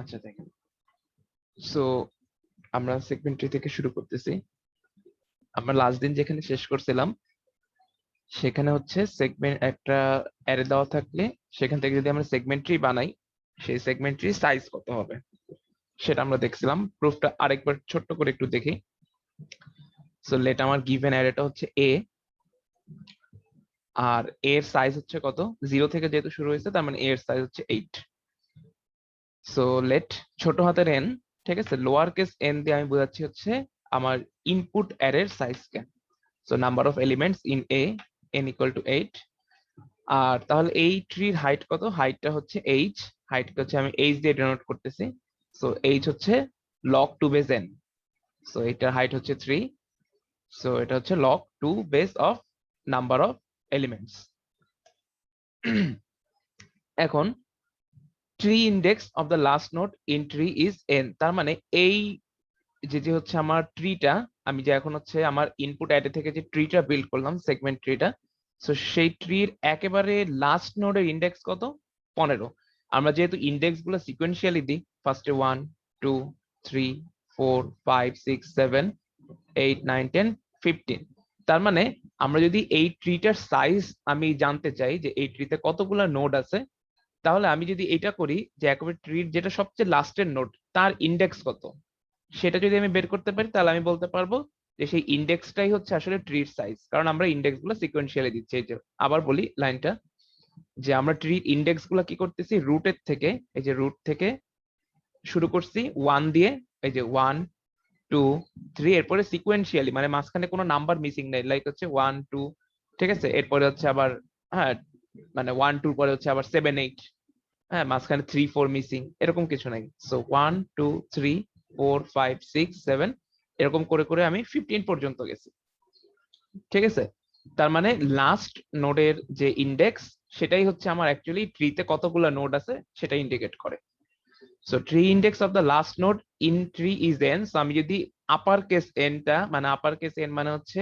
আচ্ছা দেখেন, সো আমরা সেগমেন্ট ট্রি থেকে শুরু করতেছি। আমরা লাস্ট দিন যেখানে শেষ করছিলাম সেখানে হচ্ছে সেগমেন্ট একটা অ্যারে দেওয়া থাকলে সেখান থেকে যদি আমরা সেগমেন্ট ট্রি বানাই, সেই সেগমেন্ট ট্রি সাইজ কত হবে সেটা আমরা দেখছিলাম। প্রুফটা আরেকবার ছোট্ট করে একটু দেখি। সো লেট আমার গিভেন অ্যারেটা হচ্ছে এ, আর এর সাইজ হচ্ছে কত, 0 থেকে যেহেতু শুরু হয়েছে তার মানে এর সাইজ হচ্ছে 8। সো লেট ছোট হাতের এন, ঠিক আছে, লোয়ার কেস এন দিয়ে আমি বোঝাচ্ছি হচ্ছে আমার ইনপুট অ্যারের সাইজকে। So number of elements in A, n equal to 8। আর তাহলে এই ট্রির হাইট কত, হাইটটা হচ্ছে h, হাইটকে হচ্ছে আমি h দিয়ে ডিনোট করতেছি। সো h হচ্ছে log 2 বেস n, সো এটার হাইট হচ্ছে 3। সো এটা হচ্ছে log 2 base of number of elements. এখন tree index of the last node in tree is n, তার মানে এই যে হচ্ছে আমার ট্রিটা, আমি যে এখন হচ্ছে আমার ইনপুট অ্যারে থেকে যে ট্রিটা বিল্ড করলাম সেগমেন্ট ট্রিটা, সো সেই ট্রির একেবারে লাস্ট নোডের ইন্ডেক্স কত, 15। আমরা যেহেতু ইন্ডেক্স গুলো সিকোয়েন্সিয়ালি দিই, ফার্স্টে 1 2 3 4 5 6 7 8 9 10 15, তার মানে আমরা যদি এই ট্রিটার সাইজ আমি জানতে চাই যে এই ট্রিতে কতগুলো নোড আছে, তাহলে আমি যদি এটা করি যে একেবারে ট্রির যেটা সবচেয়ে লাস্টের নোড তার ইন্ডেক্স কত, সেটা যদি আমি বের করতে পারি তাহলে আমি বলতে পারবো যে সেই ইন্ডেক্সটাই হচ্ছে আসলে ট্রির সাইজ, কারণ আমরা ইন্ডেক্স গুলো সিকোয়েন্সিয়ালি দিচ্ছি। এই যে আবার বলি লাইনটা, যে আমরা ট্রির ইন্ডেক্স গুলো কি করতেছি, রুটের থেকে, এই যে রুট থেকে শুরু করছি 1 দিয়ে, এই যে 1 2 3, এরপরে সিকোয়েন্সিয়ালি মানে মাঝখানে কোনো নাম্বার মিসিং নেই, লাইক হচ্ছে 1 2, ঠিক আছে, এরপরে হচ্ছে আবার, হ্যাঁ মানে 1 2 পরে হচ্ছে আবার 7 8, হ্যাঁ মাঝখানে 3 4 মিসিং, এরকম কিছু নাই। সো 1 2 3 4 5 6 7, এরকম করে করে আমি 15 পর্যন্ত গেছি, ঠিক আছে। তার মানে লাস্ট নোডের যে ইন্ডেক্স সেটাই হচ্ছে আমার অ্যাকচুয়ালি ট্রিতে কতগুলো নোড আছে সেটা ইন্ডিকেট করে। So tree index of the last node in tree is n, so আমি যদি আপার কেস n টা, মানে আপার কেস n মানে হচ্ছে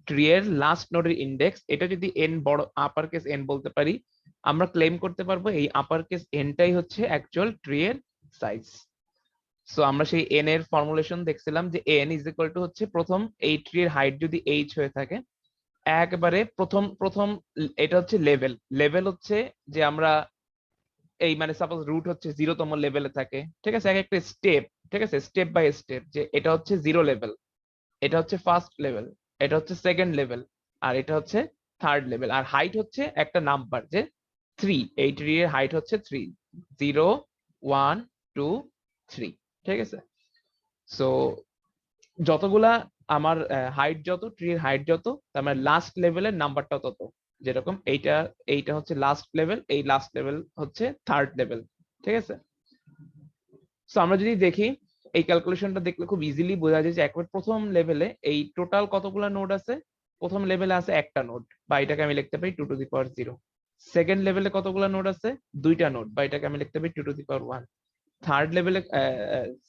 ট্রি এর লাস্ট নোডের ইন্ডেক্স, এটা যদি n বড়, আপার কেস n বলতে পারি, আমরা ক্লেম করতে পারবো এই আপার কেস n টাই হচ্ছে অ্যাকচুয়াল ট্রি এর সাইজ। সো আমরা সেই n এর ফর্মুলেশন দেখছিলাম যে n ইজ ইকুয়াল টু হচ্ছে প্রথম এই ট্রি এর হাইট যদি h হয়ে থাকে, একবারে প্রথম প্রথম এটা হচ্ছে লেভেল, লেভেল হচ্ছে যে আমরা এই মানে সাপোজ রুট হচ্ছে 0তম লেভেলে থাকে, ঠিক আছে, এক একটা স্টেপ, ঠিক আছে, স্টেপ বাই স্টেপ, যে এটা হচ্ছে 0 লেভেল, এটা হচ্ছে ফার্স্ট লেভেল, এটা হচ্ছে সেকেন্ড লেভেল, আর এটা হচ্ছে থার্ড লেভেল। আর হাইট হচ্ছে একটা নাম্বার, যে 3, এই ট্রি এর হাইট হচ্ছে 3, 0 1 2 3, ঠিক আছে। সো যতগুলা আমার হাইট যত, ট্রির হাইট যত, তার মানে লাস্ট লেভেলের নাম্বারটা তত, যেরকম এইটা, এইটা হচ্ছে লাস্ট লেভেল, এই লাস্ট লেভেল হচ্ছে থার্ড লেভেল, ঠিক আছে। সো আমরা যদি দেখি এই ক্যালকুলেশনটা দেখলে খুব ইজিলি বোঝা যায় যে একবার প্রথম লেভেলে এই টোটাল কতগুলো নোড আছে, প্রথম লেভেলে আছে একটা নোড, বা এটাকে আমি লিখতে পারি 2 টু দি পাওয়ার 0। সেকেন্ড লেভেলে কতগুলো নোড আছে, দুইটা নোড, বা এটাকে আমি লিখতে পারি 2 টু দি পাওয়ার 1। থার্ড লেভেলে,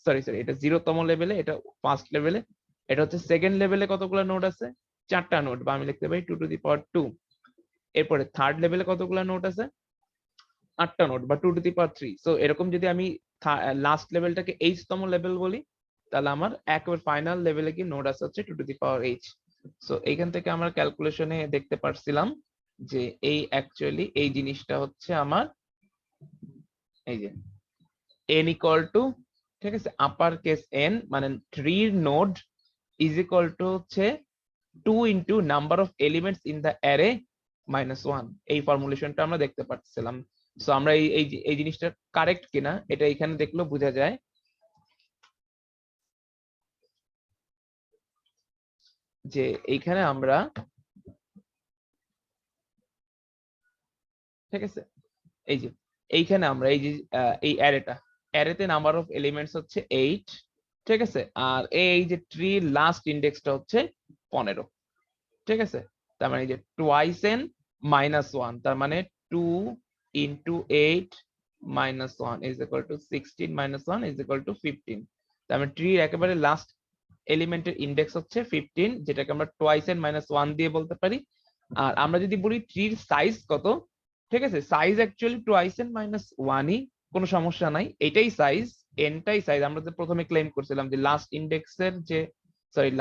সরি সরি, এটা 0তম লেভেলে, এটা ফার্স্ট লেভেলে, এটা হচ্ছে সেকেন্ড লেভেলে কতগুলো নোড আছে, চারটা নোড, বা আমি লিখতে পারি 2 টু দি পাওয়ার 2। এরপরে থার্ড লেভেলে কতগুলো নোড আছে, 8টা নোড, বা 2 টু দি পাওয়ার 3। সো এরকম যদি আমি লাস্ট লেভেলটাকে h-তম লেভেল বলি, তাহলে আমার একেবারে ফাইনাল লেভেলে কি নোড আছে হচ্ছে 2 to the power h। So এইখান থেকে আমরা ক্যালকুলেশনে দেখতে পারছিলাম যে এই অ্যাকচুয়ালি এই জিনিসটা হচ্ছে আমার, এই যে n ইকুয়াল টু, ঠিক আছে, আপার কেস n মানে 3 নোড ইজ ইকুয়াল টু হচ্ছে 2 into number of elements in the array minus 1, এই ফর্মুলেশনটা আমরা দেখতে পাচ্ছিলাম। সো আমরা এই জিনিসটা কারেক্ট কিনা এটা এখানে দেখলেও বোঝা যায়, যে এইখানে আমরা, ঠিক আছে, এই যে এইখানে আমরা এই যে এই অ্যারেতে নাম্বার অফ এলিমেন্টস হচ্ছে 8, ঠিক আছে, আর এই যে ট্রি লাস্ট ইন্ডেক্সটা হচ্ছে 15, ঠিক আছে। তার মানে এই যে টুয়াইস n মাইনাস 1, তার মানে 2 into 8 minus 1 is equal two 16 minus 1 is equal two 15। তার মানে ট্রির একেবারে লাস্ট এলিমেন্টের ইন্ডেক্স হচ্ছে 15, যেটাকে আমরা টুয়াইস n মাইনাস 1 দিয়ে বলতে পারি। আর আমরা যদি বলি ট্রির সাইজ কত, ঠিক আছে, size actually twice n minus 1ই, কোনো সমস্যা নাই, এটাই সাইজ। এনটাই সাইজ, আমরা যে প্রথমে ক্লেম করছিলাম যে লাস্ট ইন্ডেক্সের যে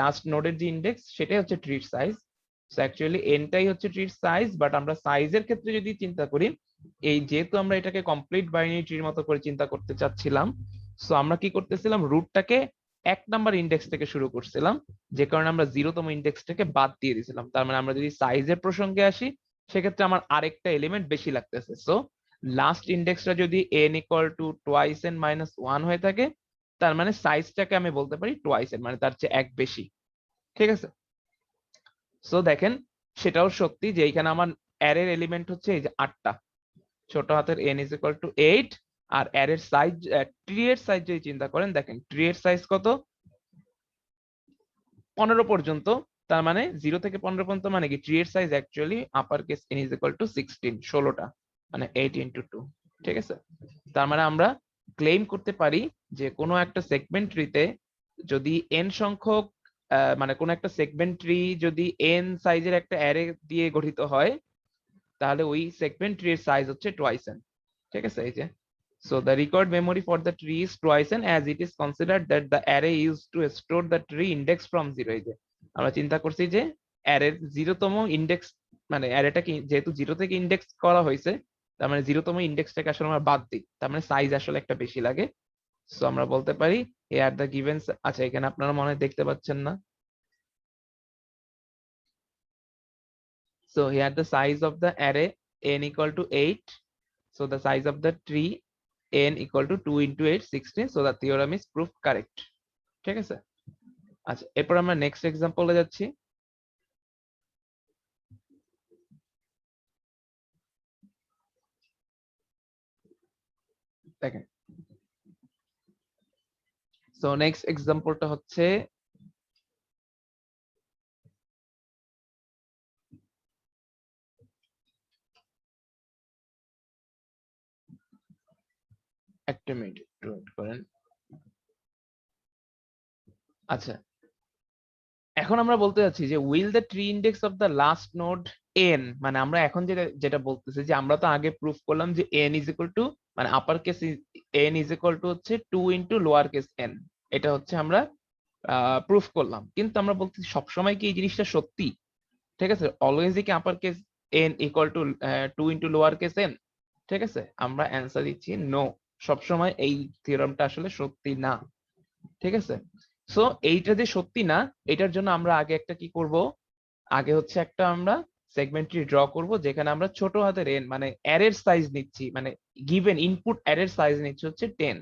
লাস্ট নোডের যে ইন্ডেক্স সেটাই হচ্ছে ট্রির সাইজ। সো অ্যাকচুয়ালি এনটাই হচ্ছে ট্রির সাইজ, বাট আমরা সাইজের ক্ষেত্রে যদি চিন্তা করি, এই যেহেতু আমরা এটাকে কমপ্লিট বাইনারি ট্রির মতো করে চিন্তা করতে চাচ্ছিলাম, সো আমরা কি করতেছিলাম, রুটটাকে 1 নাম্বার ইন্ডেক্স থেকে শুরু করছিলাম, যে কারণে আমরা 0তম ইন্ডেক্সটাকে বাদ দিয়ে দিয়েছিলাম। তার মানে আমরা যদি সাইজের প্রসঙ্গে আসি, সেক্ষেত্রে আমার আরেকটা এলিমেন্ট বেশি লাগতেছে। সো লাস্ট ইন্ডেক্সটা যদি n equal two twice n minus 1 হয়ে থাকে, তার মানে সাইজটাকে আমি বলতে পারি টোয়াইস n, মানে তার চেয়ে 1 বেশি। ঠিক আছে, সো দেখেন সেটাও সত্যি যে এখানে আমার অ্যারের এলিমেন্ট হচ্ছে এই যে 8টা, ছোট হাতের n ইজ ইকুয়াল টু 8, আর অ্যারের সাইজ, ট্রি এর সাইজ যদি চিন্তা করেন, দেখেন ট্রি এর সাইজ কত, 15 পর্যন্ত। তার মানে 0 থেকে 15 পর্যন্ত, মানে কি ট্রি এর size actually upper case n is equal two 16, 16টা, মানে 8 ইনটু 2। ঠিক আছে, তার মানে আমরা ক্লেম করতে পারি যে কোনো একটা সেগমেন্ট ট্রিতে যদি n সংখ্যক মানে কোন একটা সেগমেন্ট ট্রি যদি n সাইজের একটা অ্যারে দিয়ে গঠিত হয়, তাহলে ওই সেগমেন্ট ট্রির সাইজ হচ্ছে টোয়াইস n। ঠিক আছে, এই যে so the record memory for the tree is twice n as it is considered that the array used to store the tree index from 0। এই যে আমরা চিন্তা করছি যে অ্যারের 0তম ইন্ডেক্স, মানে অ্যারেটাকে যেহেতু 0 থেকে ইন্ডেক্স করা হয়েছে, তার মানে 0তম ইন্ডেক্সটাকে আসলে আমরা বাদ দিই, তার মানে সাইজ আসলে একটা বেশি লাগে। সো আমরা বলতে পারি here the given, আচ্ছা এখানে আপনারা মনে হয় দেখতে পাচ্ছেন না, so here the size of the array n equal to 8, so the size of the tree n equal to 2 into 8, 16, so the theorem is proved correct। ঠিক আছে, আচ্ছা এরপর আমরা নেক্সট এক্সাম্পলে যাচ্ছি। দেখেন, সো নেক্সট এক্সাম্পলটা হচ্ছে একটা মিনিট একটু wait করেন। আচ্ছা, এখন আমরা বলতে যাচ্ছি যে will the tree index of the last node n, মানে আমরা এখন যেটা যেটা বলতেছি যে আমরা তো আগে প্রুফ করলাম যে n ইজ ইকুয়াল টু, মানে আপার case n is equal to হচ্ছে 2 ইনটু লোয়ার কেস n, এটা হচ্ছে আমরা প্রুফ করলাম। কিন্তু আমরা বলতেছি সবসময় কি এই জিনিসটা সত্যি? ঠিক আছে, অলওয়েজ কি আপার case n equal two 2 into lower case n? ঠিক আছে, আমরা অ্যান্সার দিচ্ছি নো, সবসময় এই থিওরামটা আসলে সত্যি না। ঠিক আছে, সো এইটা যে সত্যি না, এটার জন্য আমরা আগে একটা কি করব, আগে হচ্ছে একটা আমরা সেগমেন্ট ট্রি ড্র করব, যেখানে আমরা ছোট হাতের n মানে অ্যারের সাইজ নিচ্ছি, মানে গিভেন ইনপুট অ্যারের সাইজ নিচ্ছি হচ্ছে 10।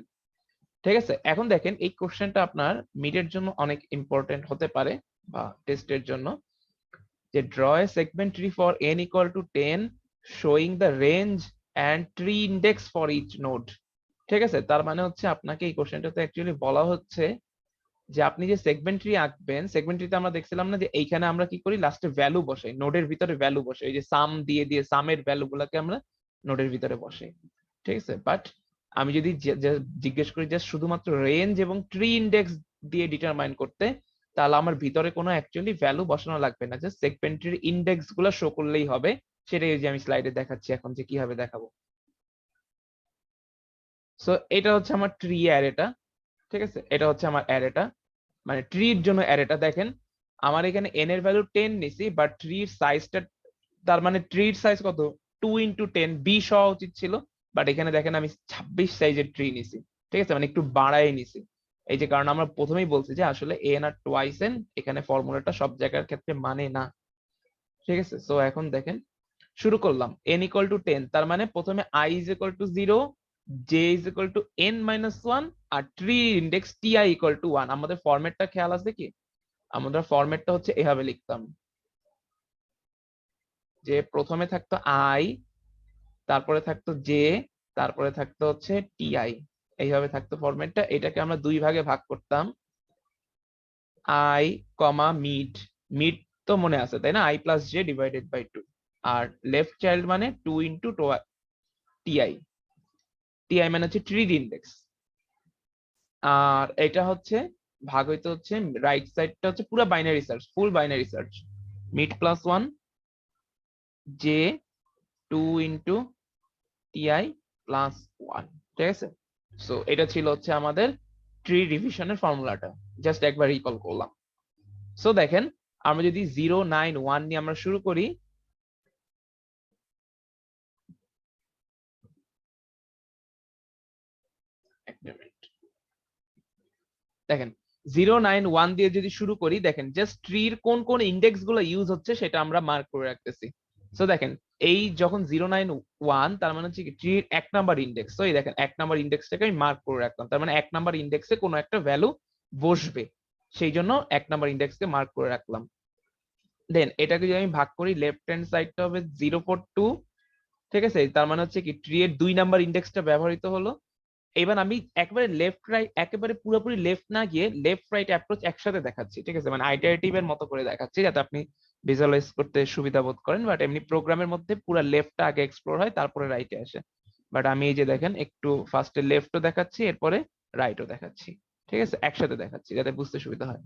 ঠিক আছে, এখন দেখেন এই কোশ্চেনটা আপনার মিডের জন্য অনেক ইম্পর্টেন্ট হতে পারে, বা টেস্টের জন্য, যে draw a segment tree for n equal to 10 showing the range and tree index for each node। ঠিক আছে, তার মানে হচ্ছে আপনাকে এই কোশ্চেনটাতে অ্যাকচুয়ালি বলা হচ্ছে যে আপনি যে সেগমেন্ট ট্রি আঁকবেন, সেগমেন্ট ট্রিতে আমরা দেখছিলাম না যে এইখানে আমরা কি করি, লাস্টে ভ্যালু বসাই, নোডের ভিতরে ভ্যালু বসাই, এই যে সাম দিয়ে দিয়ে সামের ভ্যালু গুলাকে আমরা নোডের ভিতরে বসাই। ঠিক আছে, বাট আমি যদি জিজ্ঞেস করি জাস্ট শুধুমাত্র রেঞ্জ এবং ট্রি ইন্ডেক্স দিয়ে ডিটারমাইন করতে, তাহলে আমার ভিতরে কোনো অ্যাকচুয়ালি ভ্যালু বসানো লাগবে না, জাস্ট সেগমেন্ট ট্রির ইন্ডেক্স গুলো শো করলেই হবে। সেটাই যে আমি স্লাইডে দেখাচ্ছি এখন যে কিভাবে দেখাবো। সো এটা হচ্ছে আমার ট্রি অ্যারেটা। ঠিক আছে, এটা হচ্ছে আমার অ্যারেটা, মানে ট্রির জন্য অ্যারেটা। দেখেন আমার এখানে n এর ভ্যালু 10 নিছি, বাট ট্রির সাইজটা, তার মানে ট্রির সাইজ কত, 2 ইনটু 10, 20 হওয়া উচিত ছিল, বাট এখানে দেখেন আমি 26 সাইজের ট্রি নিছি। ঠিক আছে, মানে একটু বাড়াই নিছি, এই যে কারণ আমরা প্রথমেই বলছি যে আসলে n আর টোয়াইস n এখানে ফর্মুলাটা সব জায়গার ক্ষেত্রে মানে না। ঠিক আছে, সো এখন দেখেন শুরু করলাম n ইকুয়াল টু 10, তার মানে প্রথমে i is equal to 0, j is equal to n minus 1, আর tree index ti equal to 1। আমাদের ফরম্যাটটা খেয়াল আছে কি? আমাদের ফরম্যাটটা হচ্ছে এভাবে লিখতাম যে প্রথমে থাকতো i, তারপরে থাকতো j, তারপরে থাকতো হচ্ছে ti, এইভাবে থাকতো ফরম্যাটটা। এটাকে আমরা দুই ভাগে ভাগ করতাম, i কমা মিড, মিড তো মনে আছে তাই না, i plus j divided by 2, আর লেফট চাইল্ড মানে 2 ইন্টু ti, ti মানে হচ্ছে ট্রি ইন্ডেক্স। আর এটা হচ্ছে ভাগ হইতে হচ্ছে রাইট সাইডটা হচ্ছে পুরো binary search, full binary search, mid plus 1 j 2 into ti plus 1। ঠিক আছে, সো এটা ছিল হচ্ছে আমাদের ট্রি ডিভিশনের ফর্মুলাটা, জাস্ট একবার রিকল করলাম। সো দেখেন আমরা যদি 0 9 1 নিয়ে আমরা শুরু করি, দেখেন 0 9 1 দিয়ে যদি শুরু করি, দেখেন জাস্ট ট্রির কোন কোন ইন্ডেক্স গুলো ইউজ হচ্ছে সেটা আমরা মার্ক করে রাখতেছি। সো দেখেন এই যখন 0 9 1 তার মানে হচ্ছে কি ট্রির 1 নাম্বার ইন্ডেক্স, তো এই দেখেন 1 নাম্বার ইন্ডেক্সটাকে আমি মার্ক করে রাখলাম, তার মানে 1 নাম্বার ইন্ডেক্সে কোনো একটা ভ্যালু বসবে, সেই জন্য 1 নাম্বার ইন্ডেক্সকে মার্ক করে রাখলাম। দেন এটাকে যদি আমি ভাগ করি, লেফট হ্যান্ড সাইডটা হবে 0 4 2, ঠিক আছে, তার মানে হচ্ছে কি ট্রি এর 2 নাম্বার ইন্ডেক্সটা ব্যবহৃত হলো। এবার আমি একবারে লেফট রাইট, একেবারে পুরোপুরি লেফট না গিয়ে লেফট রাইট অ্যাপ্রোচ একসাথে দেখাচ্ছি, ঠিক আছে, মানে আইটারেটিভ এর মতো করে দেখাচ্ছি যাতে আপনি ভিজুয়ালাইজ করতে সুবিধা বোধ করেন। বাট এমনি প্রোগ্রামের মধ্যে পুরো লেফটটা আগে এক্সপ্লোর হয় তারপরে রাইটে আসে। বাট আমি এই যে দেখেন একটু ফার্স্টে লেফটও দেখাচ্ছি এরপরে রাইটও দেখাচ্ছি, ঠিক আছে, একসাথে দেখাচ্ছি যাতে বুঝতে সুবিধা হয়।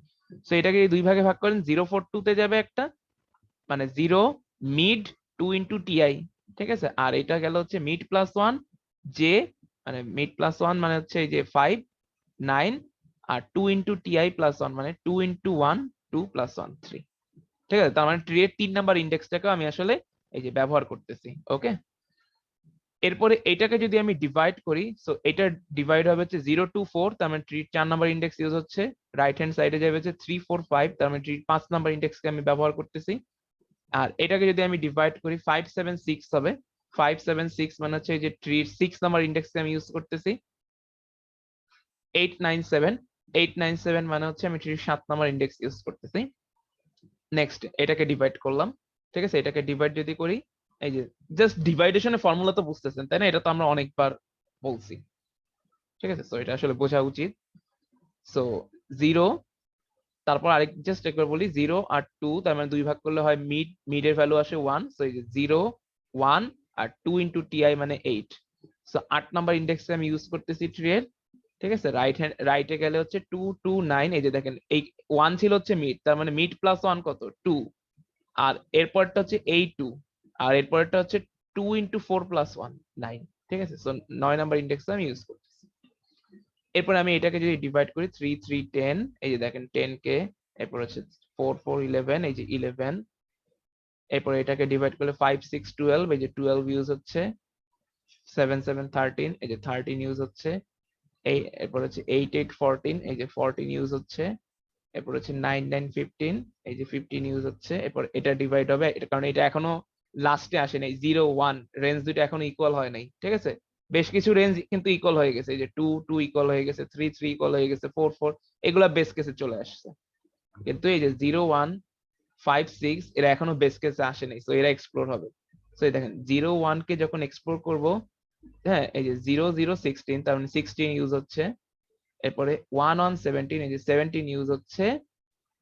সো এটাকে দুই ভাগে ভাগ করেন, 0 4 2 তে যাবে একটা, মানে 0 মিড 2 ইন্টু টিআই, ঠিক আছে, আর এটা গেল হচ্ছে মিড প্লাস 1 জে, মানে মিড প্লাস 1 মানে হচ্ছে এই যে 5 9, আর 2 ইন্টু টিআই প্লাস 1 মানে 2 ইন্টু 1 2 প্লাস 1 3, ঠিক আছে, তার মানে ট্রি এর 3 নাম্বার ইন্ডেক্সটাকে আমি আসলে এই যে ব্যবহার করতেছি। ওকে, এরপরে এটাকে যদি আমি ডিভাইড করি, সো এটা ডিভাইড হবে হচ্ছে 0 2 4, তার মানে ট্রির 4 নাম্বার ইন্ডেক্স ইউজ হচ্ছে, রাইট হ্যান্ড সাইডে যাবে হচ্ছে 3 4 5, তার মানে ট্রির 5 নাম্বার ইন্ডেক্সকে আমি ব্যবহার করতেছি। আর এটাকে যদি আমি ডিভাইড করি 5 7 6 হবে, 5 7 6 মানে হচ্ছে এই যে ট্রির 6 নাম্বার ইন্ডেক্সকে আমি ইউজ করতেছি। 8 9 7, 8 9 7 মানে হচ্ছে আমি ট্রির 7 নাম্বার ইন্ডেক্স ইউজ করতেছি। নেক্সট এটাকে ডিভাইড করলাম, ঠিক আছে, এটাকে ডিভাইড যদি করি, এই যে জাস্ট ডিভাইডেশনের ফর্মুলা তো বুঝতেছেন তাই না, এটা তো আমরা অনেকবার বলছি, ঠিক আছে, সো এটা আসলে বোঝা উচিত। সো 0, তারপর আরেক জাস্ট একবার বলি 0 আর 2, তার মানে দুই ভাগ করলে হয় মিড, মিডের ভ্যালু আসে 1, সো এই যে 0 1 আর 2 ইন্টু টিআই মানে 8, সো 8 নাম্বার ইন্ডেক্সে আমি ইউজ করতেছি ট্রি এর, ঠিক আছে, রাইট হ্যান্ড রাইটে গেলে হচ্ছে 2 2 9, এই যে দেখেন এই 1 ছিল হচ্ছে মিড, তার মানে মিড প্লাস 1 কত 2, আর এরপরটা হচ্ছে এই 2, আর এরপরটা হচ্ছে 2 ইন্টু 4 প্লাস 1 9, ঠিক আছে, সো 9 নাম্বার ইন্ডেক্সে আমি ইউজ করতেছি। এরপর আমি এটাকে যদি ডিভাইড করি 3 3 10, এই যে দেখেন 10 কে, এরপর হচ্ছে 4 4 11, এই যে 11, এরপর এটাকে ডিভাইড করলে 5 6 12, এই যে 12 ইউজ হচ্ছে, 7 7 13, এই যে 13 ইউজ হচ্ছে, এই এরপর হচ্ছে 8 8 14, এই যে 14 ইউজ হচ্ছে, এরপর হচ্ছে 9 9 15, এই যে 15 ইউজ হচ্ছে। এরপর এটা ডিভাইড হবে, এটা কারণ এটা এখনো লাস্টে আসে নাই, 0 1 রেঞ্জ দুটো এখনো ইকুয়াল হয় নাই, ঠিক আছে, বেশ কিছু রেঞ্জ কিন্তু ইকুয়াল হয়ে গেছে, এই যে 2 2 ইকুয়াল হয়ে গেছে, 3 3 ইকুয়াল হয়ে গেছে, 4 4 এগুলা বেস কেসে চলে আসছে, কিন্তু এই যে 0 1 5 6 এরা এখনো বেস কেসে আসে নাই, সো এরা এক্সপ্লোর হবে। সো এই দেখেন 0 1 কে যখন এক্সপ্লোর করব, হ্যাঁ, এই যে 0 0 16, তার মানে 16 ইউজ হচ্ছে, এরপরে 1 1 17, এই যে 17 ইউজ হচ্ছে,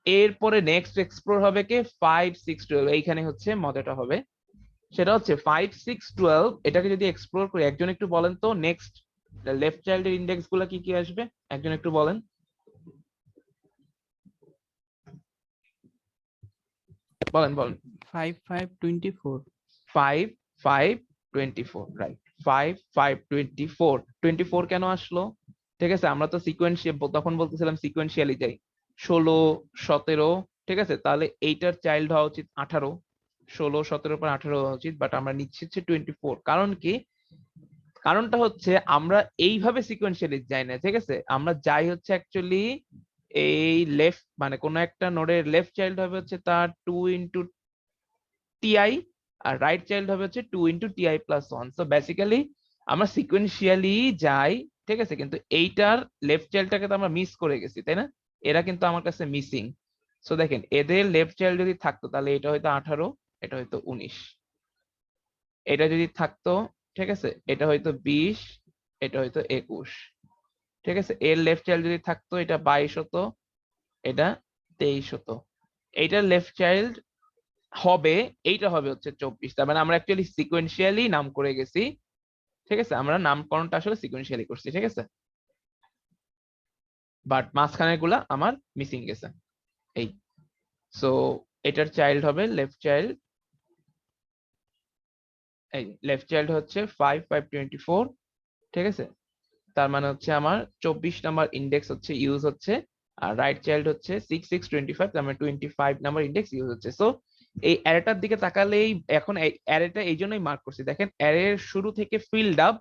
এরপরে নেক্সট এক্সপ্লোর হবে কে 5 6 12, এইখানে হচ্ছে মজাটা হবে, সেটা হচ্ছে 5 6 12, এটাকে যদি এক্সপ্লোর করি, একজন একটু বলেন তো নেক্সট লেফট চাইল্ডের ইন্ডেক্স গুলো কি কি আসবে, একজন একটু বলেন, বলেন 5 5 24 5 5 24, রাইট, 5 5 24, 24 কেন আসলো, ঠিক আছে, আমরা তো সিকোয়েন্সিয়াল তখন বলতেছিলাম সিকোয়েন্সিয়ালি যাই, 16 17, ঠিক আছে, তাহলে এইটার চাইল্ড হওয়া উচিত 18, 16 17 পর 18 হওয়া উচিত, বাট আমরা নিচ্ছি হচ্ছে 24, কারণ কি, কারণটা হচ্ছে আমরা এইভাবে সিকোয়েন্সিয়ালি যাই না, ঠিক আছে, আমরা যাই হচ্ছে অ্যাকচুয়ালি এই লেফট, মানে কোন একটা নোডের লেফট চাইল্ড হবে হচ্ছে তার 2 ইন্টু টিআই, আর রাইট চাইল্ড হবে হচ্ছে 2 into TI plus 1, so basically আমরা সিকোয়েন্সিয়ালি যাই, ঠিক আছে, কিন্তু এইটার লেফট চাইল্ডটাকে তো আমরা মিস করে গেছি তাই না, এরা কিন্তু আমার কাছে মিসিং। সো দেখেন এদের লেফট চাইল্ড যদি থাকতো তাহলে এটা হয়তো 18, এটা হয়তো 19, এটা যদি থাকতো, ঠিক আছে, এটা হয়তো 20, এটা হয়তো 21, ঠিক আছে, এর লেফট চাইল্ড যদি থাকতো এটা 22 হতো, এটা 23 হতো, এইটার লেফট চাইল্ড হবে, এইটা হবে হচ্ছে 24, তার মানে আমরা অ্যাকচুয়ালি সিকোয়েন্সিয়ালি নাম করে গেছি, ঠিক আছে, আমরা নামকরণটা আসলে সিকোয়েন্সিয়ালি করছি, ঠিক আছে, বাট মাঝখানের গুলা আমার মিসিং গেছে, এই, সো এটার চাইল্ড হবে লেফট চাইল্ড, এই লেফট চাইল্ড হচ্ছে 5 5 24, ঠিক আছে, তার মানে হচ্ছে আমার 24 নাম্বার ইন্ডেক্স হচ্ছে ইউজ হচ্ছে, আর রাইট চাইল্ড হচ্ছে 6625, তার মানে 25 নাম্বার ইন্ডেক্স ইউজ হচ্ছে। সো এই অ্যারেটার দিকে তাকালেই এখন অ্যারেটা এই জন্যই মার্ক করছি, দেখেন অ্যারের শুরু থেকে ফিল্ড আপ,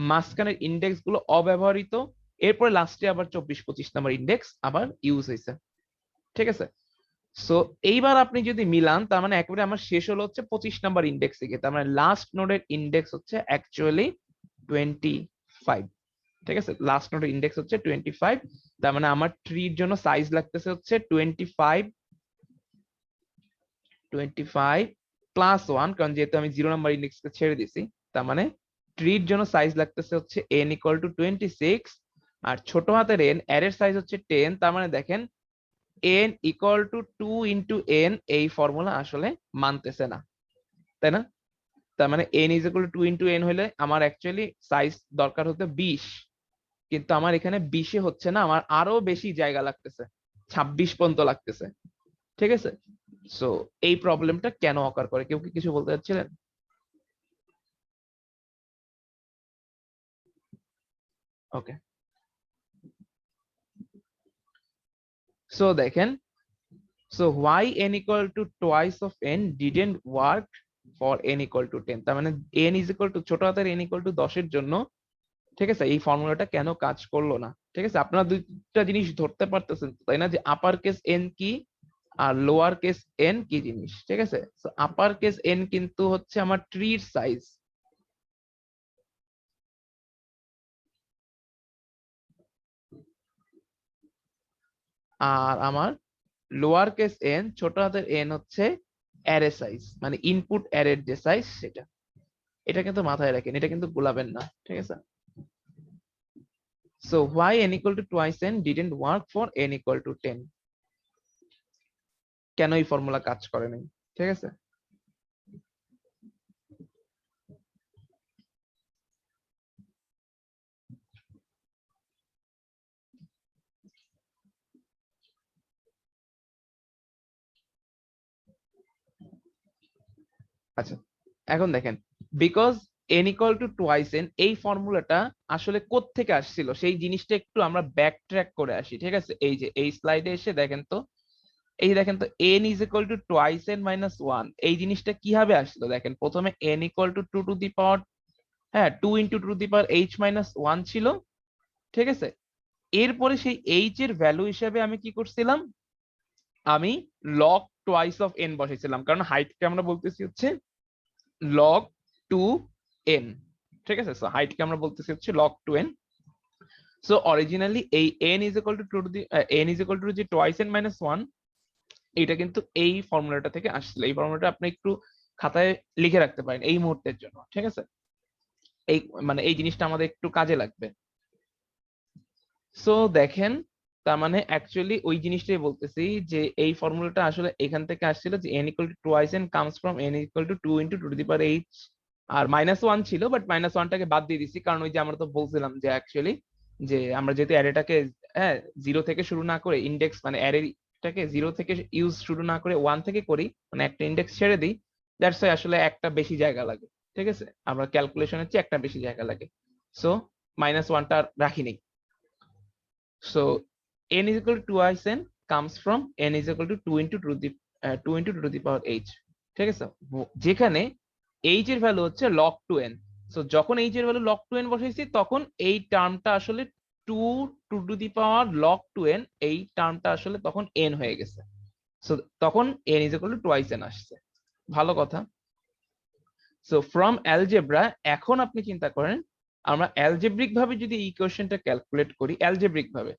মাঝখানের ইন্ডেক্স গুলো অব্যবহৃত, এরপরে লাস্টে আবার 24-25 নাম্বার ইন্ডেক্স আবার ইউজ হয়েছে, ঠিক আছে। সো এইবার আপনি যদি মিলান, তার মানে একেবারে আমার শেষ হলো হচ্ছে 25 নাম্বার ইন্ডেক্স থেকে, তার মানে লাস্ট নোডের ইন্ডেক্স হচ্ছে অ্যাকচুয়ালি 25, ঠিক আছে। লাস্ট নোডের ইন্ডেক্স হচ্ছে 25, তার মানে আমার ট্রির জন্য সাইজ লাগতেছে হচ্ছে 25 প্লাস 1, কারণ যেহেতু আমি 0 নাম্বার ইন্ডেক্সকে ছেড়ে দিছি, তার মানে ট্রির জন্য সাইজ লাগতেছে হচ্ছে n = 26, আর ছোট হাতের n এর সাইজ হচ্ছে 10, তার মানে দেখেন n = 2 × n এই ফর্মুলা আসলে মানতেছে না, তাই না? তার মানে n = 2 × n হলে আমার অ্যাকচুয়ালি সাইজ দরকার হতো 20, কিন্তু আমার এখানে 20 হচ্ছে না, আমার আরো বেশি জায়গা লাগতেছে, 26 পর্যন্ত লাগতেছে, ঠিক আছে। সো এই প্রবলেমটা কেন অকার করে, কেউ কি কিছু বলতে চাচ্ছিলেন? ওকে, সো দেখেন, so why n = twice of n didn't work for n = 10, তার মানে n = ছোট হাতের n = 10 এর জন্য, ঠিক আছে, এই ফর্মুলাটা কেন কাজ করলো না, ঠিক আছে। আপনারা দুইটা জিনিস ধরতে পারতেছেন তাই না, যে আপার কেস n কি আর লোয়ার কেস n কি জিনিস, ঠিক আছে। সো আপার কেস n কিন্তু হচ্ছে আমার ট্রির সাইজ, আর আমার লোয়ার কেস n ছোট হাতের n হচ্ছে অ্যারে সাইজ, মানে ইনপুট অ্যারের যে সাইজ সেটা। এটা কিন্তু মাথায় রাখেন, এটা কিন্তু ভুলাবেন না, ঠিক আছে। So why n = twice n didn't work for n = 10, কেন এই ফর্মুলা কাজ করে নাই, ঠিক আছে। আচ্ছা, এখন দেখেন, বিকজ n = twice n এই ফর্মুলাটা আসলে কোত্থেকে আসছিল সেই জিনিসটা একটু আমরা ব্যাক ট্র্যাক করে আসি, ঠিক আছে। এই যে এই স্লাইডে এসে দেখেন তো, এই দেখেন তো n = twice n - 1 এই জিনিসটা কিভাবে আসলো, দেখেন প্রথমে n = 2 টু দি পাওয়ার, হ্যাঁ 2 × 2 টু দি পাওয়ার h - 1 ছিল, ঠিক আছে। এরপরে সেই h এর ভ্যালু হিসেবে আমি কি করছিলাম, আমি log twice of n বসাইছিলাম, কারণ হাইটকে আমরা বলতেছি হচ্ছে log 2n, ঠিক আছে। সো হাইটকে আমরা বলতেছি হচ্ছে log 2n। সো অরিজিনালি এই n = 2 টু দি n = যে twice n - 1, এটা কিন্তু এই ফর্মুলাটা থেকে আসছিল। এই ফর্মুলাটা আপনি একটু খাতায় লিখে রাখতে পারেন এই মুহূর্তের জন্য, ঠিক আছে। এই মানে এই জিনিসটা আমাদের একটু কাজে লাগবে। সো দেখেন, তার মানে অ্যাকচুয়ালি ওই জিনিসটাই বলতেছি, যে এই ফর্মুলাটা আসলে এখান থেকে আসছিল, যে n = twice n comes from n = 2 × 2 to the power h, আর -1 ছিল, বাট -1টাকে বাদ দিয়ে দিছি, কারণ ওই যে আমরা তো বলছিলাম যে অ্যাকচুয়ালি যে আমরা যেহেতু অ্যারেটাকে, হ্যাঁ, 0 থেকে শুরু না করে ইন্ডেক্স মানে অ্যারেটাকে 0 থেকে ইউজ শুরু না করে 1 থেকে করি, মানে একটা ইন্ডেক্স ছেড়ে দিই, দ্যাটস ওয়াই আসলে একটা বেশি জায়গা লাগে, ঠিক আছে। আমরা ক্যালকুলেশনের চেয়ে একটা বেশি জায়গা লাগে, সো -1টা রাখি নেই। So n = twice n comes from n = 2 × 2 to the power h, ঠিক আছে। যেখানে h এর ভ্যালু হচ্ছে log 2n, সো যখন h এর ভ্যালু log 2n বসাইছি, তখন এই টার্মটা আসলে 2 to the power log 2n, এই টার্মটা আসলে তখন n হয়ে গেছে। সো তখন n = twice n আসছে, ভালো কথা। সো ফ্রম অ্যালজেব্রা এখন আপনি চিন্তা করেন, আমরা অ্যালজেব্রিক ভাবে যদি এই ইকুয়েশনটা ক্যালকুলেট করি, অ্যালজেব্রিক ভাবে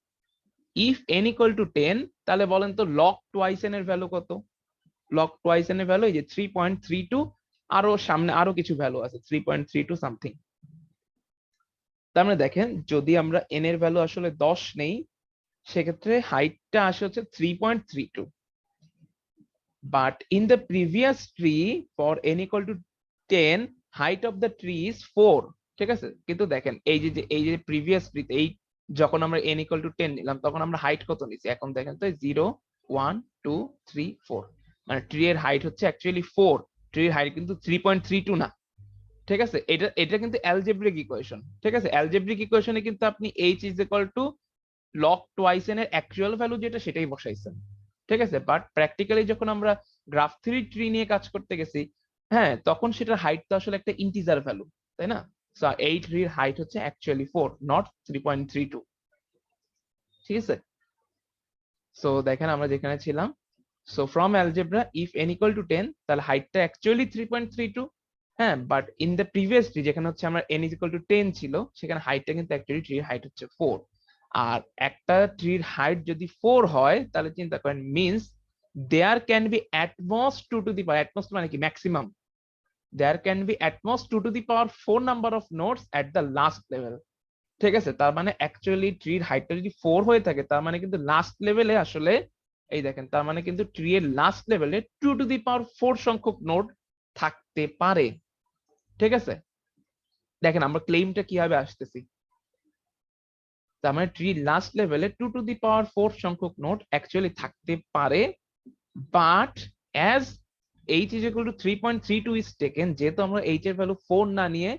if n = 10, তাহলে বলেন তো log twice n এর ভ্যালু কত? log twice n এর ভ্যালু এই যে 3.32, আরো সামনে আরো কিছু ভ্যালু আছে 3.32 সামথিং। তার মানে দেখেন, যদি আমরা n এর ভ্যালু আসলে 10 নেই, সেক্ষেত্রে হাইটটা আসে হচ্ছে 3.32, but in the previous tree for n = 10, height of the tree is 4, ঠিক আছে। কিন্তু দেখেন এই যে প্রিভিয়াস ট্রিতে এই যখন আমরা n = 10 নিলাম, তখন আমরা হাইট কত নিছি, এখন দেখেন তো 0 1 2 3 4, মানে ট্রি এর হাইট হচ্ছে অ্যাকচুয়ালি 4, ট্রির হাইট কিন্তু 3.32 না, ঠিক আছে, এটা এটা কিন্তু অ্যালজেব্রিক ইকুয়েশন। ঠিক আছে, অ্যালজেব্রিক ইকুয়েশনে কিন্তু আপনি h is equal two log twice N এর অ্যাকচুয়াল ভ্যালু যেটা সেটাই বসাইছেন। ঠিক আছে, বাট প্র্যাকটিক্যালি যখন আমরা গ্রাফ থিওরি ট্রি নিয়ে কাজ করতে গেছি, হ্যাঁ, তখন সেটার হাইট তো আসলে একটা ইন্টিজার ভ্যালু, তাই না? সো এই ট্রির হাইট হচ্ছে অ্যাকচুয়ালি 4, নট 3.32। ঠিক আছে, সো দেখেন আমরা যেখানে ছিলাম, so from algebra if n equal two 10, তাহলে হাইটটা অ্যাকচুয়ালি 3.32। হ্যাঁ, but in the previous tree যেখানে হচ্ছে আমার n ইজ ইকুয়াল টু 10 ছিল, সেখানে হাইটটা কিন্তু অ্যাকচুয়ালি ট্রির হাইট হচ্ছে 4। আর একটা ট্রির হাইট যদি 4 হয়, তাহলে চিন্তা করেন means there can be at most 2 to the power, at most মানে কি maximum, there can be at most 2 to the power 4 number of nodes at the last level. ঠিক আছে, তার মানে অ্যাকচুয়ালি ট্রির হাইটটা যদি 4 হয়ে থাকে, তার মানে কিন্তু লাস্ট লেভেলে আসলে এই দেখেন, তার মানে কিন্তু ট্রি এর লাস্ট লেভেলে 2 টু দি পাওয়ার 4 সংখ্যক নোড থাকতে পারে। ঠিক আছে, দেখেন আমরা ক্লেইমটা কিভাবে আসতেছি। তার মানে ট্রি লাস্ট লেভেলে 2 টু দি পাওয়ার 4 সংখ্যক নোড অ্যাকচুয়ালি থাকতে পারে, but as h is equal to 3.32 is taken, যেহেতু আমরা h এর ভ্যালু 4 না নিয়ে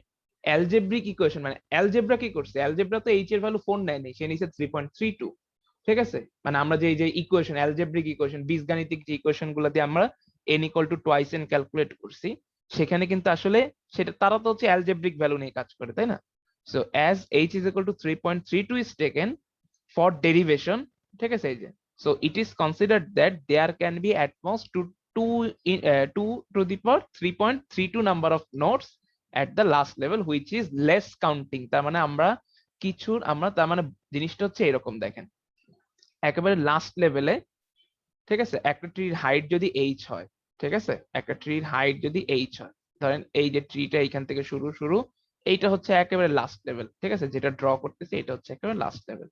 অ্যালজেব্রিক ইকুয়েশন, মানে অ্যালজেব্রা কি করছে, অ্যালজেব্রা তো h এর ভ্যালু 4 নেয়নি, সে নিছে 3.32। ঠিক আছে, মানে আমরা যে এই যে ইকুয়েশন, অ্যালজেব্রিক ইকুয়েশন, বীজগাণিতিক যে ইকুয়েশন গুলো দিয়ে আমরা n equal two twice n calculate করছি, সেখানে কিন্তু আসলে সেটা তারা তো হচ্ছে অ্যালজেব্রিক ভ্যালু নিয়ে কাজ করে, তাই না? So as h is equal to 3.32 is taken for derivation, ঠিক আছে, এই যে, so it is considered that there can be at most 2 to the power 3.32 number of nodes at the last level which is less counting। তার মানে আমরা তার মানে জিনিসটা হচ্ছে এরকম, দেখেন একেবারে লাস্ট লেভেলে, ঠিক আছে, একটা ট্রির হাইট যদি h হয়, ঠিক আছে, একটা ট্রির হাইট যদি h হয়, ধরেন এই যে ট্রিটা এইখান থেকে শুরু এইটা হচ্ছে একেবারে লাস্ট লেভেল, ঠিক আছে, যেটা ড্র করতেছি এটা হচ্ছে একেবারে লাস্ট লেভেল।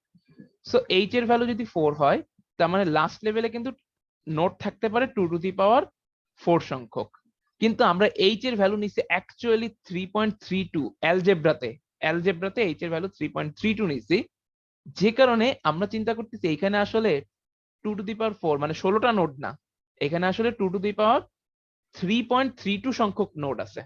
সো h এর ভ্যালু যদি 4 হয়, তার মানে লাস্ট লেভেলে কিন্তু নোট থাকতে পারে 2 টু দি পাওয়ার 4 সংখ্যক, কিন্তু আমরা h এর ভ্যালু নিছি অ্যাকচুয়ালি 3.32। অ্যালজেব্রাতে h এর ভ্যালু 3.32 নিছি, যে কারণে আমরা চিন্তা করতেছি এখানে আসলে 2 টু দি পাওয়ার 4 মানে 16টা নোড না, এখানে আসলে 2 টু দি পাওয়ার 3.32 সংখ্যক নোড আছে,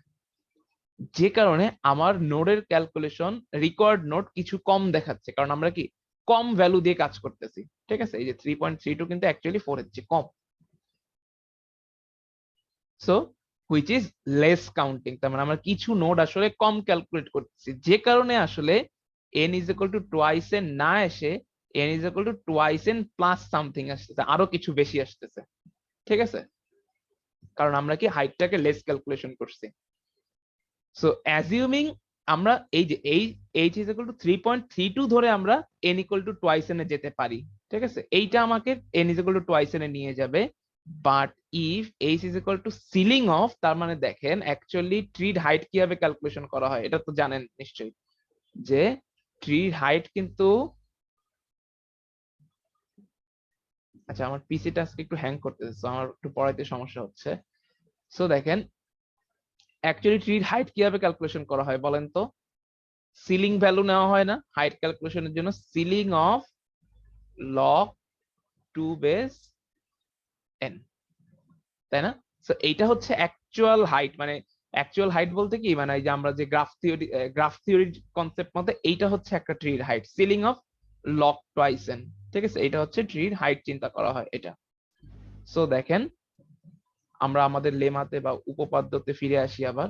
যে কারণে আমার নোডের ক্যালকুলেশন রিকোয়ার্ড নোড কিছু কম দেখাচ্ছে, কারণ আমরা কি কম ভ্যালু দিয়ে কাজ করতেছি। ঠিক আছে, এই যে 3.32 কিন্তু অ্যাকচুয়ালি 4 এর চেয়ে কম, so which is less counting, তার মানে আমরা কিছু নোড আসলে কম ক্যালকুলেট করতেছি, যে কারণে আসলে n is equal two twice n না এসে n is equal two twice n plus something আসতেছে, আরো কিছু বেশি আসতেছে। ঠিক আছে, কারণ আমরা কি হাইটটাকে লেস ক্যালকুলেশন করছি। সো অ্যাজিউমিং আমরা এই যে h ইজ ইকুয়াল টু 3.32 ধরে আমরা n equal two twice n এ যেতে পারি। ঠিক আছে, এইটা আমাকে n is equal two twice n এ নিয়ে যাবে, but if h is equal two ceiling of, তার মানে দেখেন অ্যাকচুয়ালি ট্রির হাইট কিভাবে ক্যালকুলেশন করা হয় এটা তো জানেন নিশ্চয়ই, যে ট্রির হাইট কিন্তু, আচ্ছা আমার পিসিটা আজকে একটু হ্যাং করতেছে, সো আমার একটু পড়াইতে সমস্যা হচ্ছে। সো দেখেন অ্যাকচুয়ালি ট্রির হাইট কিভাবে ক্যালকুলেশন করা হয় বলেন তো, সিলিং ভ্যালু নেওয়া হয় না হাইট ক্যালকুলেশনের জন্য, ceiling of log 2 base n, তাই না? সো এইটা হচ্ছে অ্যাকচুয়াল হাইট, মানে অ্যাকচুয়াল হাইট বলতে কি, মানে এই যে আমরা যে গ্রাফ থিওরি কনসেপ্ট মতে এইটা হচ্ছে একটা ট্রির height, ceiling of log twice n। ঠিক আছে, এটা হচ্ছে ট্রির হাইট চিন্তা করা হয় এটা। সো দেখেন আমরা আমাদের লেমাতে বা উপপাদ্যতে ফিরে আসি আবার।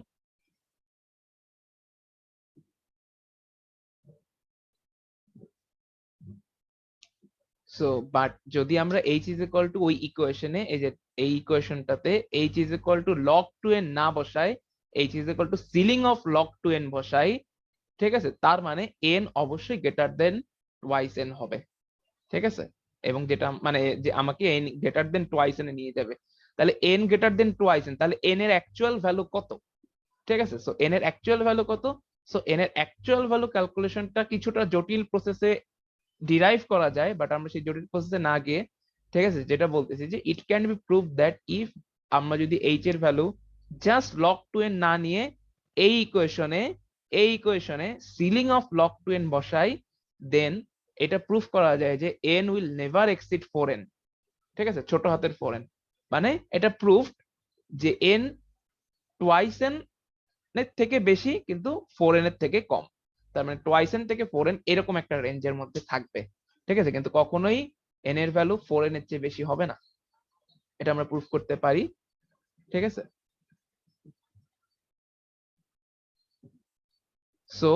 সো বাট যদি আমরা h ইজ ইকুয়াল টু ওই ইকুয়েশনে, এই যে এই ইকুয়েশনটাতে h is equal two log 2n না বসাই, h is equal two ceiling of log 2n বসাই, ঠিক আছে, তার মানে n অবশ্যই গ্রেটার দেন টুয়াইস n হবে। ঠিক আছে, এবং যেটা মানে যে আমাকে n greater than twice n এ নিয়ে যাবে, তাহলে n greater than twice n, তাহলে n এর অ্যাকচুয়াল ভ্যালু কত? ঠিক আছে, সো n এর অ্যাকচুয়াল ভ্যালু কত? সো n এর অ্যাকচুয়াল ভ্যালু ক্যালকুলেশনটা কিছুটা জটিল প্রসেসে ডিরাইভ করা যায়, বাট আমরা সেই জটিল প্রসেসে না গিয়ে, ঠিক আছে, যেটা বলতেছি যে it can be prove that if আমরা যদি h এর ভ্যালু জাস্ট log 2n না নিয়ে এই ইকুয়েশনে সিলিং অফ log 2n বসাই, দেন এটা প্রুফ করা যায় যে n will never exceed 4n। ঠিক আছে, ছোট হাতের 4n, মানে এটা প্রুফ যে n টুয়াইস n এর থেকে বেশি কিন্তু 4n এর থেকে কম, তার মানে টোয়াইস এন থেকে 4n এরকম একটা রেঞ্জের মধ্যে থাকবে, ঠিক আছে, কিন্তু কখনোই n এর ভ্যালু 4n এর চেয়ে বেশি হবে না, এটা আমরা প্রুফ করতে পারি, ঠিক আছে। So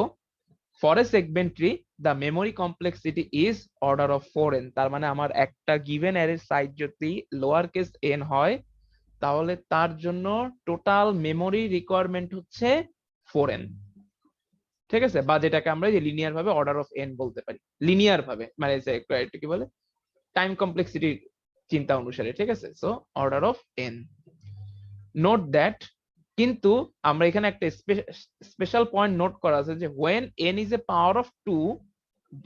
for a segment tree the memory complexity is order of 4n, তার মানে আমার একটা গিভেন অ্যারের সাইজ যদি লোয়ার কেস n হয় তাহলে তার জন্য টোটাল মেমোরি রিকোয়ারমেন্ট হচ্ছে 4n, ঠিক আছে, বা যেটাকে আমরা যে লিনিয়ার ভাবে অর্ডার অফ n বলতে পারি, লিনিয়ার ভাবে মানে যে এটা কি বলে টাইম কমপ্লেক্সিটি চিন্তা অনুসারে, ঠিক আছে। So order of n, note that, কিন্তু আমরা এখানে একটা স্পেশাল পয়েন্ট নোট করা আছে যে when n is a power of 2,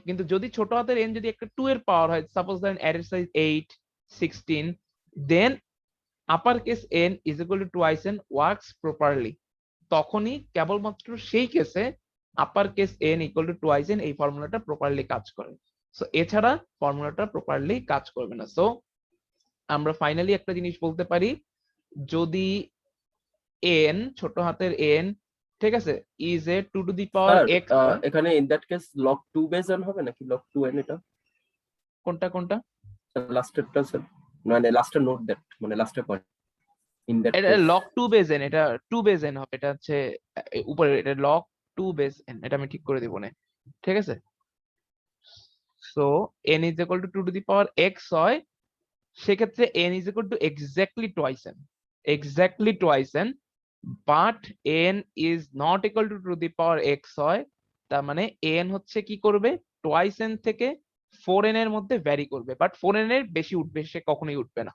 কিন্তু যদি ছোট হাতের n যদি একটা 2 এর পাওয়ার হয়, সাপোজ ধরেন অ্যারের size 8 16, then upper case n is equal to twice n works properly, তখনই কেবলমাত্র সেই কেসে আপার case n equal two twice n এই ফর্মুলাটা প্রপারলি কাজ করে। সো এছাড়া ফর্মুলাটা প্রপারলি কাজ করবে না। সো আমরা ফাইনালি একটা জিনিস বলতে পারি, যদি n ছোট হাতের n, ঠিক আছে, is a 2 to the power sir x, এখানে in that case log 2 base on হবে নাকি লগ 2n? এটা কোনটা কোনটা লাস্টেরটা স্যার, মানে লাস্টের নোট দ্যাট, মানে লাস্টের পয়েন্ট ইন দ্যাট এটা কেস। লগ 2 বেস n, এটা 2 বেস n হবে, এটা হচ্ছে উপরে এটা লগ 2 বেস n, এটা আমি ঠিক করে দিব না, ঠিক আছে। So n is equal two 2 to the power x হয়, সেক্ষেত্রে n is equal two exactly twice n, but n is not equal to two the power x হয়, তার মানে n হচ্ছে কি করবে, টুয়াইস n থেকে 4n এর মধ্যে ভ্যারি করবে, বাট 4n এর বেশি উঠবে, সে কখনোই উঠবে না,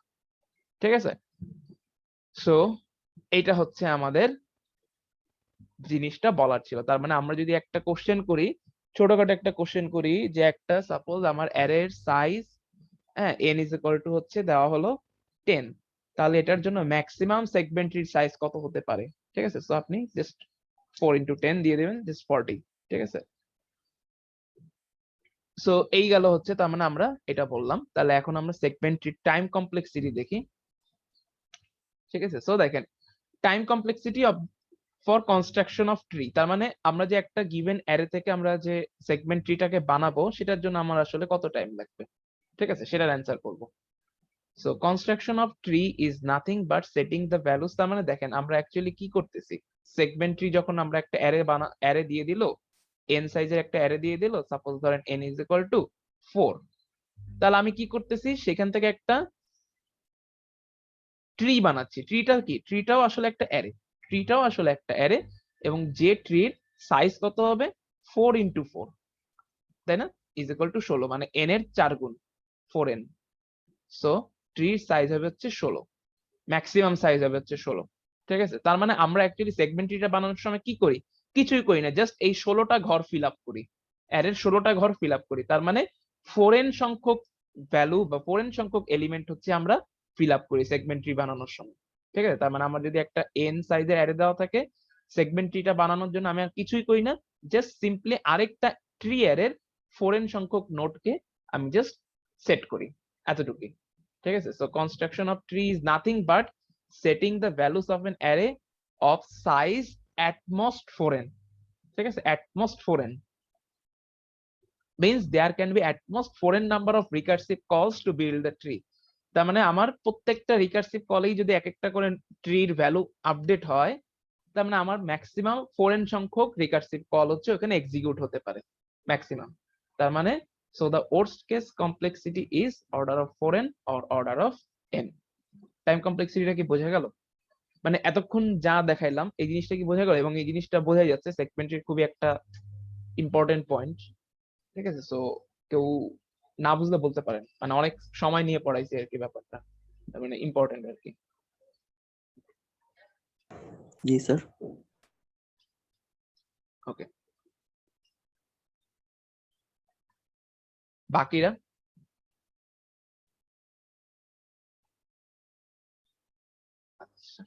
ঠিক আছে। সো এইটা হচ্ছে আমাদের জিনিসটা বলার ছিল। তার মানে আমরা যদি একটা কোশ্চেন করি, ছোটখাটো একটা কোশ্চেন করি, যে একটা সাপোজ আমার অ্যারের সাইজ, হ্যাঁ, n ইজ ইকুয়াল টু হচ্ছে দেওয়া হলো 10, তাহলে এটার জন্য ম্যাক্সিমাম সেগমেন্টের সাইজ কত হতে পারে, ঠিক আছে। সো আপনি জাস্ট 4 ইন্টু 10 দিয়ে দেবেন, জাস্ট 40, ঠিক আছে। সো এই গেল হচ্ছে, তার মানে আমরা এটা বললাম। তাহলে এখন আমরা সেগমেন্টের টাইম কমপ্লেক্সিটি দেখি, ঠিক আছে। সো দেখেন time complexity of for construction of tree, তার মানে আমরা যে একটা গিভেন অ্যারে থেকে আমরা যে সেগমেন্ট ট্রিটাকে বানাবো সেটার জন্য আমার আসলে কত টাইম লাগবে, ঠিক আছে, সেটার অ্যান্সার করব। So construction of tree is nothing but setting the values, তার মানে দেখেন আমরা অ্যাকচুয়ালি কি করতেছি, সেগমেন্ট ট্রি যখন আমরা একটা অ্যারে দিয়ে দিল, n সাইজের একটা অ্যারে দিয়ে দিল, সাপোজ ধরেন n ইজ ইকুয়াল টু 4, তাহলে আমি কি করতেছি, সেখান থেকে একটা ট্রি বানাচ্ছি। ট্রিটা কি, ট্রিটাও আসলে একটা অ্যারে, এবং যে ট্রির সাইজ কত হবে 4 ইন্টু 4, তাই না, ইজ ইকুয়াল টু 16, মানে n এর 4 গুণ 4n। সো ট্রির সাইজ হবে হচ্ছে 16, ম্যাক্সিমাম সাইজ হবে হচ্ছে 16, ঠিক আছে। তার মানে আমরা অ্যাকচুয়ালি সেগমেন্ট ট্রিটা বানানোর সময় কি করি, কিছুই করি না, জাস্ট এই 16টা ঘর ফিল আপ করি, অ্যারের 16টা ঘর ফিল আপ করি, তার মানে 4n সংখ্যক ভ্যালু বা 4n সংখ্যক এলিমেন্ট হচ্ছে আমরা ফিল আপ করি সেগমেন্ট ট্রি বানানোর সময়, ঠিক আছে। তার মানে আমার যদি একটা n সাইজের অ্যারে দেওয়া থাকে, সেগমেন্ট ট্রিটা বানানোর জন্য আমি আর কিছুই করি না, জাস্ট সিম্পলি আরেকটা ট্রি অ্যারের 4n সংখ্যক নোডকে আমি জাস্ট সেট করি, এতটুকুই, ঠিক আছে। So construction of tree is nothing but setting the values of N array of size at most 4n, ঠিক আছে, at most 4n means there can be at most 4n number of recursive calls to build the tree, তার মানে আমার প্রত্যেকটা recursive কলেই যদি এক একটা করে ট্রির ভ্যালু আপডেট হয়, তার মানে আমার ম্যাক্সিমাম 4n সংখ্যক রিকারসিভ কল হচ্ছে ওখানে এক্সিকিউট হতে পারে, ম্যাক্সিমাম। তার মানে so the worst case complexity is order of 4n or order of n। Time কমপ্লেক্সিটিটা কি বোঝা গেল, মানে এতক্ষণ যা দেখাইলাম এই জিনিসটা কি বোঝা গেল, এবং এই জিনিসটা বোঝা যাচ্ছে সেগমেন্টের খুবই একটা ইম্পর্টেন্ট পয়েন্ট, ঠিক আছে। সো কেউ না বুঝলে বলতে পারেন, মানে অনেক সময় নিয়ে পড়াইছে আর কি ব্যাপারটা, তার মানে ইম্পর্টেন্ট আর কি। জি স্যার। ওকে, বাকিরা আচ্ছা,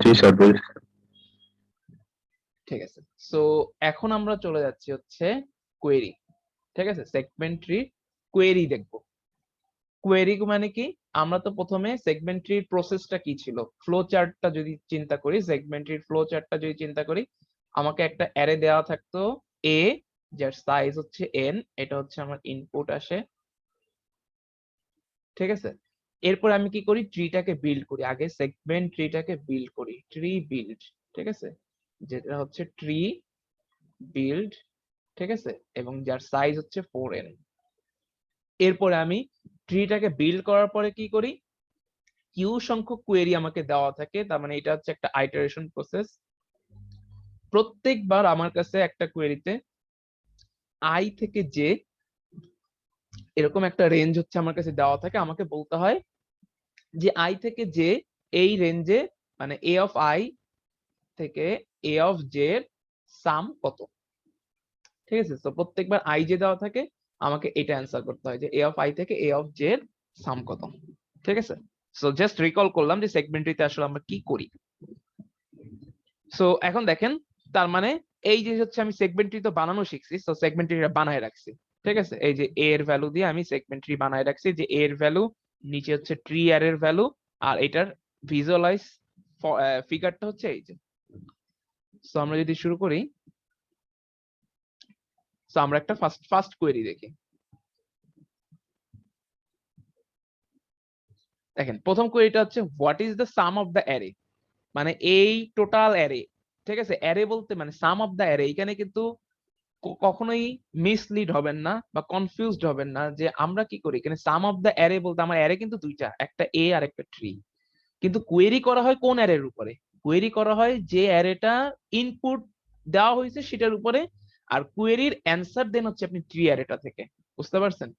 জি স্যার বলছি। ঠিক আছে। সো এখন আমরা চলে যাচ্ছি হচ্ছে কোয়েরি, ঠিক আছে, সেগমেন্ট ট্রি কোয়েরি দেখবো। কোয়েরি মানে কি, আমরা তো প্রথমে সেগমেন্ট ট্রির প্রসেসটা কি ছিল, ফ্লো চার্টটা যদি চিন্তা করি, সেগমেন্ট ট্রির ফ্লো চার্টটা যদি চিন্তা করি, আমাকে একটা অ্যারে দেওয়া থাকতো এ, যার সাইজ হচ্ছে n, এটা হচ্ছে আমার ইনপুট আসে, ঠিক আছে। এরপর আমি কি করি, ট্রিটাকে বিল্ড করি, আগে সেগমেন্ট ট্রিটাকে বিল্ড করি, ট্রি বিল্ড, ঠিক আছে, যেটা হচ্ছে ট্রি বিল্ড, ঠিক আছে, এবং যার সাইজ হচ্ছে 4n। এরপরে আমি ট্রিটাকে বিল্ড করার পরে কি করি, কিউ সংখ্যক কোয়েরি আমাকে দেওয়া থাকে, তার মানে এটা হচ্ছে একটা আইটারেশন প্রসেস। প্রত্যেকবার আমার কাছে একটা কোয়েরিতে আই থেকে জে এরকম একটা রেঞ্জ হচ্ছে আমার কাছে দেওয়া থাকে, আমাকে বলতে হয় যে আই থেকে জে এই রেঞ্জে, মানে এ অফ আই থেকে এ অফ জে এর সাম কত, ঠিক আছে। তো প্রত্যেকবার আই জে দেওয়া থাকে, আমাকে এটা অ্যান্সার করতে হয় যে এ অফ আই থেকে এ অফ জে এর সাম কত, ঠিক আছে। সো জাস্ট রিকল করলাম যে সেগমেন্টরিতে আসলে আমরা কি করি। সো এখন দেখেন, তার মানে এই যে হচ্ছে আমি সেগমেন্টরি তো বানানো শিখছি, সো সেগমেন্টরিটা বানায় রাখছি, ঠিক আছে। এই যে এ এর ভ্যালু দিয়ে আমি সেগমেন্টরি বানায় রাখছি, যে এ এর ভ্যালু, নিচে হচ্ছে ট্রি অ্যারের ভ্যালু, আর এটার ভিজুয়ালাইজ ফিগারটা হচ্ছে এই যে। সো আমরা যদি শুরু করি, সো আমরা একটা ফার্স্ট কোয়েরি দেখি। দেখেন প্রথম কোয়েরিটা হচ্ছে what is the sum of the array, মানে এই টোটাল অ্যারে, ঠিক আছে। অ্যারে বলতে মানে সাম অফ দ্য অ্যারে, এখানে কিন্তু কখনোই মিসলিড হবেন না বা কনফিউজড হবেন না যে আমরা কি করি এখানে। সাম অফ দ্য অ্যারে বলতে আমার অ্যারে কিন্তু দুইটা, একটা এ আর একটা ট্রি, কিন্তু কোয়েরি করা হয় কোন অ্যারের উপরে, কোয়েরি করা হয় যে অ্যারেটা ইনপুট দেওয়া হয়েছে সেটার উপরে, আর কোয়েরির অ্যান্সার দেন হচ্ছে আপনি ট্রি অ্যারেটা থেকে, বুঝতে পারছেন।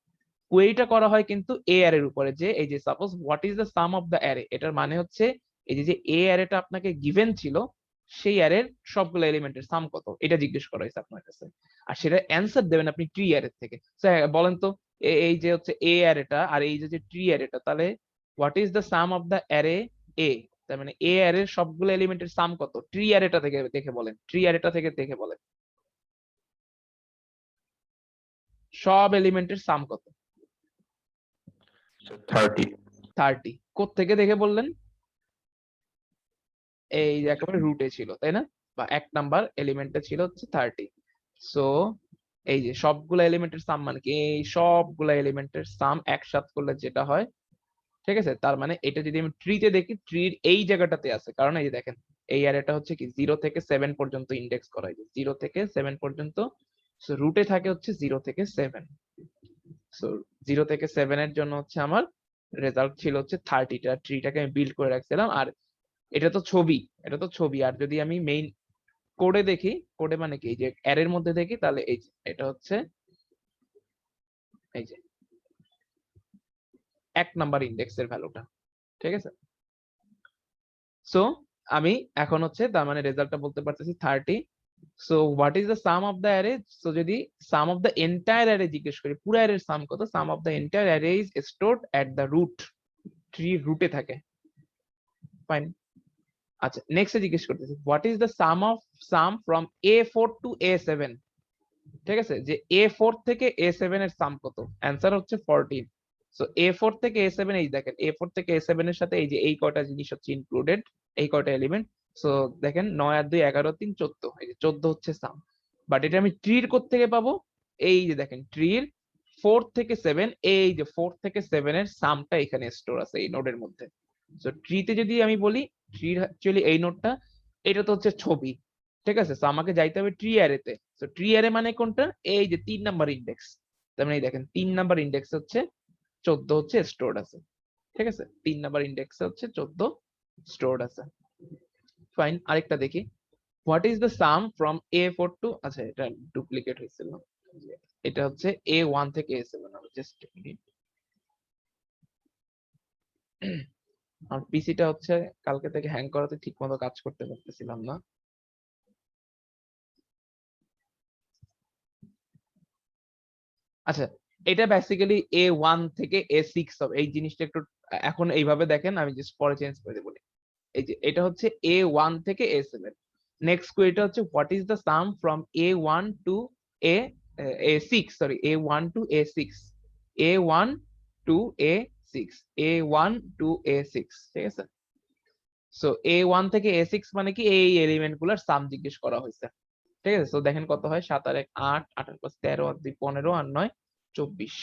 কোয়েরিটা করা হয় কিন্তু এ অ্যারের উপরে, যে এই যে suppose what is the sum of the array, এটার মানে হচ্ছে এই যে এ অ্যারেটা আপনাকে গিভেন ছিল, সেই অ্যারের সবগুলো এলিমেন্টের সাম কত, এটা জিজ্ঞেস করা হয়েছে আপনার কাছে, আর সেটা অ্যান্সার দেবেন আপনি ট্রি অ্যারের থেকে। বলেন তো, এই যে হচ্ছে এ অ্যারেটা আর এই যে ট্রি অ্যারেটা, তাহলে what is the sum of the array A, তার মানে এ অ্যারের সবগুলো এলিমেন্টের সাম কত, ট্রি অ্যারেটা থেকে দেখে বলেন, ট্রি অ্যারেটা থেকে দেখে বলেন সব এলিমেন্টের সাম কত। So 30. 30 কোত্থেকে দেখে বললেন, এই যে একেবারে রুটে ছিল, তাই না, বা 1 নাম্বার এলিমেন্টে ছিল হচ্ছে 30। সো এই যে সবগুলো এলিমেন্টের সাম মানে কি, এই সবগুলো এলিমেন্টের সাম একসাথে করলে যেটা হয়, ঠিক আছে। তার মানে এটা যদি আমি ট্রিতে দেখি, ট্রির এই জায়গাটাতে আছে, কারণ এই যে দেখেন এই অ্যারেটা হচ্ছে কি 0 থেকে 7 পর্যন্ত ইন্ডেক্স করা হয়, 0 থেকে 7 পর্যন্ত। সো রুটে থাকে হচ্ছে 0 থেকে 7। সো 0 থেকে 7 এর জন্য হচ্ছে আমার রেজাল্ট ছিল হচ্ছে 30টা, ট্রিটাকে আমি বিল্ড করে রাখছিলাম। আর এটা তো ছবি, এটা তো ছবি, আর যদি আমি মেইন কোডে দেখি, কোডে মানে কি, এই যে অ্যারের মধ্যে দেখি, তাহলে এই যে এটা হচ্ছে এই যে 1 নাম্বার ইন্ডেক্সের ভ্যালুটা, ঠিক আছে। সো আমি এখন হচ্ছে তার মানে রেজাল্টটা বলতে পারতেছি 30। So what is the sum of the array, so যদি sum of the entire array জিজ্ঞেস করি, পুরো অ্যারের সাম কত, sum of the entire array is stored at the root, tree রুটে থাকে, ফাইন। আচ্ছা নেক্সট জিজ্ঞেস করতেছি what is the sum from A4 to A7, ঠিক আছে, যে A4 থেকে A7 এর সাম কত, অ্যান্সার হচ্ছে 14। সো A4 থেকে A7, এই দেখেন A4 থেকে A7 এর সাথে এই যে এই কয়টা জিনিস হচ্ছে ইনক্লুডেড, এই কয়টা এলিমেন্ট। সো দেখেন 9 আর 2 11 3 14, এই যে 14 হচ্ছে সাম। বাট এটা আমি ট্রির কোথা থেকে পাবো, এই যে দেখেন ট্রির 4 থেকে 7, এই যে 4 থেকে 7 এর সামটা এখানে স্টোর আছে এই নোডের মধ্যে। সো ট্রিতে যদি আমি বলি, ট্রির অ্যাকচুয়ালি এই নোডটা, এটা তো হচ্ছে ছবি, ঠিক আছে। সো আমাকে যাইতে হবে ট্রি অ্যারেতে। সো ট্রি অ্যারে মানে কোনটা, এই যে 3 নাম্বার ইন্ডেক্স, তার মানে এই দেখেন 3 নাম্বার ইন্ডেক্স হচ্ছে 14 হচ্ছে স্টোরড আছে, ঠিক আছে। 3 নাম্বার ইন্ডেক্স হচ্ছে 14 স্টোরড আছে, ফাইন। আরেকটা দেখি, what is the sum from A4 to, আচ্ছা এটা ডুপ্লিকেট হয়েছিল, এটা হচ্ছে A1 থেকে A7, জাস্ট মিনিট, আর পিসিটা হচ্ছে কালকে থেকে হ্যাং করাতে ঠিক মতো কাজ করতে পারতেছিলাম না। আচ্ছা এটা বেসিক্যালি A1 থেকে A6 হবে, এই জিনিসটা একটু এখন এইভাবে দেখেন, আমি জাস্ট পরে চেঞ্জ করে দেবো। এই যে এটা হচ্ছে A1 থেকে A7। নেক্সট কোয়েরিটা হচ্ছে what is the sum from A1 to A6, sorry A1 to A6, A1 to six, A1 to A6, ঠিক আছে। সো A1 থেকে A6 মানে কি এই এলিমেন্ট গুলার সাম জিজ্ঞেস করা হয়েছে, ঠিক আছে। সো দেখেন কত হয়, 7 আর 1 8, 8 আর 5 13, আর 2 15, আর 9 24,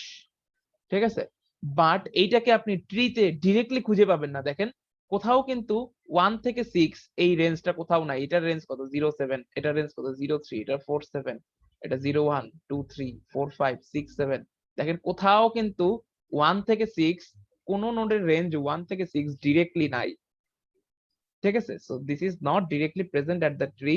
ঠিক আছে। বাট এইটাকে আপনি ট্রিতে ডিরেক্টলি খুঁজে পাবেন না, দেখেন কোথাও কিন্তু 1 থেকে 6 এই রেঞ্জটা কোথাও নাই। এটার রেঞ্জ কত 07, এটার রেঞ্জ কত 03, এটা 47, এটা 01 2 3 4 5 6 7। দেখেন কোথাও কিন্তু 1 থেকে 6 কোন নোডের রেঞ্জ 1 থেকে 6 ডিরেক্টলি নাই, ঠিক আছে। So this is not directly present at the tree.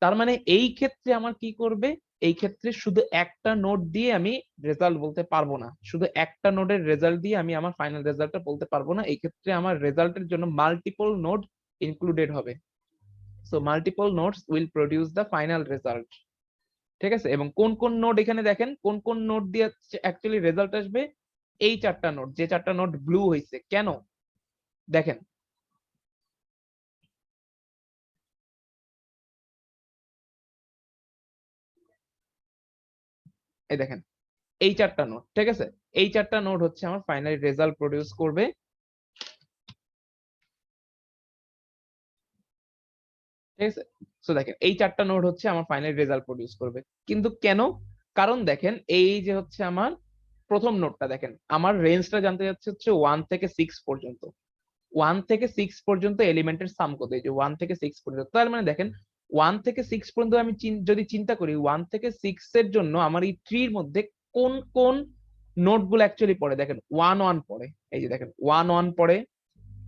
তার মানে এই ক্ষেত্রে আমার কি করবে, এই ক্ষেত্রে শুধু একটা নোড দিয়ে আমি রেজাল্ট বলতে পারবো না, শুধু একটা নোডের রেজাল্ট দিয়ে আমি আমার ফাইনাল রেজাল্টটা বলতে পারবো না। এই ক্ষেত্রে আমার রেজাল্টের জন্য মাল্টিপল নোড ইনক্লুডেড হবে। So multiple nodes will produce the final result, ঠিক আছে। এবং কোন কোন নোড, এখানে দেখেন কোন কোন নোড দিয়ে অ্যাকচুয়ালি রেজাল্ট আসবে, এই চারটা নোড, যে চারটা নোড ব্লু হয়েছে কেন দেখেন, এই দেখেন এই চারটা নোড, ঠিক আছে। এই চারটা নোড হচ্ছে আমার ফাইনাল রেজাল্ট প্রডিউস করবে, ঠিক আছে। সো দেখেন এই চারটা নোড হচ্ছে আমার ফাইনাল রেজাল্ট প্রডিউস করবে। কিন্তু কেন, কারণ দেখেন এই যে হচ্ছে আমার প্রথম নোডটা, দেখেন আমার রেঞ্জটা জানতে যাচ্ছে হচ্ছে 1 থেকে 6 পর্যন্ত। 1 থেকে 6 পর্যন্ত এলিমেন্টের সাম কত, এই যে 1 থেকে 6 পর্যন্ত। তার মানে দেখেন 1 থেকে 6 পর্যন্ত আমি যদি চিন্তা করি, 1 থেকে 6 এর জন্য আমার এই ট্রির মধ্যে কোন কোন নোড গুলো অ্যাকচুয়ালি পড়ে, দেখেন 1 1 পড়ে, এই যে দেখেন 1 1 পড়ে,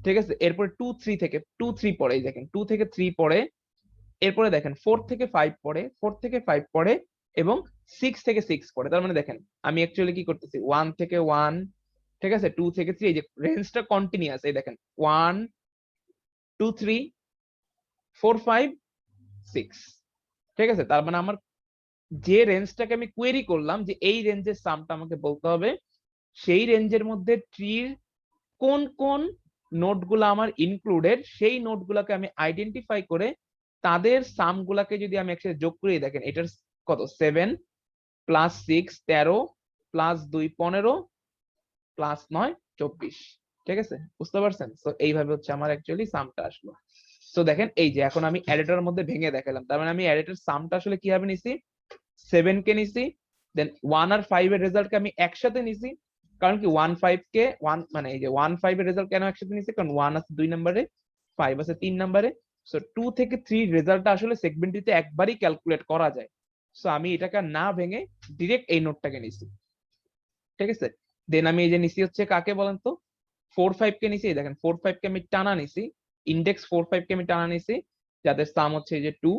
ঠিক আছে। এরপরে 2 3 থেকে 2 3 পড়ে, এই দেখেন 2 থেকে 3 পড়ে। এরপরে দেখেন 4 থেকে 5 পড়ে, 4 থেকে 5 পড়ে, এবং 6 থেকে 6 পড়ে। তার মানে দেখেন আমি অ্যাকচুয়ালি কি করতেছি, 1 থেকে 1, ঠিক আছে, 2 থেকে 3, এই যে রেঞ্জটা কন্টিনিউয়াস, এই দেখেন 1 2 3 4 5 6, ঠিক আছে। তার মানে আমার যে রেঞ্জটাকে আমি কোয়েরি করলাম যে এই রেঞ্জের সামটা আমাকে বলতে হবে, সেই রেঞ্জের মধ্যে ট্রির কোন কোন নোটগুলো আমার ইনক্লুডেড, সেই নোটগুলোকে আমি আইডেন্টিফাই করে তাদের সাম গুলাকে যদি আমি একসাথে যোগ করি, দেখেন এটার কত 7 প্লাস 6 13 প্লাস 2 15 প্লাস 9 24, ঠিক আছে, বুঝতে পারছেন। তো এইভাবে হচ্ছে আমার অ্যাকচুয়ালি সামটা আসলো। তো দেখেন এই যে এখন আমি অ্যারেটার মধ্যে ভেঙে দেখালাম, তার মানে আমি অ্যারেটার সামটা আসলে কিভাবে নিছি, 7 কে নিছি, দেন 1 আর 5 এর রেজাল্টকে আমি একসাথে নিছি। কারণ কি 1 5 কে 1 মানে এই যে 1 5 এর রেজাল্ট কেন একসাথে নিছি, কারণ 1 আছে 2 নম্বরে, 5 আছে 3 নম্বরে। সো 2 থেকে 3 রেজাল্টটা আসলে সেগমেন্টটিতে একবারই ক্যালকুলেট করা যায়। সো আমি এটাকে না ভেঙে ডিরেক্ট এই নোটটাকে নিছি, ঠিক আছে। দেন আমি এই যে নিছি হচ্ছে কাকে বলেন তো, 4 5 কে নিছি, এই দেখেন 4 5 কে আমি টানা নিছি, ইন্ডেক্স 4 5 কে আমি টানা নিছি, যাদের সাম হচ্ছে এই যে 2,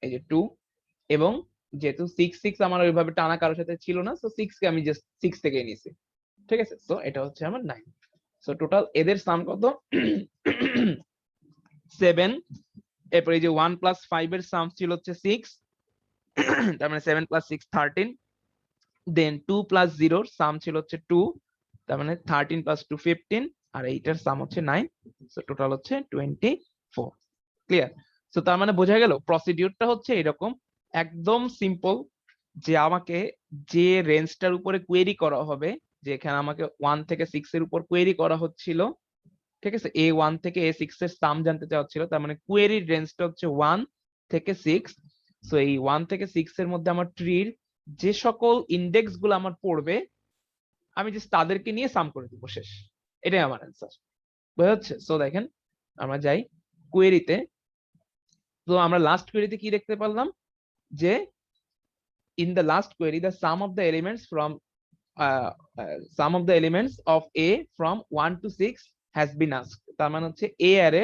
এই যে 2, এবং যেহেতু 6 6 আমার ওইভাবে টানা কারোর সাথে ছিল না, সো 6 কে আমি জাস্ট 6 থেকে নিছি, ঠিক আছে। সো এটা হচ্ছে আমার 9। সো টোটাল এদের সাম কত 7, এরপর এই যে 1 প্লাস 5 এর সাম ছিল হচ্ছে 6, তার মানে 7 প্লাস 6 13, দেন 2 প্লাস 0 এর সাম ছিল হচ্ছে 2, তার মানে 13 প্লাস 2 15, আর এইটার সাম হচ্ছে 9। সো টোটাল হচ্ছে 24, ক্লিয়ার। সো তার মানে বোঝা গেল প্রসিডিউরটা হচ্ছে এরকম, একদম সিম্পল, যে আমাকে যে রেঞ্জটার উপরে কোয়েরি করা হবে, যে এখানে আমাকে 1 থেকে 6 এর উপর কোয়েরি করা হচ্ছিল, ঠিক আছে, A1 থেকে A6 এর সাম জানতে চাওয়া হচ্ছিল, তার মানে কোয়েরির রেঞ্জটা হচ্ছে 1 থেকে 6। সো এই 1 থেকে 6 এর মধ্যে আমার ট্রির যে সকল ইন্ডেক্স গুলো আমার পড়বে, আমি জাস্ট তাদেরকে নিয়ে সাম করে দিব, শেষ। এটাই আমার অ্যান্সার, বোঝা যাচ্ছে। সো দেখেন আমরা যাই কোয়েরিতে। তো আমরা লাস্ট কোয়েরিতে কি দেখতে পারলাম, যে in the last query the sum of the elements from sum of the elements of A from 1 to 6 has been asked। তার মানে হচ্ছে A এর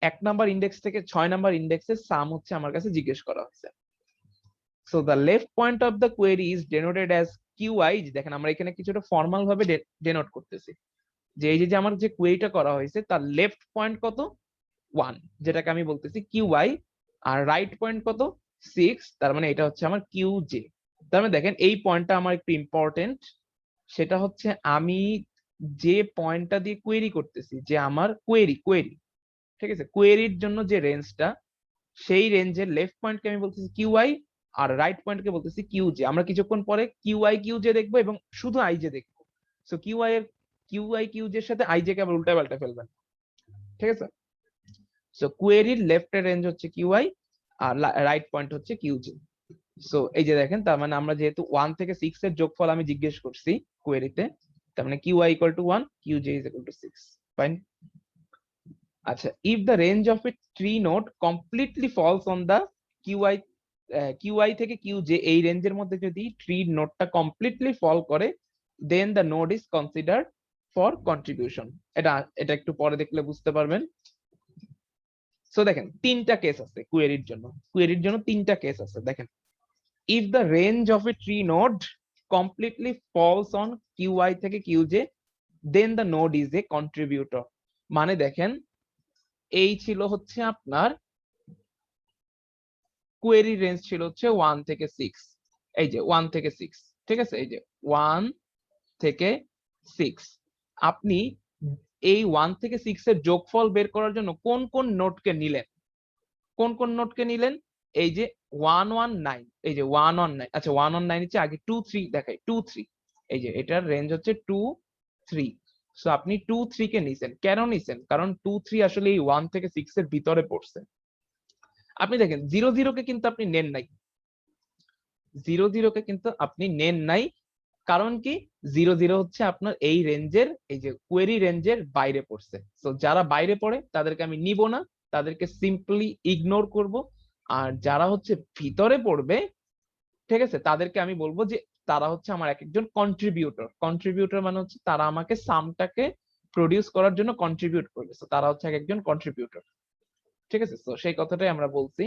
1 নাম্বার ইন্ডেক্স থেকে 6 নাম্বার ইন্ডেক্সের সাম হচ্ছে আমার কাছে জিজ্ঞেস করা হয়েছে। So the left point of the query is denoted as QI। দেখেন আমরা এখানে কিছুটা ফর্মাল ভাবে ডেনোট করতেছি, যে এই যে আমার যে কোয়েরিটা করা হয়েছে তার লেফট পয়েন্ট কত 1, যেটাকে আমি বলতেছি QI, আর রাইট পয়েন্ট কত 6, তার মানে এটা হচ্ছে আমার QJ। তার মানে দেখেন এই পয়েন্টটা আমার একটু ইম্পর্টেন্ট, সেটা হচ্ছে আমি যে পয়েন্টটা দিয়ে কোয়েরি করতেছি, যে আমার কোয়েরি, ঠিক আছে, কোয়েরির জন্য যে রেঞ্জটা, সেই রেঞ্জের লেফট পয়েন্টকে আমি বলতেছি QI, আর রাইট পয়েন্টকে বলতেছি QJ। আমরা কিছুক্ষণ পরে QI QJ দেখবো এবং শুধু IJ দেখবো। সো QI এর কিউআই কিউজের সাথে আইজে কে আবার উল্টা পাল্টা ফেলবেন, ঠিক আছে? সো কোয়েরির লেফটের রেঞ্জ হচ্ছে কিউআই আর রাইট পয়েন্ট হচ্ছে কিউজে। সো এই যে দেখেন, তার মানে আমরা যেহেতু 1 থেকে 6 এর যোগফল আমি জিজ্ঞেস করছি কোয়েরিতে, তার মানে QI equal to 1, QJ is equal to 6। Fine. আচ্ছা, if the range of a tree node completely falls on the QI, QI থেকে কিউজে এই রেঞ্জের মধ্যে যদি ট্রি নোডটা কমপ্লিটলি ফল করে, then the node is considered for contribution. এটা এটা একটু পরে দেখলে বুঝতে পারবেন। সো দেখেন তিনটা কেস আছে কোয়েরির জন্য, কোয়েরির জন্য তিনটা কেস আছে। দেখেন, if the range of a tree node completely falls on QI থেকে QJ, then the node is a contributor। মানে দেখেন, এই ছিল হচ্ছে আপনার কোয়েরি রেঞ্জ ছিল হচ্ছে 1 থেকে 6, এই যে 1 থেকে 6, ঠিক আছে? এই যে 1 থেকে 6, আপনি এই 1 থেকে 6 এর যোগফল বের করার জন্য কোন কোন নোডকে নিলেন, কোন কোন নোডকে নিলেন? এই যে 119, এই যে 119, আচ্ছা 119 হচ্ছে আগে 2 3 দেখাই, 2 3, এই যে এটার রেঞ্জ হচ্ছে 2 3। সো আপনি 2 3 কে নিছেন, কেন নিছেন? কারণ 2 3 আসলে এই 1 থেকে 6 এর ভিতরে পড়ছে। আপনি দেখেন 0 0 কে কিন্তু আপনি নেন নাই, 0 0 কে কিন্তু আপনি নেন নাই, কারণ কি 0 0 হচ্ছে আপনার এই রেঞ্জের, এই যে কোয়েরি রেঞ্জের বাইরে পড়ছে। সো যারা বাইরে পড়ে তাদেরকে আমি নিব না, তাদেরকে সিম্পলি ইগনোর করব। আর যারা হচ্ছে ভিতরে পড়বে, ঠিক আছে, তাদেরকে আমি বলবো যে তারা হচ্ছে আমার এক একজন কন্ট্রিবিউটর। কন্ট্রিবিউটর মানে হচ্ছে তারা আমাকে সামটাকে প্রডিউস করার জন্য কন্ট্রিবিউট করবে। সো তারা হচ্ছে এক একজন কন্ট্রিবিউটর, ঠিক আছে? তো সেই কথাটাই আমরা বলছি।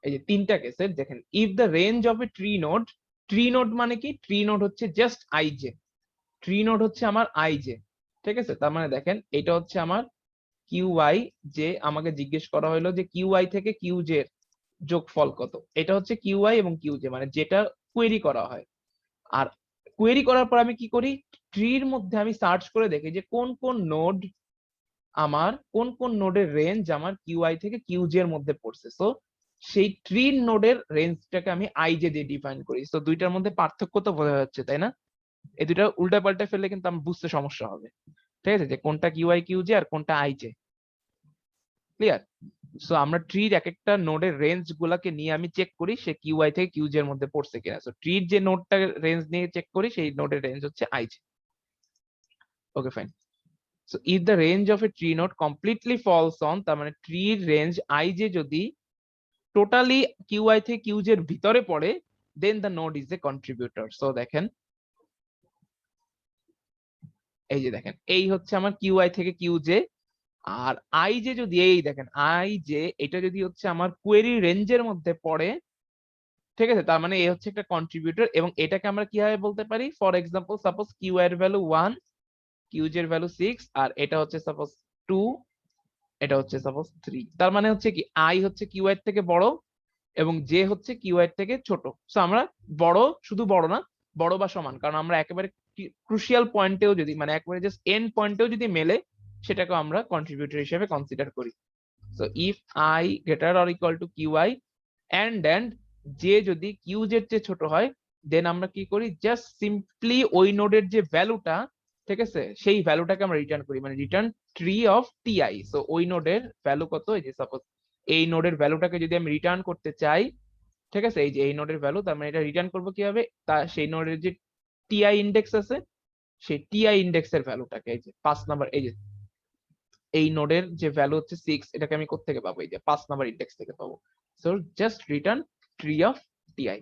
এই যে তিনটা কেসের দেখেন, if the range of a tree node, tree node মানে কি? ট্রি নোড হচ্ছে জাস্ট আইজে, ট্রি নোড হচ্ছে আমার আইজে, ঠিক আছে? তার মানে দেখেন এটা হচ্ছে আমার কিউআই, যে আমাকে জিজ্ঞেস করা হলো যে কিউআই থেকে কিউজে এর যোগফল কত। এটা হচ্ছে কিউআই এবং কিউজে, মানে যেটা কোয়েরি করা হয়। আর কোয়েরি করার পর আমি কি করি? ট্রির মধ্যে আমি সার্চ করে দেখি যে কোন কোন নোড আমার, কোন কোন নোডের রেঞ্জ আমার কিউআই থেকে কিউজে এর মধ্যে পড়ছে। সো সেই ট্রির নোডের রেঞ্জটাকে আমি আইজে দিয়ে ডিফাইন করি। তো দুইটার মধ্যে পার্থক্য তো বোঝা যাচ্ছে, তাই না? এই দুইটা উল্টা পাল্টা ফেললে কিন্তু আমার বুঝতে সমস্যা হবে, ঠিক আছে, যে কোনটা কিউআই কিউজে আর কোনটা আইজে। ক্লিয়ার? সো আমরা ট্রির এক একটা নোডের রেঞ্জ গুলাকে নিয়ে আমি চেক করি সে কিউআই থেকে কিউজে এর মধ্যে পড়ছে কিনা। সো ট্রির যে নোডটা রেঞ্জ নিয়ে চেক করি সেই নোডের রেঞ্জ হচ্ছে IJ. Okay fine. So if the range of a tree node completely falls on, তার মানে ট্রির রেঞ্জ আইজে যদি টোটালি কিউআই থেকে কিউজে এর ভিতরে পড়ে, then the node is a contributor. So দেখেন, এই যে দেখেন এই হচ্ছে আমার কিউআই থেকে কিউজে, আর আইজে যদি, এই দেখেন আইজে, এটা যদি হচ্ছে আমার কোয়েরি রেঞ্জের মধ্যে পড়ে, ঠিক আছে, তার মানে এ হচ্ছে একটা কন্ট্রিবিউটর। এবং এটাকে আমরা কিভাবে বলতে পারি? ফর এক্সাম্পল, সাপোজ কিউ এর ভ্যালু 1, কিউজে এর ভ্যালু 6, আর এটা হচ্ছে সাপোজ 2, এটা হচ্ছে সাপোজ 3। তার মানে হচ্ছে কি আই হচ্ছে কিউ এর থেকে বড় এবং জে হচ্ছে কিউ এর থেকে ছোট। সো আমরা বড়, শুধু বড় না, বড় বা সমান, কারণ আমরা একেবারে ক্রুশিয়াল পয়েন্টেও যদি, মানে একেবারে জাস্ট এন্ড পয়েন্টেও যদি মেলে, সেটাকে আমরা কন্ট্রিবিউটর হিসেবে কনসিডার করি। So if I greater or equal to QI and J যদি কিউজে এর চেয়ে ছোট হয়, দেন আমরা কি করি? জাস্ট সিম্পলি ওই নোডের যে ভ্যালুটা, ঠিক আছে, সেই ভ্যালুটাকে আমরা রিটার্ন করি, মানে return tree of TI. So ওই নোডের ভ্যালু কত? এই যে সাপোজ এই নোডের ভ্যালুটাকে যদি আমি রিটার্ন করতে চাই, ঠিক আছে, এই যে এই নোডের ভ্যালু, তার মানে এটা রিটার্ন করবো কিভাবে? তা সেই নোডের যে টিআই ইন্ডেক্স আছে, সেই টিআই ইন্ডেক্স এর ভ্যালুটাকে, এই যে 5 নাম্বার, এই যে এই নোডের যে ভ্যালু হচ্ছে 6, এটাকে আমি কোথা থেকে পাবো? এই যে 5 নাম্বার ইন্ডেক্স থেকে পাবো। So just return tree of TI.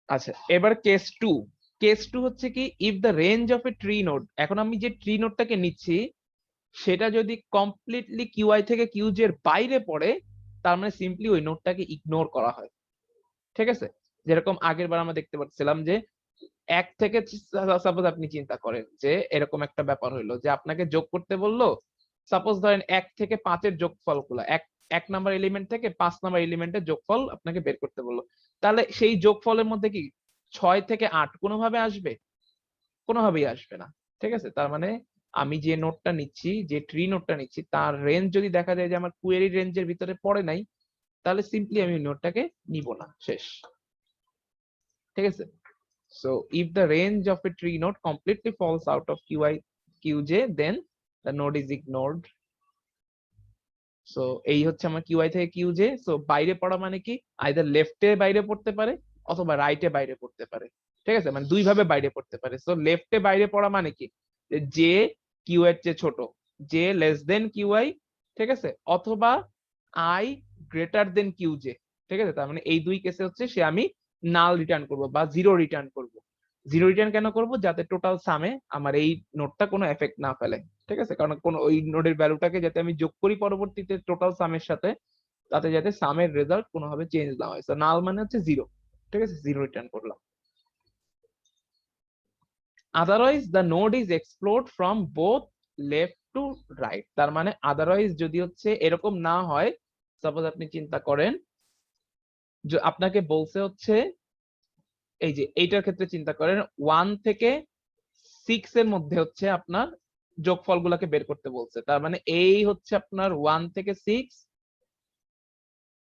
আচ্ছা, এবার কেস 2। কেস 2 হচ্ছে কি? If the range of a tree node, এখন আমি যে ট্রি নোডটাকে নিচ্ছি সেটা যদি কমপ্লিটলি কিউআই থেকে কিউজে এর বাইরে পড়ে, তার মানে সিম্পলি ওই নোডটাকে ইগনোর করা হয়, ঠিক আছে? যেরকম আগের বার আমরা দেখতে পাচ্ছিলাম যে 1 থেকে, সাপোজ আপনি চিন্তা করেন যে এরকম একটা ব্যাপার হইলো যে আপনাকে যোগ করতে বললো, সাপোজ ধরেন 1 থেকে 5 এর যোগফল গুলো, এক নাম্বার এলিমেন্ট থেকে 5 নাম্বার এলিমেন্টের যোগফল আপনাকে বের করতে বললো, তাহলে সেই যোগফলের মধ্যে কি 6 থেকে 8 কোনোভাবে আসবে? কোনোভাবেই আসবে না। ঠিক আছে, তার মানে আমি যে নোটটা নিচ্ছি, যে ট্রি নোটটা নিচ্ছি, তার রেঞ্জ যদি দেখা যায় যে আমার কোয়েরি রেঞ্জের ভিতরে পড়ে নাই, তাহলে সিম্পলি আমি নোটটাকে নিব না, শেষ। ঠিক আছে, so if the range of a tree node completely falls out of QI QJ, then the node is ignored. So এই হচ্ছে আমার কিউআই থেকে কিউজে। সো বাইরে পড়া মানে কি, আইদার লেফটে বাইরে পড়তে পারে অথবা রাইটে বাইরে পড়তে পারে। ঠিক আছে, মানে দুই ভাবে বাইরে পড়তে পারে। সো লেফটে বাইরে পড়া মানে কি, যে কিউ এর চেয়ে ছোট, যে লেস দেন কিউআই, ঠিক আছে, অথবা আই গ্রেটার দেন কিউজে। ঠিক আছে, তার মানে এই দুই কেসে হচ্ছে সে আমি নাল রিটার্ন করব বা জিরো রিটার্ন করব। জিরো রিটার্ন কেন করব, যাতে টোটাল সামে আমার এই নোটটা কোনো এফেক্ট না ফেলে। ঠিক আছে, কারণ কোন ওই নোডের ভ্যালুটাকে যাতে আমি যোগ করি পরবর্তীতে টোটাল সামের সাথে, তাতে যাতে সামের রেজাল্ট কোনোভাবে চেঞ্জ না হয়। সো নাল মানে হচ্ছে জিরো। ঠিক আছে, জিরো রিটার্ন করলাম। Otherwise the node is explored from both left to right. তার মানে আদারওয়াইজ যদি হচ্ছে এরকম না হয়, সাপোজ আপনি চিন্তা করেন যে আপনাকে বলছে হচ্ছে, এই যে এইটার ক্ষেত্রে চিন্তা করেন 1 থেকে 6 এর মধ্যে হচ্ছে আপনার যোগফল গুলাকে বের করতে বলছে। তার মানে এই হচ্ছে আপনার 1 থেকে 6।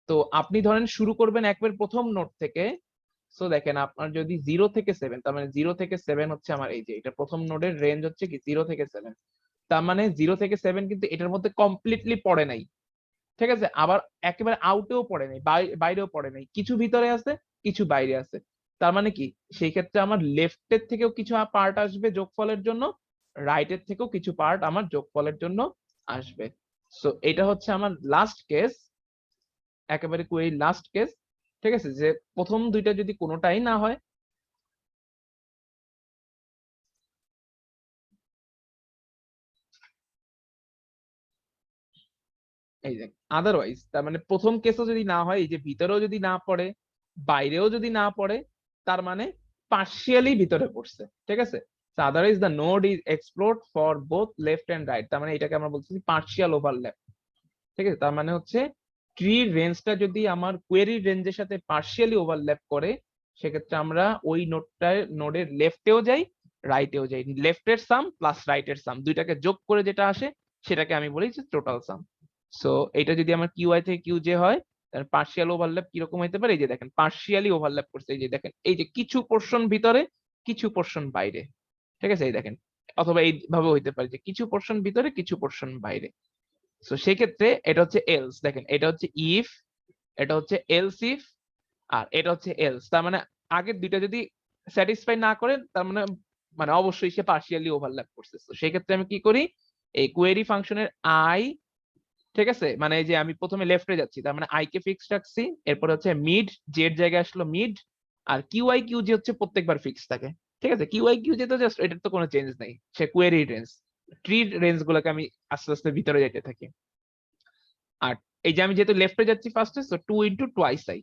তো আপনি ধরেন শুরু করবেন একবার প্রথম নোট থেকে। সো দেখেন আপনার যদি 0 থেকে 7, তার মানে 0 থেকে 7 হচ্ছে আমার এই যে এটা প্রথম নোডের রেঞ্জ হচ্ছে কি 0 থেকে 7। তার মানে 0 থেকে 7 কিন্তু এটার মধ্যে কমপ্লিটলি পড়ে নাই। ঠিক আছে, আবার একেবারে আউটেও পড়ে নাই, বাইরেও পড়ে নাই, কিছু ভিতরে আছে কিছু বাইরে আছে। তার মানে কি, সেই ক্ষেত্রে আমার লেফটের থেকেও কিছু পার্ট আসবে যোগফলের জন্য, রাইটের থেকেও কিছু পার্ট আমার যোগফলের জন্য আসবে। সো এটা হচ্ছে আমার লাস্ট কেস, একেবারে কোয়েরি লাস্ট কেস। ঠিক আছে, যে প্রথম দুইটা যদি কোনোটাই না হয়, এই যে আদারওয়াইজ, তার মানে প্রথম কেসও যদি না হয়, এই যে ভিতরেও যদি না পড়ে বাইরেও যদি না পড়ে, তার মানে পার্শিয়ালি ভিতরে পড়ছে। ঠিক আছে, otherwise the node is explored for both left and right. তার মানে এটাকে আমরা বলতেছি পার্শিয়াল ওভারল্যাপ। ঠিক আছে, তার মানে হচ্ছে ট্রির রেঞ্জটা যদি আমার কোয়েরির রেঞ্জের সাথে পার্শিয়ালি ওভারল্যাপ করে, সেক্ষেত্রে আমরা ওই নোডের লেফটেও যাই রাইটেও যাই, লেফটের সাম প্লাস রাইটের সাম দুইটাকে যোগ করে যেটা আসে সেটাকে আমি বলি যে টোটাল সাম। সো এটা যদি আমার কিউআই থেকে কিউজে হয়, তাহলে পার্শিয়াল ওভারল্যাপ কিরকম হতে পারে, এই যে দেখেন পার্শিয়ালি ওভারল্যাপ করছে, এই যে দেখেন এই যে কিছু পোর্শন ভিতরে কিছু পোর্শন বাইরে। ঠিক আছে, এই দেখেন, অথবা এইভাবে হইতে পারে যে কিছু পোর্শন ভিতরে কিছু পোর্শন বাইরে। সো সেক্ষেত্রে এটা হচ্ছে এলস, দেখেন এটা হচ্ছে ইফ, এটা হচ্ছে এলস ইফ, আর এটা হচ্ছে এলস। তার মানে আগের দুইটা যদি স্যাটিসফাই না করে, তার মানে মানে অবশ্যই সে পার্শিয়ালি ওভারল্যাপ করছে। তো সেই ক্ষেত্রে আমি কি করি, এই কোয়েরি ফাংশনের আই, ঠিক আছে, মানে এই যে আমি প্রথমে লেফটে যাচ্ছি, তার মানে আই কে ফিক্স রাখছি, এরপর হচ্ছে মিড, জেড জায়গায় আসলো মিড, আর কিউআই কিউজি হচ্ছে প্রত্যেকবার ফিক্স থাকে। ঠিক আছে, কিউআই কিউজি তো জাস্ট এটার তো কোনো চেঞ্জ নাই, সে কোয়েরি রেঞ্জ, ট্রির রেঞ্জ গুলোকে আমি আস্তে আস্তে ভিতরে যেতে থাকি। আর এই যে আমি যেহেতু লেফটে যাচ্ছি ফার্স্টে, so 2 into twice I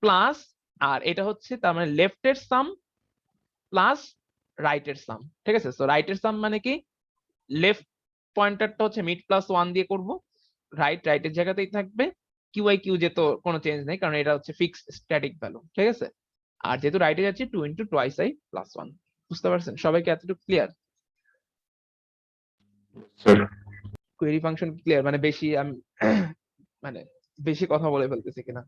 plus, আর এটা হচ্ছে তার মানে লেফটের সাম প্লাস রাইটের সাম। ঠিক আছে, সো রাইটের সাম মানে কি, লেফট পয়েন্টারটা হচ্ছে মিড প্লাস 1 দিয়ে করব, রাইটের জায়গাতেই থাকবে, কিউআই কিউজে তো কোনো চেঞ্জ নেই কারণ এটা হচ্ছে ফিক্সড স্ট্যাটিক ভ্যালু। ঠিক আছে, আর যেহেতু রাইটে যাচ্ছি 2 ইন্টু টোয়াইস আই প্লাস 1। বুঝতে পারছেন সবাইকে, এতটুকু clear? Sir. Query function clear? মানে বেশি আমি মানে বেশি কথা বলে ফেলতেছি কিনা?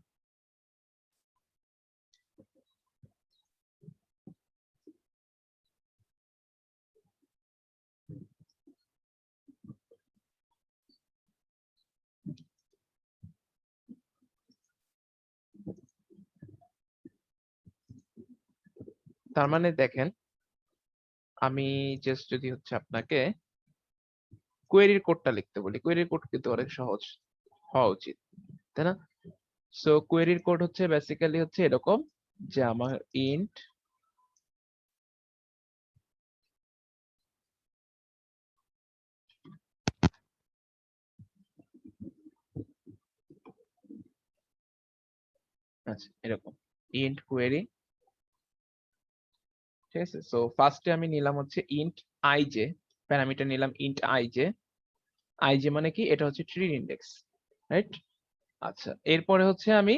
তার মানে দেখেন, আমি জাস্ট যদি হচ্ছে আপনাকে কোয়েরির কোডটা লিখতে বলি, কোয়েরির কোড কিন্তু অনেক সহজ হওয়া উচিত, তাই না? সো কোয়েরির কোড হচ্ছে বেসিক্যালি হচ্ছে এরকম যে আমার ইন্ট আচ্ছা এরকম ইন্ট কোয়েরি। ঠিক আছে, সো ফার্স্টে আমি নিলাম হচ্ছে ইন্ট আইজে, প্যারামিটার নিলাম ইন্ট আইজে। আইজে মানে কি, এটা হচ্ছে ট্রি ইন্ডেক্স, রাইট? আচ্ছা এরপরে হচ্ছে আমি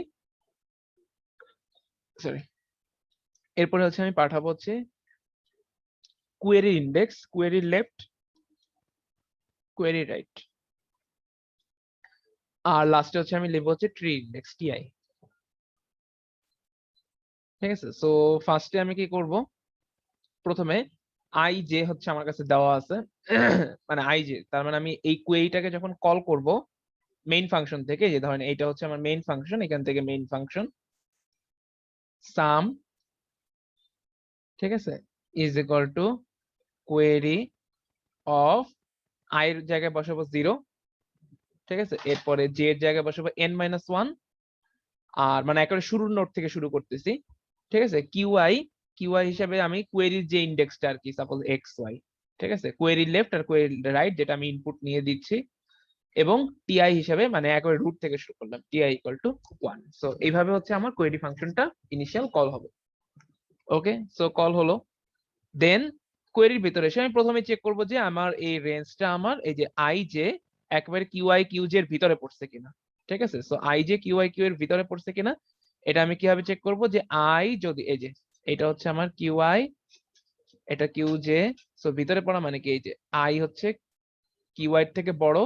সরি এরপরে হচ্ছে আমি পাঠাবো হচ্ছে query index, query left, query right, আর লাস্টে হচ্ছে আমি লিখবো হচ্ছে ট্রি ইন্ডেক্স টিআই। ঠিক আছে, সো ফার্স্টে আমি কি করব, প্রথমে আই জে হচ্ছে আমার কাছে দেওয়া আছে মানে আই জে, তার মানে আমি এই কোয়েরিটাকে যখন কল করব মেইন ফাংশন থেকে, যে ধরেন এইটা হচ্ছে আমার মেইন ফাংশন, এখান থেকে মেইন ফাংশন সাম, ঠিক আছে, is equal two query of I এর জায়গায় বসাবো 0, ঠিক আছে, এরপরে জে এর জায়গায় বসাবো n-1, আর মানে একেবারে শুরুর নোড থেকে শুরু করতেছি, ঠিক আছে, কিউআই, কিউআই হিসাবে আমি কোয়েরির যে ইন্ডেক্সটা আর কি, সাপোজ এক্স ওয়াই, ঠিক আছে, কোয়েরি লেফট আর কোয়েরি রাইট যেটা আমি ইনপুট নিয়ে দিচ্ছি, এবং টিআই হিসাবে মানে একেবারে রুট থেকে শুরু করলাম, টিআই ইকুয়াল টু 1। সো এইভাবে হচ্ছে আমার কোয়েরি ফাংশনটা ইনিশিয়াল কল হবে। ওকে, সো কল হলো, দেন কোয়েরির ভিতরে এসে আমি প্রথমে চেক করব যে আমার এই রেঞ্জটা আমার এই যে আই জে একেবারে কিউআই কিউজে এর ভিতরে পড়ছে কিনা, ঠিক আছে, so I J QI Q এর ভিতরে পড়ছে কিনা এটা আমি কিভাবে চেক করব, যে আই যদি এই যে এটা হচ্ছে আমার কিউআই, এটা কিউজে, সো ভিতরে পড়া মানে কি, এই যে আই হচ্ছে কিউআই থেকে বড়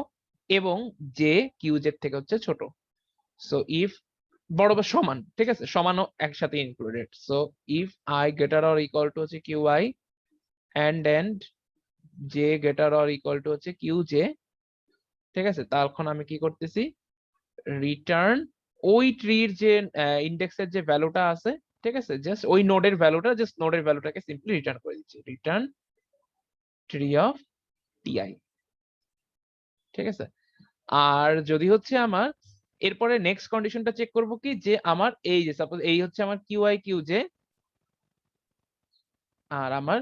এবং জে কিউজের থেকে হচ্ছে ছোট, সো ইফ বড় বা সমান, ঠিক আছে, সমানও একসাথে included, so if I greater or equal to হচ্ছে QI and J greater or equal to হচ্ছে কিউ জে, ঠিক আছে, তখন আমি কি করতেছি, রিটার্ন ওই ট্রির যে ইন্ডেক্সের যে ভ্যালুটা আছে, ঠিক আছে, জাস্ট ওই নোডের ভ্যালুটা, জাস্ট নোডের ভ্যালুটাকে সিম্পলি রিটার্ন করে দিচ্ছি, রিটার্ন ট্রি অফ টিআই, ঠিক আছে। আর যদি হচ্ছে আমার এরপরে নেক্সট কন্ডিশনটা চেক করব কি, যে আমার এই যে সাপোজ এই হচ্ছে আমার কিউআই কিউ জে, আর আমার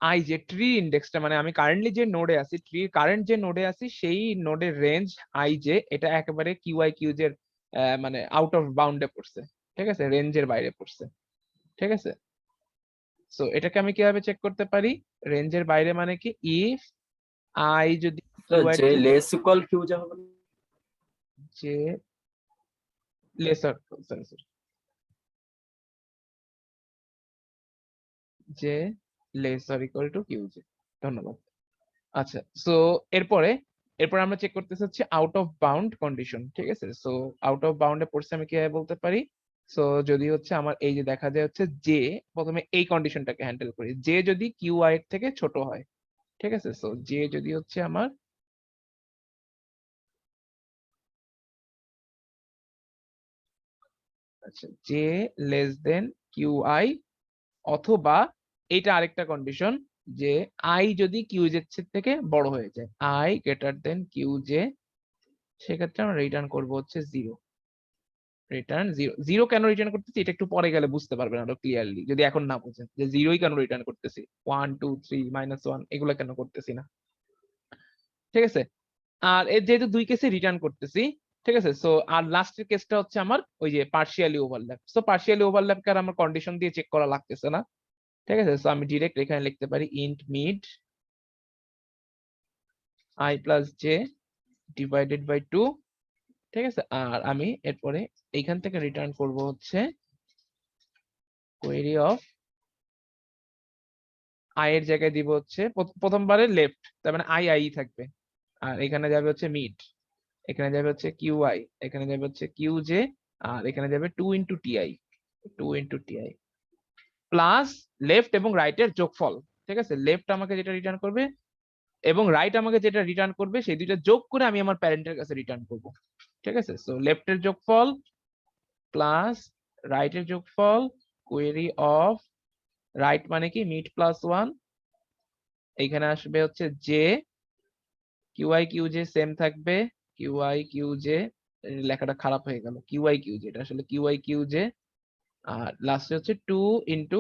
আই যে ট্রি ইন্ডেক্সটা মানে আমি কারেন্টলি যে নোডে আছি, ট্রি কারেন্ট যে নোডে আছি সেই নোডের রেঞ্জ আই যে এটা একেবারে কিউআই কিউজের মানে আউট অফ বাউন্ডে পড়ছে, ঠিক আছে, রেঞ্জের বাইরে পড়ছে, ঠিক আছে। সো এটাকে আমি কিভাবে চেক করতে পারি, রেঞ্জের বাইরে মানে কি, ইফ আই যদি কিউআই যে লেস ইকুয়াল কিউ যা হবে, যে লেসার, যে লেসার ইকুয়াল টু কিউজে, ধন্যবাদ। আচ্ছা, সো এরপরে আমরা চেক করতেছি হচ্ছে আউট অফ বাউন্ড কন্ডিশন, ঠিক আছে, সো আউট অফ বাউন্ডে পড়ছে আমি কিভাবে বলতে পারি, সো যদি হচ্ছে আমার এই যে দেখা যায় হচ্ছে জে, প্রথমে এই কন্ডিশনটাকে হ্যান্ডেল করি, জে যদি কিউআই এর থেকে ছোট হয়, ঠিক আছে, সো জে যদি হচ্ছে আমার আচ্ছা জে লেস দেন কিউআই, অথবা এটা আরেকটা কন্ডিশন, যে আই যদি কিউজের থেকে বড় হয়ে যায়, আই গ্রেটার দেন কিউজে, সেক্ষেত্রে আমরা রিটার্ন করবো হচ্ছে 0, রিটার্ন 0। 0 কেন রিটার্ন করতেছি এটা একটু পরে গেলে বুঝতে পারবেন আরো ক্লিয়ারলি, যদি এখন না বুঝেন যে 0ই কেন রিটার্ন করতেছি, 1 2 3 -1 এগুলো কেন করতেছি না, ঠিক আছে। আর এর যেহেতু দুই কেসে রিটার্ন করতেছি, ঠিক আছে, সো আর লাস্টের কেসটা হচ্ছে আমার ওই যে পার্শিয়ালি ওভারল্যাপ, সো পার্শিয়ালি ওভারল্যাপকে আর আমার কন্ডিশন দিয়ে চেক করা লাগতেছে না, ঠিক আছে, সো আমি ডিরেক্ট এখানে লিখতে পারি int mid I plus J divided by 2, ঠিক আছে, আর আমি এরপরে এইখান থেকে রিটার্ন করব হচ্ছে কোয়েরি অফ আই এর জায়গায় দিব হচ্ছে প্রথমবারে লেফট, তার মানে আই আই থাকবে, আর এখানে যাবে হচ্ছে মিড, এখানে যাবে হচ্ছে কিউআই, এখানে যাবে হচ্ছে কিউজে, আর এখানে যাবে 2 into TI, 2 into TI plus left এবং রাইটের যোগফল, ঠিক আছে, লেফট আমাকে যেটা রিটার্ন করবে এবং রাইট আমাকে যেটা রিটার্ন করবে সেই দুইটা যোগ করে আমি আমার প্যারেন্টের কাছে রিটার্ন করব, ঠিক আছে, সো লেফটের যোগফল প্লাস রাইটের যোগফল, কোয়েরি অফ রাইট মানে কি মিড প্লাস 1, এইখানে আসবে হচ্ছে জে, কিউআই কিউজে সেম থাকবে, কিউআই কিউজে, লেখাটা খারাপ হয়ে গেল, কিউআই কিউজে, এটা আসলে কিউআই কিউজে, আর লাস্টে হচ্ছে 2 ইন্টু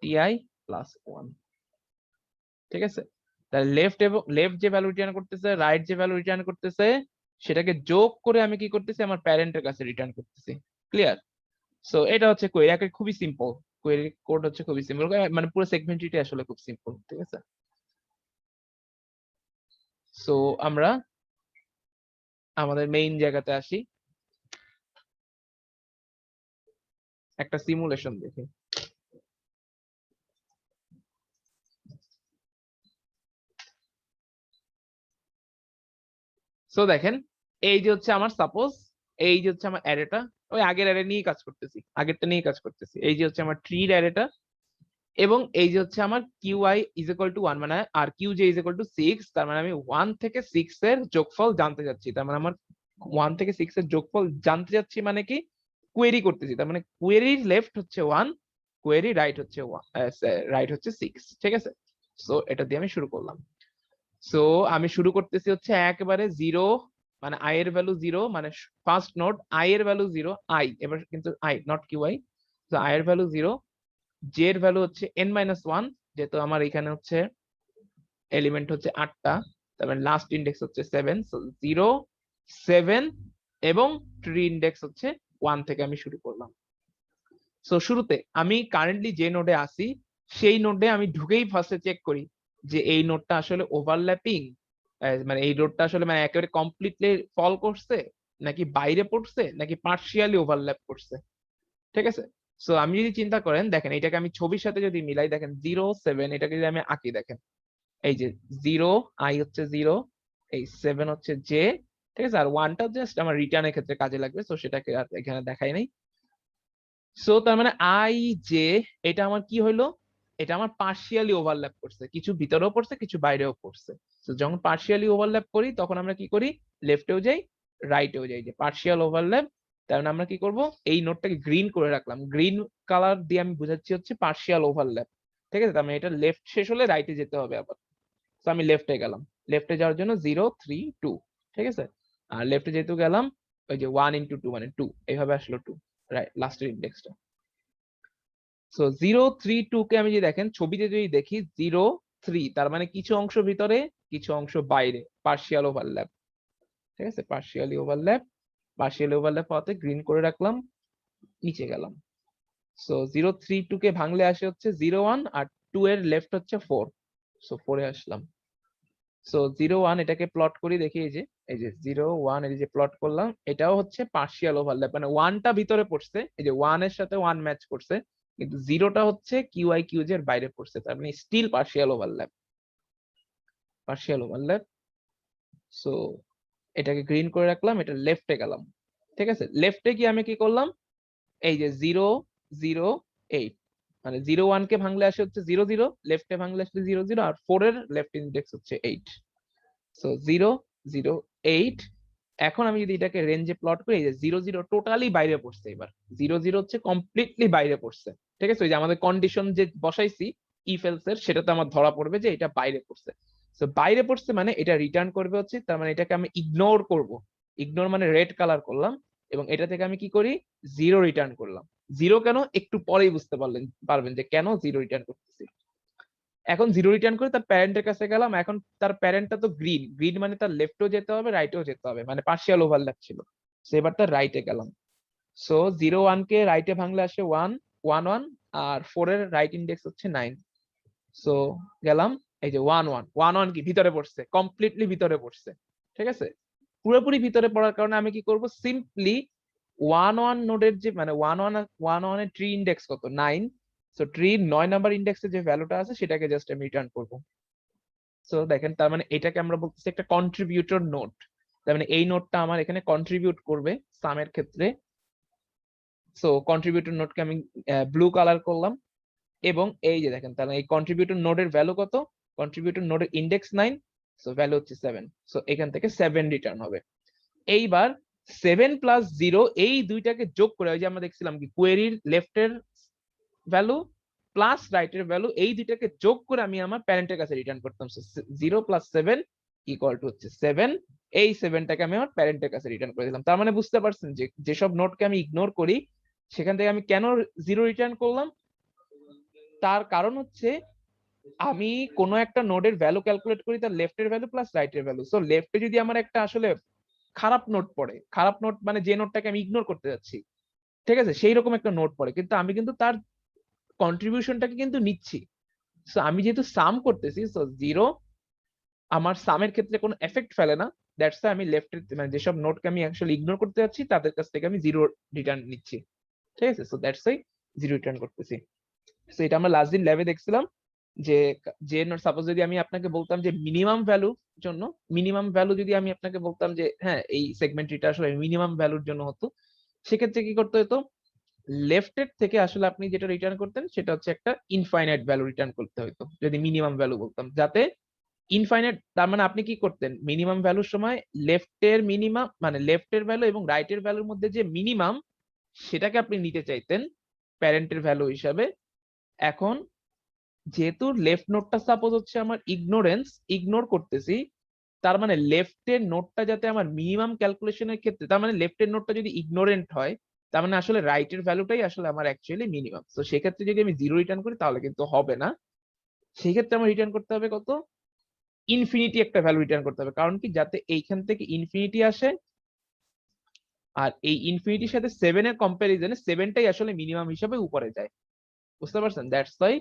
টিআই প্লাস 1, ঠিক আছে। তাহলে লেফট এবং লেফট যে ভ্যালু রিটার্ন করতেছে, রাইট যে ভ্যালু রিটার্ন করতেছে, সেটাকে যোগ করে আমি কি করতেছি, আমার প্যারেন্টের কাছে রিটার্ন করতেছি, ক্লিয়ার। সো এটা হচ্ছে কোয়েরি, খুবই সিম্পল, কোয়েরি কোড হচ্ছে খুবই সিম্পল, মানে পুরো সেগমেন্টটি আসলে খুব সিম্পল, ঠিক আছে। সো আমরা আমাদের মেইন জায়গাতে আসি, একটা সিমুলেশন দেখি। সো দেখেন এই যে হচ্ছে আমার সাপোজ এই যে হচ্ছে আমার অ্যারেটা, ওই আগের অ্যারে নিয়ে কাজ করতেছি, আগেরটা নিয়ে কাজ করতেছি। এই যে হচ্ছে আমার ট্রির অ্যারেটা, এবং এই যে হচ্ছে আমার কিউআই ইজ ইকুয়াল টু 1, মানে আর কিউজে ইজ ইকুয়াল টু 6, তার মানে আমি 1 থেকে 6 এর যোগফল জানতে যাচ্ছি। তার মানে আমার 1 থেকে 6 এর যোগফল জানতে যাচ্ছি মানে কি কোয়েরি করতেছি, তার মানে কোয়েরির লেফট হচ্ছে 1, কোয়েরি রাইট হচ্ছে 6, ঠিক আছে। সো এটা দিয়ে আমি শুরু করলাম। সো আমি শুরু করতেছি হচ্ছে একেবারে 0, মানে আই এর ভ্যালু 0, মানে ফার্স্ট নোড আই এর ভ্যালু 0, আই এবার কিন্তু আই নট কিউআই। তো আই এর ভ্যালু 0, জে এর ভ্যালু হচ্ছে n-1, যেহেতু আমার এখানে হচ্ছে এলিমেন্ট হচ্ছে 8টা, তার মানে লাস্ট ইন্ডেক্স হচ্ছে 7, সো 0, 7 এবং ট্রি ইন্ডেক্স হচ্ছে 1 থেকে আমি শুরু করলাম। সো শুরুতে আমি কারেন্টলি যে নোডে আসি সেই নোডে আমি ঢুকেই ফার্স্টে চেক করি যে এই নোডটা আসলে ওভারল্যাপিং, মানে এই নোডটা আসলে মানে একেবারে কমপ্লিটলি ফল করছে নাকি বাইরে পড়ছে নাকি পার্শিয়ালি ওভারল্যাপ করছে, ঠিক আছে। সো আমি যদি চিন্তা করেন, দেখেন এটাকে আমি ছবির সাথে যদি মিলাই, দেখেন 0, 7 এটাকে যদি আমি আঁকি, দেখেন এই যে 0 আই হচ্ছে 0, এই 7 হচ্ছে জে, ঠিক আছে। আর 1টা জাস্ট আমার রিটার্নের ক্ষেত্রে কাজে লাগবে, সো সেটাকে আর এখানে দেখাই নাই। সো তার মানে আই জে এটা আমার কি হইলো, এটা আমার পার্শিয়ালি ওভারল্যাপ করছে, কিছু ভিতরেও পড়ছে কিছু বাইরেও পড়ছে। তো যখন পার্শিয়ালি ওভারল্যাপ করি তখন আমরা কি করি, লেফটেও যাই রাইটেও যাই, যে পার্শিয়াল ওভারল্যাপ। তার মানে আমরা কি করব, এই নোটটাকে গ্রিন করে রাখলাম, গ্রিন কালার দিয়ে আমি বুঝাচ্ছি হচ্ছে পার্শিয়াল ওভারল্যাপ, ঠিক আছে। তার মানে এটা লেফট শেষ হলে রাইটে যেতে হবে আবার। তো আমি লেফটে গেলাম, লেফটে যাওয়ার জন্য 0, 3, 2, ঠিক আছে। আর লেফটে যেহেতু গেলাম, ওই যে 1 into 2 মানে 2, এইভাবে আসলো 2, রাইট, লাস্টের ইন্ডেক্সটা। সো 0, 3, 2 কে আমি যদি দেখেন ছবিতে যদি দেখি 0, 3, তার মানে কিছু অংশ ভিতরে কিছু অংশ বাইরে, পার্শিয়াল ওভারল্যাপ, ঠিক আছে। পার্শিয়ালি ওভারল্যাপ হওয়াতে গ্রিন করে রাখলাম, নিচে গেলাম। সো 0, 3, 2 কে ভাঙলে আসে হচ্ছে 0, 1, আর 2 এর লেফট হচ্ছে 4, সো 4 এ আসলাম। সো 0, 1 এটাকে প্লট করি, দেখি এই যে 0, 1 এই যে প্লট করলাম, এটাও হচ্ছে পার্শিয়াল ওভারল্যাপ, মানে 1টা ভিতরে পড়ছে, এই যে 1 এর সাথে 1 ম্যাচ করছে, কিন্তু 0টা হচ্ছে কিউআই কিউজ এর বাইরে পড়ছে, তার মানে স্টিল পার্শিয়াল ওভারল্যাপ। সো এটাকে গ্রিন করে রাখলাম, এটা লেফটে গেলাম, ঠিক আছে। লেফটে গিয়ে আমি কি করলাম, এই যে 0, 0, 8, মানে 0, 1 কে ভাঙলে আসে হচ্ছে 0, 0, লেফটে ভাঙলে আসলে 0, 0, আর 4 এর লেফট ইন্ডেক্স হচ্ছে 8। সো 0, 0, 8। এখন আমি যদি এটাকে রেঞ্জে প্লট করি, এই যে 0, 0 টোটালি বাইরে পড়ছে, এবার 0, 0 হচ্ছে কমপ্লিটলি বাইরে পড়ছে, ঠিক আছে। ওই যে আমাদের কন্ডিশন যে বসাইছি ইফ এলস এর, সেটাতে আমার ধরা পড়বে যে এটা বাইরে পড়ছে। সো বাইরে পড়ছে মানে এটা রিটার্ন করবে হচ্ছে, তার মানে এটাকে আমি ইগনোর করব, ইগনোর মানে রেড কালার করলাম, এবং এটা থেকে আমি কি করি 0 রিটার্ন করলাম। 0 কেন একটু পরেই বুঝতে পারবেন যে কেন 0 রিটার্ন করতেছি। এখন 0 রিটার্ন করে তার প্যারেন্টের কাছে গেলাম, এখন তার প্যারেন্টটা তো গ্রিন, গ্রিন মানে তার লেফটেও যেতে হবে রাইটেও যেতে হবে, মানে পার্শিয়াল ওভারল্যাপ ছিল। সো এবার তার রাইটে গেলাম। সো 0, 1 কে রাইটে ভাঙলে আসে 1, 1, 1, আর 4 এর রাইট ইন্ডেক্স হচ্ছে 9। সো গেলাম, এই যে 1, 1, 1, 1 কি ভিতরে পড়ছে, কমপ্লিটলি ভিতরে পড়ছে, ঠিক আছে। পুরোপুরি ভিতরে পড়ার কারণে আমি কি করব, সিম্পলি 1, 1 নোডের যে মানে 1, 1 এর ট্রি ইন্ডেক্স কত 9, সো ট্রির 9 নাম্বার ইন্ডেক্সে যে ভ্যালুটা আছে সেটাকে জাস্ট আমি রিটার্ন করব। সো দেখেন তার মানে এটাকে আমরা বলতেছি একটা কন্ট্রিবিউটর নোড, তার মানে এই নোডটা আমার এখানে কন্ট্রিবিউট করবে সামের ক্ষেত্রে। সো কন্ট্রিবিউটর নোডকে আমি ব্লু কালার করলাম, এবং এই যে দেখেন তাহলে এই কন্ট্রিবিউটর নোডের ভ্যালু কত, কন্ট্রিবিউটর নোডের ইন্ডেক্স 9, সো ভ্যালু হচ্ছে 7, সো এখান থেকে 7 রিটার্ন হবে। এইবার 7 প্লাস 0 এই দুইটাকে যোগ করে, ওই যে আমরা দেখছিলাম কি কোয়েরির লেফটের ভ্যালু প্লাস রাইটের ভ্যালু, এই দুইটাকে যোগ করে আমি আমার প্যারেন্টের কাছে রিটার্ন করতাম। 0 প্লাস 7 ইকুয়াল টু হচ্ছে 7, এই 7টাকে আমি আমার প্যারেন্টের কাছে রিটার্ন করে দিলাম। তার মানে বুঝতে পারছেন যে যেসব নোটকে আমি ইগনোর করি সেখান থেকে আমি কেন 0 রিটার্ন করলাম, তার কারণ হচ্ছে আমি কোনো একটা নোডের ভ্যালু ক্যালকুলেট করি তার লেফটের ভ্যালু প্লাস রাইটের ভ্যালু। সো লেফটে যদি আমার একটা আসলে খারাপ নোট পড়ে, খারাপ নোট মানে যে নোটটাকে আমি ইগনোর করতে যাচ্ছি, ঠিক আছে, সেই রকম একটা নোট পড়ে, কিন্তু আমি কিন্তু তার কন্ট্রিবিউশনটাকে কিন্তু নিচ্ছি। সো আমি যেহেতু সাম করতেছি, সো 0 আমার সামের ক্ষেত্রে কোনো এফেক্ট ফেলে না, দ্যাটস ওয়াই আমি লেফটের মানে যেসব নোটকে আমি অ্যাকচুয়ালি ইগনোর করতে যাচ্ছি তাদের কাছ থেকে আমি 0 রিটার্ন নিচ্ছি, ঠিক আছে। সো দ্যাটস ওয়াই 0 রিটার্ন করতেছি। সো এটা আমরা লাস্ট দিন ল্যাবে দেখছিলাম, যে যে নোট সাপোজ যদি আমি আপনাকে বলতাম যে মিনিমাম ভ্যালুর জন্য, মিনিমাম ভ্যালু যদি আমি আপনাকে বলতাম যে হ্যাঁ এই সেগমেন্ট ট্রিটা আসলে মিনিমাম ভ্যালুর জন্য হতো, সেক্ষেত্রে কি করতে হতো, লেফটের থেকে আসলে আপনি যেটা রিটার্ন করতেন সেটা হচ্ছে একটা ইনফাইনাইট ভ্যালু রিটার্ন করতে হতো যদি মিনিমাম ভ্যালু বলতাম, যাতে ইনফাইনাইট, তার মানে আপনি কি করতেন মিনিমাম ভ্যালুর সময় লেফটের মিনিমাম মানে লেফটের ভ্যালু এবং রাইটের ভ্যালুর মধ্যে যে মিনিমাম সেটাকে আপনি নিতে চাইতেন প্যারেন্টের ভ্যালু হিসাবে। এখন যেহেতু লেফট নোটটা সাপোজ হচ্ছে আমার ইগনোর করতেছি, তার মানে লেফটের নোটটা যাতে আমার মিনিমাম ক্যালকুলেশনের ক্ষেত্রে, তার মানে লেফটের নোটটা যদি ইগনোরেন্ট হয়, তার মানে আসলে রাইটের ভ্যালুটাই আসলে আমার অ্যাকচুয়ালি মিনিমাম। তো সেক্ষেত্রে যদি আমি 0 রিটার্ন করি তাহলে কিন্তু হবে না, সেক্ষেত্রে আমার রিটার্ন করতে হবে কত, ইনফিনিটি একটা ভ্যালু রিটার্ন করতে হবে। কারণ কি, যাতে এইখান থেকে ইনফিনিটি আসে, আর এই ইনফিনিটির সাথে 7 এর কম্পারিজনে 7টাই আসলে মিনিমাম হিসেবে উপরে যায়। বুঝতে পারছেন? দ্যাটস ওয়াই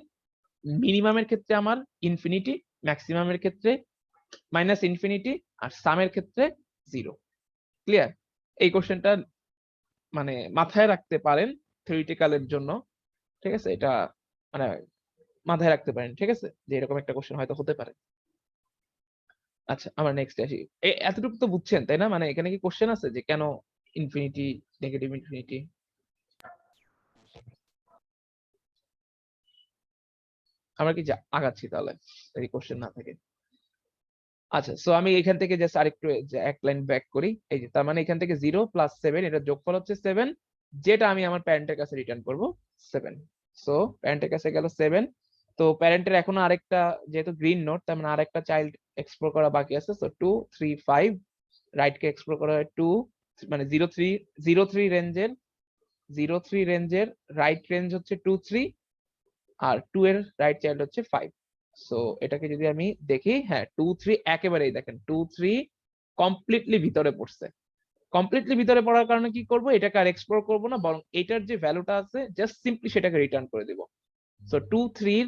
মিনিমামের ক্ষেত্রে আমার ইনফিনিটি, ম্যাক্সিমামের ক্ষেত্রে মাইনাস ইনফিনিটি, আর সামের ক্ষেত্রে 0। ক্লিয়ার? এই কোশ্চেনটা মানে মাথায় রাখতে পারেন থিওরিটিক্যালের জন্য, ঠিক আছে? এটা মানে মাথায় রাখতে পারেন, ঠিক আছে, যে এরকম একটা কোশ্চেন হয়তো হতে পারে। আচ্ছা, আমরা নেক্সট আসি। এতটুকু তো বুঝছেন তাই না? মানে এখানে কি কোশ্চেন আছে যে কেন ইনফিনিটি, নেগেটিভ ইনফিনিটি? আমরা কি আগাচ্ছি তাহলে যদি কোশ্চেন না থাকে? আচ্ছা, সো আমি এখান থেকে জাস্ট আরেকটু এক লাইন ব্যাক করি। এই যে তার মানে এখান থেকে 0 প্লাস 7, এটা যোগফল হচ্ছে 7, যেটা আমি আমার প্যারেন্টের কাছে রিটার্ন করব 7। সো প্যারেন্টের কাছে গেল 7। তো প্যারেন্টের এখনো আরেকটা, যেহেতু গ্রিন নোট, তার মানে আরেকটা চাইল্ড এক্সপ্লোর করা বাকি আছে। সো 2 3 5, রাইট কে এক্সপ্লোর করা হয় 2, মানে 03 রেঞ্জের রাইট রেঞ্জ হচ্ছে 2 3, আর 2 এর রাইট চাইল্ড হচ্ছে 5। সো এটাকে যদি আমি দেখি, হ্যাঁ 2 3 একেবারেই দেখেন 2 3 কমপ্লিটলি ভিতরে পড়ছে। কমপ্লিটলি ভিতরে পড়ার কারণে কি করব, এটাকে আর এক্সপ্লোর করব না, বরং এটার যে ভ্যালুটা আছে জাস্ট সিম্পলি সেটাকে রিটার্ন করে দিব। সো 2 3 এর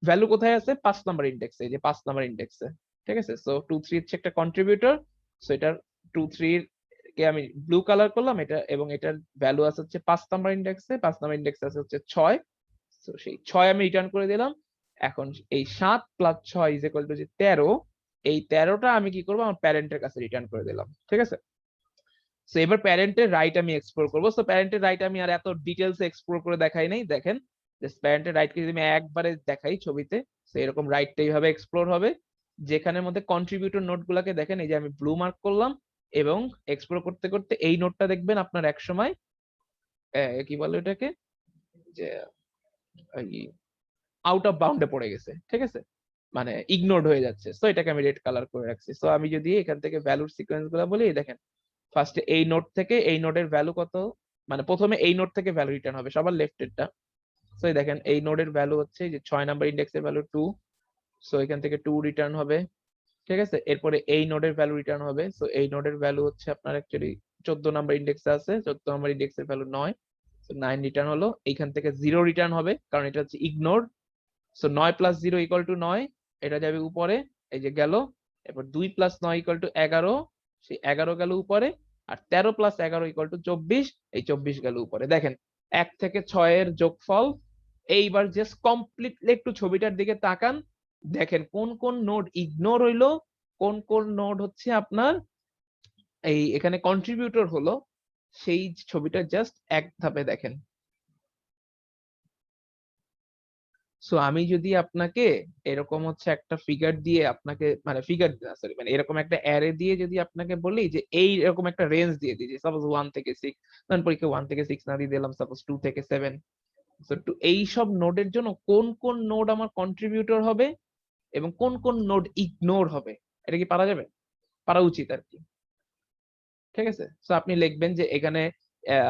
ভ্যালু কোথায় আছে, 5 নাম্বার ইনডেক্সে, এই যে 5 নাম্বার ইনডেক্সে, ঠিক আছে? সো 2 3 হচ্ছে একটা কন্ট্রিবিউটর। সো এটার 2 3 কে আমি ব্লু কালার করলাম, এটা এবং এটার ভ্যালু আছে হচ্ছে 5 নাম্বার ইনডেক্সে, 5 নাম্বার ইনডেক্সে আছে হচ্ছে 6। তো সেই 6 আমি রিটার্ন করে দিলাম। এখন এই 7 প্লাস 6 ইজ ইকুয়াল টু যে 13, এই 13টা আমি কি করবো, আমার প্যারেন্টের কাছে রিটার্ন করে দিলাম, ঠিক আছে? সো এবার প্যারেন্টের রাইট আমি এক্সপ্লোর করবো। সো প্যারেন্টের রাইট আমি আর এত ডিটেলস এক্সপ্লোর করে দেখাই নাই, দেখেন জাস্ট প্যারেন্টের রাইটকে যদি আমি একবারে দেখাই ছবিতে, সো এরকম রাইটটা এইভাবে এক্সপ্লোর হবে, যেখানের মধ্যে কন্ট্রিবিউটর নোট গুলাকে দেখেন, এই যে আমি ব্লু মার্ক করলাম, এবং এক্সপ্লোর করতে করতে এই নোটটা দেখবেন আপনার এক সময় কি বলে এটাকে, যে আউট অফ বাউন্ডে পড়ে গেছে, ঠিক আছে, মানে ইগনোরড হয়ে যাচ্ছে। সো এটাকে আমি রেড কালার করে রাখছি। সো আমি যদি এখান থেকে ভ্যালুর সিকোয়েন্স গুলো বলি, দেখেন ফার্স্টে এই নোট থেকে এই নোডের ভ্যালু কত, মানে প্রথমে এই নোট থেকে ভ্যালু রিটার্ন হবে সবার লেফটেরটা। সো দেখেন এই নোডের ভ্যালু হচ্ছে যে 6 নাম্বার ইন্ডেক্সের ভ্যালু 2। সো এখান থেকে 2 রিটার্ন হবে, ঠিক আছে? এরপরে এই নোডের ভ্যালু রিটার্ন হবে। সো এই নোডের ভ্যালু হচ্ছে আপনার অ্যাকচুয়ালি 14 নাম্বার ইন্ডেক্সে আছে, 14 নাম্বার ইন্ডেক্সের ভ্যালু 9। সো 9 রিটার্ন হলো। এইখান থেকে 0 রিটার্ন হবে কারণ এটা হচ্ছে ignore. So 9 plus 0 equal to 9, এটা যাবে উপরে, এই যে গেল। এরপর 2 প্লাস 9 ইকুয়াল টু 11, সেই 11 গেল উপরে। আর 13 প্লাস 11 ইকুয়াল টু 24, এই 24 গেল উপরে। দেখেন 1 থেকে 6 এর যোগফল। এইবার জাস্ট কমপ্লিটলি একটু ছবিটার দিকে তাকান, দেখেন কোন কোন নোড ইগনোর হইলো, কোন কোন নোড হচ্ছে আপনার এই এখানে কন্ট্রিবিউটর হলো, সেই ছবিটা জাস্ট এক ধাপে দেখেন। সো আমি যদি আপনাকে এরকম হচ্ছে একটা ফিগার দিয়ে আপনাকে, মানে ফিগার সরি মানে এরকম একটা অ্যারে দিয়ে যদি আপনাকে বলি যে এই এরকম একটা রেঞ্জ দিয়ে দিই, যে সাপোজ 1 থেকে 6, ধরেন পরীক্ষা 1 থেকে 6 না দিয়ে দিলাম সাপোজ 2 থেকে 7। সো এই সব নোডের জন্য কোন কোন নোড আমার কন্ট্রিবিউটর হবে এবং কোন কোন নোড ইগনোর হবে, এটা কি পারা যাবে? পারা উচিত আর কি, ঠিক আছে? সো আপনি লিখবেন যে এখানে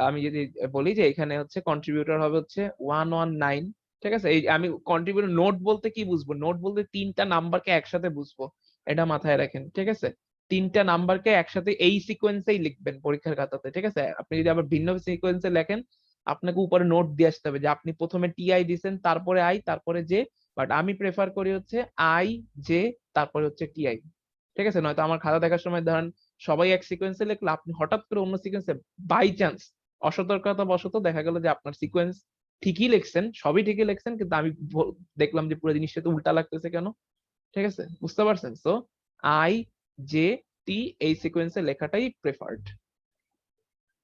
আমি যদি বলি যে এখানে হচ্ছে কন্ট্রিবিউটর হবে হচ্ছে 119, ঠিক আছে? এই আমি কন্ট্রিবিউটর নোট বলতে কি বুঝবো, নোট বলতে 3টা নাম্বারকে একসাথে বুঝবো, এটা মাথায় রাখেন, ঠিক আছে? 3টা নাম্বারকে একসাথে এই সিকোয়েন্সেই লিখবেন পরীক্ষার খাতাতে, ঠিক আছে? আপনি যদি আবার ভিন্ন সিকোয়েন্সে লেখেন, আপনাকে উপরে নোট দিয়ে আসতে হবে যে আপনি প্রথমে টিআই দিছেন, তারপরে আই, তারপরে জে। বাট আমি প্রেফার করি হচ্ছে আই জে তারপরে হচ্ছে টিআই, ঠিক আছে? নয়তো আমার খাতা দেখার সময় ধরেন সবাই এক সিকোয়েন্সে লিখলে, আপনি হঠাৎ করে অন্য সিকোয়েন্সে বাই চান্স অসতর্কতা বশত দেখা গেল যে আপনার সিকোয়েন্স ঠিকই লিখছেন, সবই ঠিকই লিখছেন, কিন্তু আমি দেখলাম যে পুরো জিনিসটা তো উল্টা লাগতেছে কেন, ঠিক আছে, বুঝতে পারছেন? সো আই জে টি এই সিকোয়েন্সে লেখাটাই প্রেফার্ড।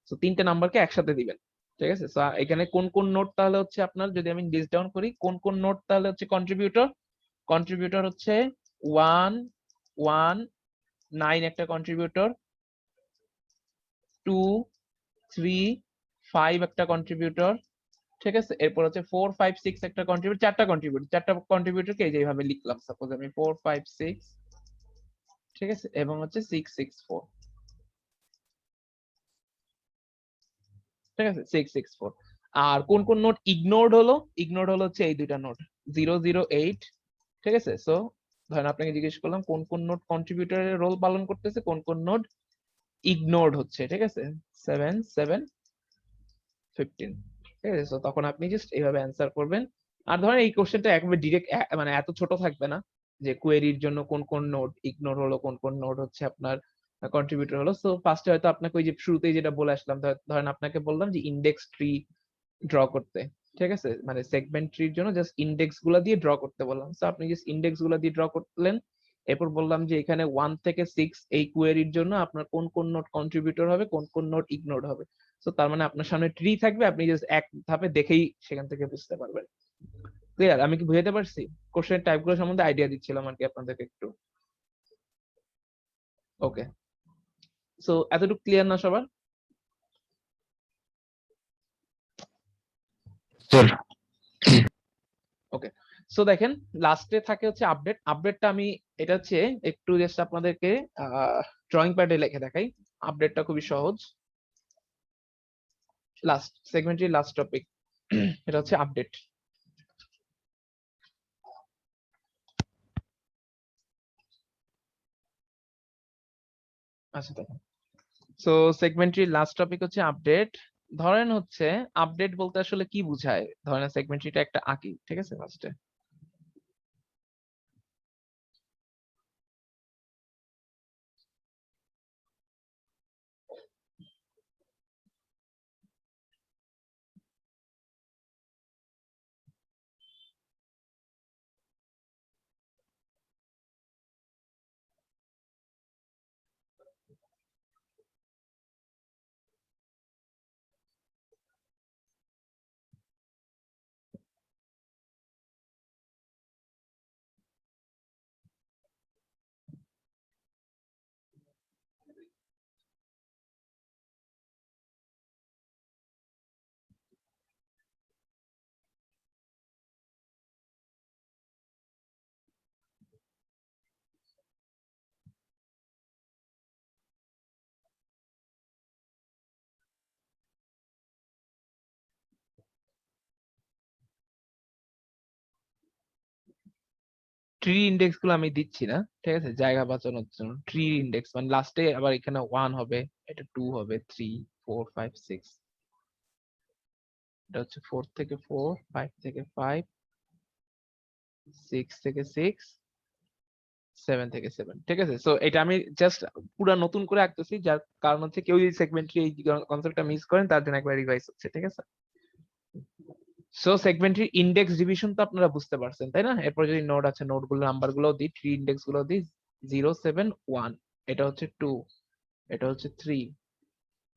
সো তিনটে নাম্বারকে একসাথে দিবেন, ঠিক আছে। সো এখানে কোন কোন নোট তাহলে হচ্ছে আপনার, যদি আমি লিস্ট ডাউন করি, কোন কোন নোট তাহলে হচ্ছে কন্ট্রিবিউটর, কন্ট্রিবিউটর হচ্ছে 1 1 9 একটা কন্ট্রিবিউটর, 2 3 5 একটা কন্ট্রিবিউটর, ঠিক আছে। এরপর হচ্ছে 4 5 6 একটা কন্ট্রিবিউটর, চারটা কন্ট্রিবিউটরকে এই যেভাবে লিখলাম, সাপোজ আমি 4 5 6, ঠিক আছে, এবং হচ্ছে 6 6 4, ঠিক আছে, 6 6 4। আর কোন কোন নোট ইগনোরড হলো, ইগনোরড হলো হচ্ছে এই দুইটা নোট 0 0 8, ঠিক আছে। সো ধরেন আপনাকে জিজ্ঞেস করলাম কোন কোন নোট কন্ট্রিবিউটরের রোল পালন করতেছে, কোন কোন নোট ইগনোরড হচ্ছে, ঠিক আছে, 7 7 15, ঠিক আছে। সো তখন আপনি জাস্ট এইভাবে অ্যান্সার করবেন। আর ধরেন এই কোশ্চেনটা একবারে ডিরেক্ট, মানে এত ছোট থাকবে না যে কোয়েরির জন্য কোন কোন নোট ইগনোর হলো, কোন কোন নোট হচ্ছে আপনার কন্ট্রিবিউটর হলো। সো ফার্স্টে হয়তো আপনাকে ওই যে শুরুতেই যেটা বলে আসলাম, ধরেন আপনাকে বললাম যে ইন্ডেক্স ট্রি ড্র করতে, ঠিক আছে, মানে সেগমেন্ট ট্রির জন্য জাস্ট ইন্ডেক্স গুলা দিয়ে ড্র করতে বললাম। সো আপনি জাস্ট ইন্ডেক্স গুলা দিয়ে ড্র করলেন। এরপর বললাম যে এখানে 1 থেকে 6 এই কোয়েরির জন্য আপনার কোন কোন নোট কন্ট্রিবিউটর হবে, কোন কোন নোট ইগনোরড হবে। সো তার মানে আপনার সামনে ট্রি থাকবে, আপনি জাস্ট এক ধাপে দেখেই সেখান থেকে বুঝতে পারবেন। ক্লিয়ার? আমি কি বুঝাতে পারছি? কোশ্চেন টাইপগুলো সম্বন্ধে আইডিয়া দিচ্ছিলাম আর কি আপনাদেরকে একটু। ওকে, সো এতটুকু ক্লিয়ার না সবার? Sir, ওকে, সো দেখেন লাস্টে থাকে হচ্ছে আপডেট। আপডেটটা আমি এটা হচ্ছে একটু জাস্ট আপনাদেরকে ড্রয়িং প্যাডে লিখে দেখাই। আপডেটটা খুবই সহজ। লাস্ট সেগমেন্টের লাস্ট টপিক, এটা হচ্ছে আপডেট। আচ্ছা দেখেন, সো সেগমেন্টের লাস্ট টপিক হচ্ছে আপডেট। ধরেন হচ্ছে আপডেট বলতে আসলে কি বোঝায়, ধরেন সেগমেন্টটা একটা আঁকি, ঠিক আছে। ফার্স্টে ট্রি ইন্ডেক্স গুলো আমি দিচ্ছি না, ঠিক আছে, জায়গা বাঁচানোর জন্য। ট্রি ইন্ডেক্স মানে লাস্টে আবার এখানে 1 হবে, এটা 2 হবে, 3 4 5 6, এটা হচ্ছে 4 থেকে 4, 5 থেকে 5, 6 থেকে 6, 7 থেকে 7, ঠিক আছে। সো এটা আমি জাস্ট পুরো নতুন করে আঁকতেছি, যার কারণ হচ্ছে কেউ যদি সেগমেন্টরি এই কনসেপ্টটা মিস করেন তার জন্য একবার রিভাইজ হচ্ছে, ঠিক আছে। সো সেগমেন্টরি ইন্ডেক্স ডিভিশন তো আপনারা বুঝতে পারছেন, তাই না? এরপর যদি নোড আছে, নোড গুলো নাম্বার গুলো দিই, ট্রি ইন্ডেক্স গুলো দিই, 0 7 1, এটা হচ্ছে 2, এটা হচ্ছে 3,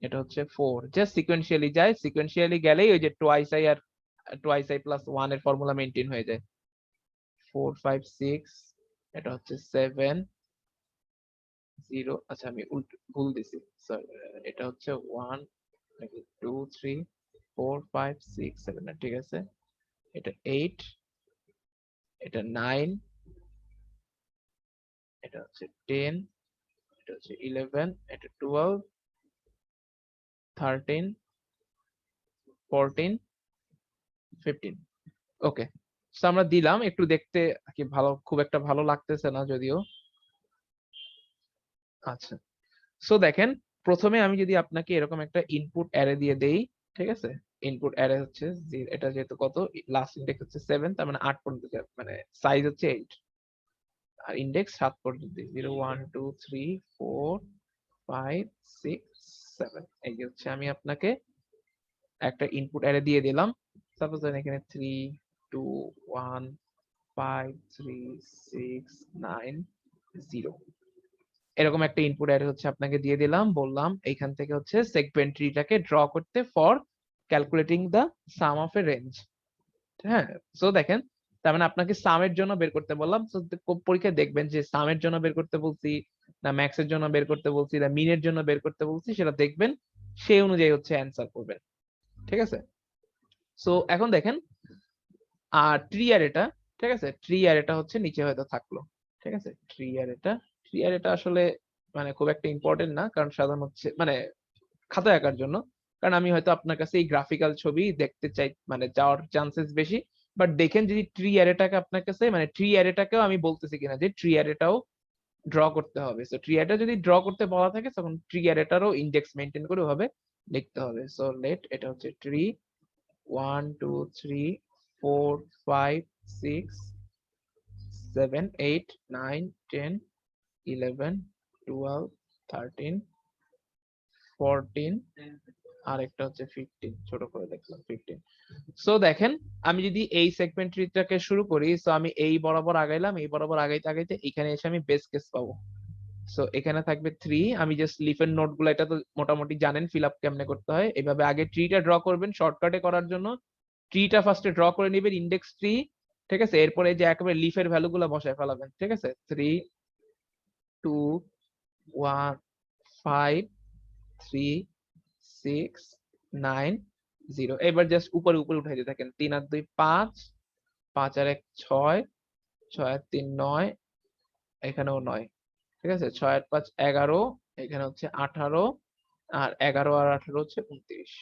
এটা হচ্ছে 4, জাস্ট সিকোয়েন্সিয়ালি যায়। সিকোয়েন্সিয়ালি গেলেই ওই যে টোয়াইস আই আর টোয়াইস আই প্লাস 1 এর ফর্মুলা মেইনটেইন হয়ে যায়। 4 5 6, এটা হচ্ছে 7 0, আচ্ছা আমি ভুল দিছি, সরি, এটা হচ্ছে 1 2 3 4 5 6 7, না ঠিক আছে, এটা 8, এটা 9, এটা হচ্ছে 10, এটা হচ্ছে 11, এটা 12, 13, 14, 15। ওকে, সো আমরা দিলাম, একটু দেখতে কি ভালো, খুব একটা ভালো লাগতেছে না যদিও। আচ্ছা, সো দেখেন প্রথমে আমি যদি আপনাকে এরকম একটা ইনপুট অ্যারে দিয়ে দেই, ঠিক আছে, ইনপুট অ্যারে হচ্ছে এটা যেহেতু কত, লাস্ট ইন্ডেক্স হচ্ছে 7, তার মানে 8 পর্যন্ত যাবে, মানে সাইজ হচ্ছে 8, আর ইন্ডেক্স 7 পর্যন্ত, 0 1 2 3 4 5 6 7। এই যে হচ্ছে আমি আপনাকে একটা ইনপুট অ্যারে দিয়ে দিলাম। সাপোজ ধরেন এখানে 3 2 1 5 3 6 9 0 এরকম একটা ইনপুট অ্যারে হচ্ছে আপনাকে দিয়ে দিলাম, বললাম এইখান থেকে হচ্ছে সেগমেন্ট ট্রিটাকে ড্র করতে for calculating the sum of a range. হ্যাঁ, সো দেখেন তার মানে আপনাকে সামের জন্য বের করতে বললাম। তো পরীক্ষায় দেখবেন যে সামের জন্য বের করতে বলছি না ম্যাক্সের জন্য বের করতে বলছি না মিনের জন্য বের করতে বলছি, সেটা দেখবেন সেই অনুযায়ী হচ্ছে অ্যান্সার করবেন। ঠিক আছে, সো এখন দেখেন আর ট্রি অ্যারেটা, ঠিক আছে, ট্রি অ্যারেটা হচ্ছে নিচে হয়তো থাকলো। ঠিক আছে, ট্রি অ্যারেটা আসলে মানে খুব একটা ইম্পর্টেন্ট না, কারণ সাধারণ হচ্ছে মানে খাতায় আঁকার জন্য, কারণ আমি হয়তো আপনার কাছে এই গ্রাফিক্যাল ছবি দেখতে চাই, মানে যাওয়ার চান্সেস বেশি। বাট দেখেন যদি ট্রি অ্যারেটাকে আপনার কাছে মানে ট্রি অ্যারেটাকেও আমি বলতেছি কিনা যে ট্রি অ্যারেটাও ড্র করতে হবে। সো ট্রি অ্যারেটা যদি ড্র করতে বলা থাকে তখন ট্রি অ্যারেটারও ইন্ডেক্স মেনটেন করে ওভাবে লিখতে হবে। সো লেট এটা হচ্ছে ট্রি 1 2 3 4 5 6 7 8 9 10 11 12 13 14 আর একটা হচ্ছে 15, ছোট করে দেখলাম 15। সো দেখেন আমি যদি এই সেগমেন্ট ট্রিটাকে শুরু করি, সো আমি এই বরাবর আগাইলাম, এই বরাবর আগাইতে আগাইতে এখানে এসে আমি বেস কেস পাবো। সো এখানে থাকবে 3, আমি জাস্ট লিফের নোট গুলো এটা তো মোটামুটি জানেন ফিল আপ কেমনে করতে হয়। এভাবে আগে ট্রিটা ড্র করবেন শর্টকাটে করার জন্য। ট্রিটা ফার্স্টে ড্র করে নেবেন ইন্ডেক্স ট্রি, ঠিক আছে, এরপরে যে একেবারে লিফের ভ্যালু গুলো বসায় ফেলাবেন। ঠিক আছে, 3 2 1 5 3 6 9 0। এবার জাস্ট উপরে উপরে উঠাইতে থাকেন, 3 আর 2 5, 5 আর 1 6, 6 আর 3 9, এখানেও 9। ঠিক আছে, 6 আর 5 11, এখানে হচ্ছে 18, আর 11 আর 18 হচ্ছে 29।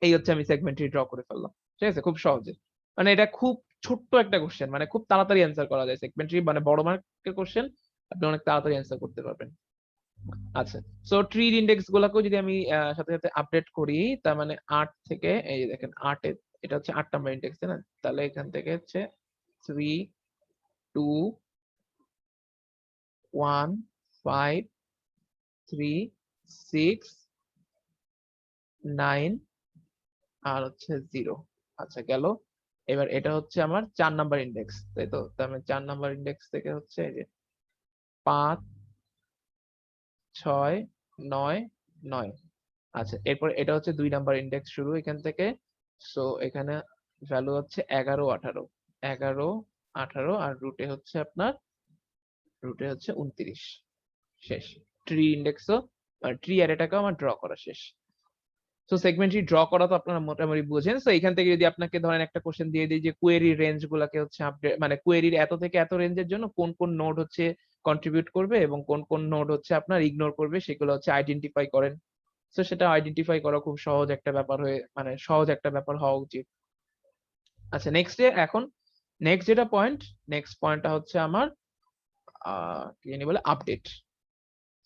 এই হচ্ছে আমি সেগমেন্টটি ড্র করে ফেললাম। ঠিক আছে, খুব সহজে, মানে এটা খুব ছোট্ট একটা কোশ্চেন, মানে খুব তাড়াতাড়ি অ্যান্সার করা যায় সেগমেন্টরি, মানে বড় মার্কের কোশ্চেন আপনি অনেক তাড়াতাড়ি অ্যান্সার করতে পারবেন। আচ্ছা, সো ট্রির ইন্ডেক্স গুলাকেও যদি আমি সাথে সাথে আপডেট করি, তার মানে 8 থেকে এই যে দেখেন 8 এ এটা হচ্ছে 8 নাম্বার ইন্ডেক্স, তাই না? তাহলে এখান থেকে হচ্ছে 3 2 1 5 3 6 9 আর হচ্ছে 0। আচ্ছা গেল। এবার এটা হচ্ছে আমার 4 নাম্বার ইন্ডেক্স, তাই তো? তার মানে 4 নাম্বার ইন্ডেক্স থেকে হচ্ছে এই যে 5 6 9 9। আচ্ছা, এরপর এটা হচ্ছে 2 নাম্বার ইন্ডেক্স শুরু এখান থেকে। সো এখানে ভ্যালু হচ্ছে 11 18, 11 18, আর রুটে হচ্ছে আপনার 29। শেষ। ট্রি ইন্ডেক্সও ট্রি অ্যারেটাকেও আমার ড্র করা শেষ। তো সেগমেন্টটি ড্র করা তো আপনারা মোটামুটি বুঝেন। সো এখান থেকে যদি আপনাকে ধরেন একটা কোশ্চেন দিয়ে দিই যে কোয়েরি রেঞ্জ গুলাকে হচ্ছে আপডেট, মানে কোয়েরির এত থেকে এত রেঞ্জের জন্য কোন কোন নোড হচ্ছে কন্ট্রিবিউট করবে এবং কোন কোন নোড হচ্ছে আপনার ইগনোর করবে, সেগুলো হচ্ছে আইডেন্টিফাই করেন। তো সেটা আইডেন্টিফাই করা খুব সহজ একটা ব্যাপার হয়ে, মানে সহজ একটা ব্যাপার হওয়া উচিত। আচ্ছা, এখন নেক্সট যেটা পয়েন্ট, নেক্সট পয়েন্টটা হচ্ছে আমার কি জানি বলে আপডেট।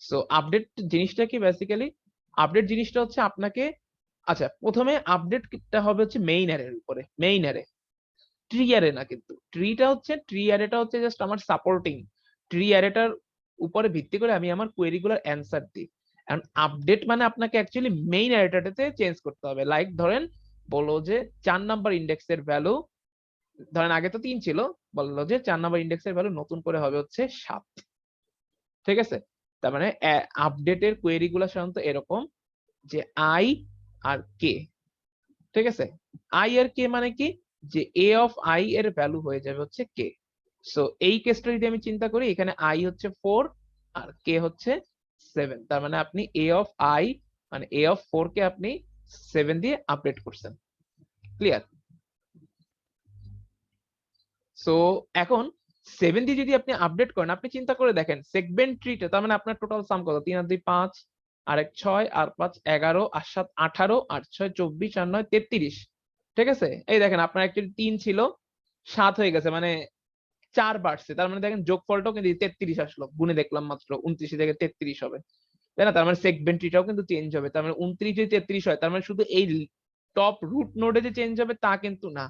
সো আপডেট জিনিসটা কি, বেসিক্যালি আপডেট জিনিসটা হচ্ছে আপনাকে, আচ্ছা প্রথমে আপডেটটা হবে হচ্ছে মেইন অ্যারের উপরে, মেইন অ্যারে, ট্রি অ্যারে না। কিন্তু ট্রি অ্যারেটা হচ্ছে জাস্ট আমার সাপোর্টিং, ট্রি অ্যারেটার উপরে ভিত্তি করে আমি আমার কোয়েরি গুলোর অ্যান্সার দিই। এখন আপডেট মানে আপনাকে অ্যাকচুয়ালি মেইন অ্যারেটাতে চেঞ্জ করতে হবে। লাইক ধরেন বলো যে 4 নাম্বার ইন্ডেক্সের ভ্যালু, ধরেন আগে তো 3 ছিল, বললো যে 4 নাম্বার ইন্ডেক্সের ভ্যালু নতুন করে হবে হচ্ছে 7। ঠিক আছে, তার মানে আপডেটের কোয়েরি গুলো সাধারণত এরকম যে আই আর কে। ঠিক আছে, আই আর কে মানে কি, যে এ অফ আই এর ভ্যালু হয়ে যাবে হচ্ছে কে। সো এই কেসটা যদি আমি চিন্তা করি, এখানে আই হচ্ছে 4 আর কে হচ্ছে 7, তার মানে আপনি এ অফ আই মানে এ অফ 4 কে আপনি 7 দিয়ে আপডেট করছেন। ক্লিয়ার? সো এখন 7 দিয়ে যদি আপনি আপডেট করেন, আপনি চিন্তা করে দেখেন সেগমেন্ট ট্রিটা, তার মানে আপনার টোটাল সাম কত, 3 আর 2 5, আর 1 6, আর 5 11, আর 7 18, আর 6 24, আর 9 33। ঠিক আছে, এই দেখেন আপনার অ্যাকচুয়ালি 3 ছিল, 7 হয়ে গেছে, মানে 4 বাড়ছে। তার মানে দেখেন যোগফলটাও কিন্তু 33 আসলো, গুণে দেখলাম মাত্র 29 থেকে 33 হবে, তাই না? তার মানে সেগমেন্ট ট্রিটাও কিন্তু চেঞ্জ হবে। তার মানে 29 যদি 33 হয়, তার মানে শুধু এই টপ রুট নোডে যে চেঞ্জ হবে তা কিন্তু না,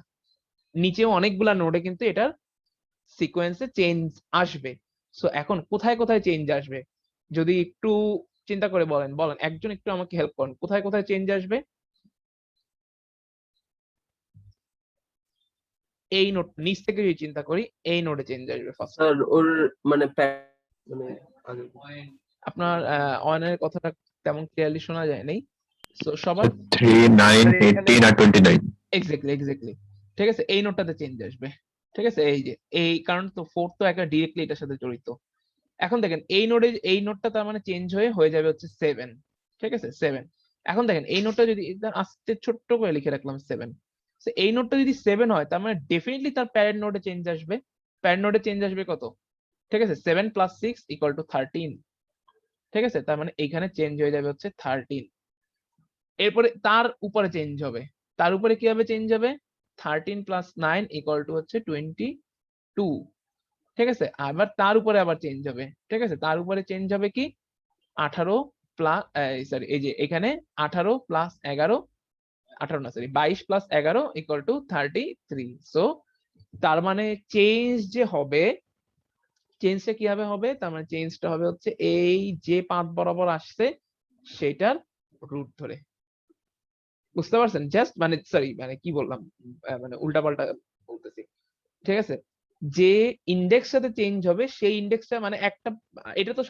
নিচেও অনেকগুলা নোডে কিন্তু এটার সিকোয়েন্সে চেঞ্জ আসবে। সো এখন কোথায় কোথায় চেঞ্জ আসবে যদি একটু চিন্তা করে বলেন, একজন একটু আমাকে হেল্প করেন, কোথায় কোথায় চেঞ্জ আসবে? এই নোট নিচ থেকে যদি চিন্তা করি এই নোটে চেঞ্জ আসবে ফার্স্ট। স্যার ওর মানে মানে আপনার অনের কথাটা তেমন ক্লিয়ারলি শোনা যায় নাই। সো সবার 3, 9, 18 আর 29. এক্স্যাক্টলি ঠিক আছে, এই নোটটাতে চেঞ্জ আসবে। ঠিক আছে, এই যে এই কারণ তো 4 তো একটা ডিরেক্টলি এটার সাথে জড়িত। এখন দেখেন এই নোটটা তার মানে চেঞ্জ হয়ে যাবে হচ্ছে 7। ঠিক আছে 7। এখন দেখেন এই নোটটা যদি আস্তে ছোট্ট করে লিখে রাখলাম 7, তো এই নোটটা যদি 7 হয় তার মানে ডেফিনেটলি তার প্যারেন্ট নোটে চেঞ্জ আসবে। প্যারেন্ট নোটে চেঞ্জ আসবে কত? ঠিক আছে 7 + 6 = 13। ঠিক আছে, তার মানে এইখানে চেঞ্জ হয়ে যাবে হচ্ছে 13। এরপরে তার উপরে চেঞ্জ হবে, তার উপরে কিভাবে চেঞ্জ হবে? 13 + 9 = হচ্ছে 22। ঠিক আছে, আবার তার উপরে আবার চেঞ্জ হবে। ঠিক আছে, তার উপরে চেঞ্জ হবে কি 18 প্লাস সরি এই যে এখানে 18 + 11 18 না সরি 22 + 11 = 33। সো তার মানে চেঞ্জ যে হবে, চেঞ্জটা কিভাবে হবে? তার মানে চেঞ্জটা হবে হচ্ছে এই যে পাথ বরাবর আসছে সেটার রুট ধরে। বুঝতে পারছেন? জাস্ট মানে সরি মানে কি বললাম, মানে উল্টাপাল্টা বলতেছি। ঠিক আছে, যে ইন্ডেক্স সাথে চেঞ্জ হবে সেই ইন্ডেক্সটা মানে একটা, এটা তো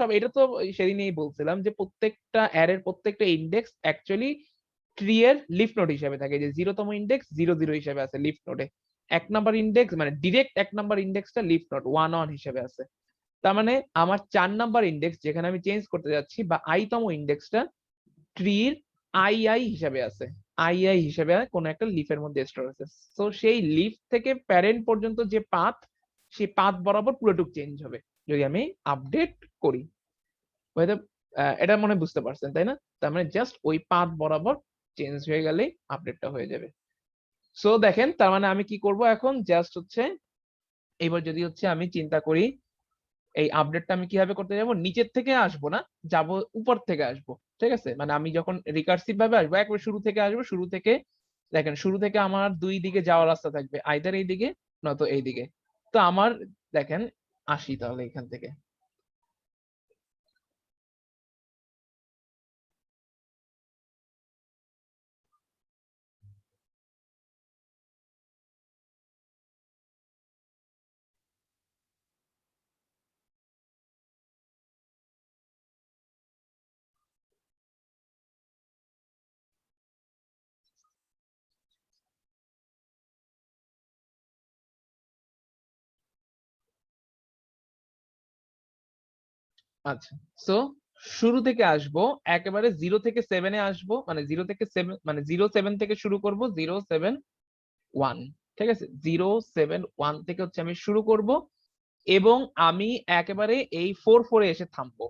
সেদিনই বলছিলাম যে প্রত্যেকটা অ্যারের প্রত্যেকটা ইন্ডেক্স অ্যাকচুয়ালি ট্রি এর লিফ নোড হিসেবে থাকে, যে 0তম ইন্ডেক্স 0 0 হিসেবে আছে লিফ নোডে। 1 নাম্বার ইন্ডেক্স মানে ডিরেক্ট 1 নাম্বার ইন্ডেক্সটা লিফ নোড 1 1 হিসেবে আছে। তার মানে আমার 4 নাম্বার ইন্ডেক্স যেখানে আমি চেঞ্জ করতে যাচ্ছি বা i তম ইন্ডেক্সটা ট্রির আই হিসেবে আছে, আই হিসেবে কোন একটা লিফের মধ্যে স্টোর আছে। তো সেই লিফ থেকে প্যারেন্ট পর্যন্ত যে পাথ, সেই পাথ বরাবর পুরোটুক চেঞ্জ হবে যদি আমি আপডেট করি। হয়তো এটা মনে হয় বুঝতে পারছেন তাই না? তার মানে জাস্ট ওই পাথ বরাবর চেঞ্জ হয়ে গেলে আপডেটটা হয়ে যাবে। সো দেখেন তার মানে আমি কি করব এখন, জাস্ট হচ্ছে এবার যদি হচ্ছে আমি চিন্তা করি এই আপডেটটা আমি কিভাবে করতে যাব, নিচের থেকে আসবো না, যাব উপর থেকে আসবো। ঠিক আছে, মানে আমি যখন রিকার্সিভ ভাবে আসবো একবার শুরু থেকে আসবো, শুরু থেকে দেখেন শুরু থেকে আমার দুই দিকে যাওয়ার রাস্তা থাকবে, আইদার এই দিকে নয়তো এই দিকে। তো আমার দেখেন আসি তাহলে এখান থেকে। আচ্ছা, সো শুরু থেকে আসবো একেবারে 0 থেকে 7-এ আসবো, মানে 0 থেকে 7 মানে 0 7 থেকে শুরু করব, 0 7 1। ঠিক আছে, 0 7 1 থেকে হচ্ছে আমি শুরু করব এবং আমি একেবারে এই 4 4-এ এসে থামবো।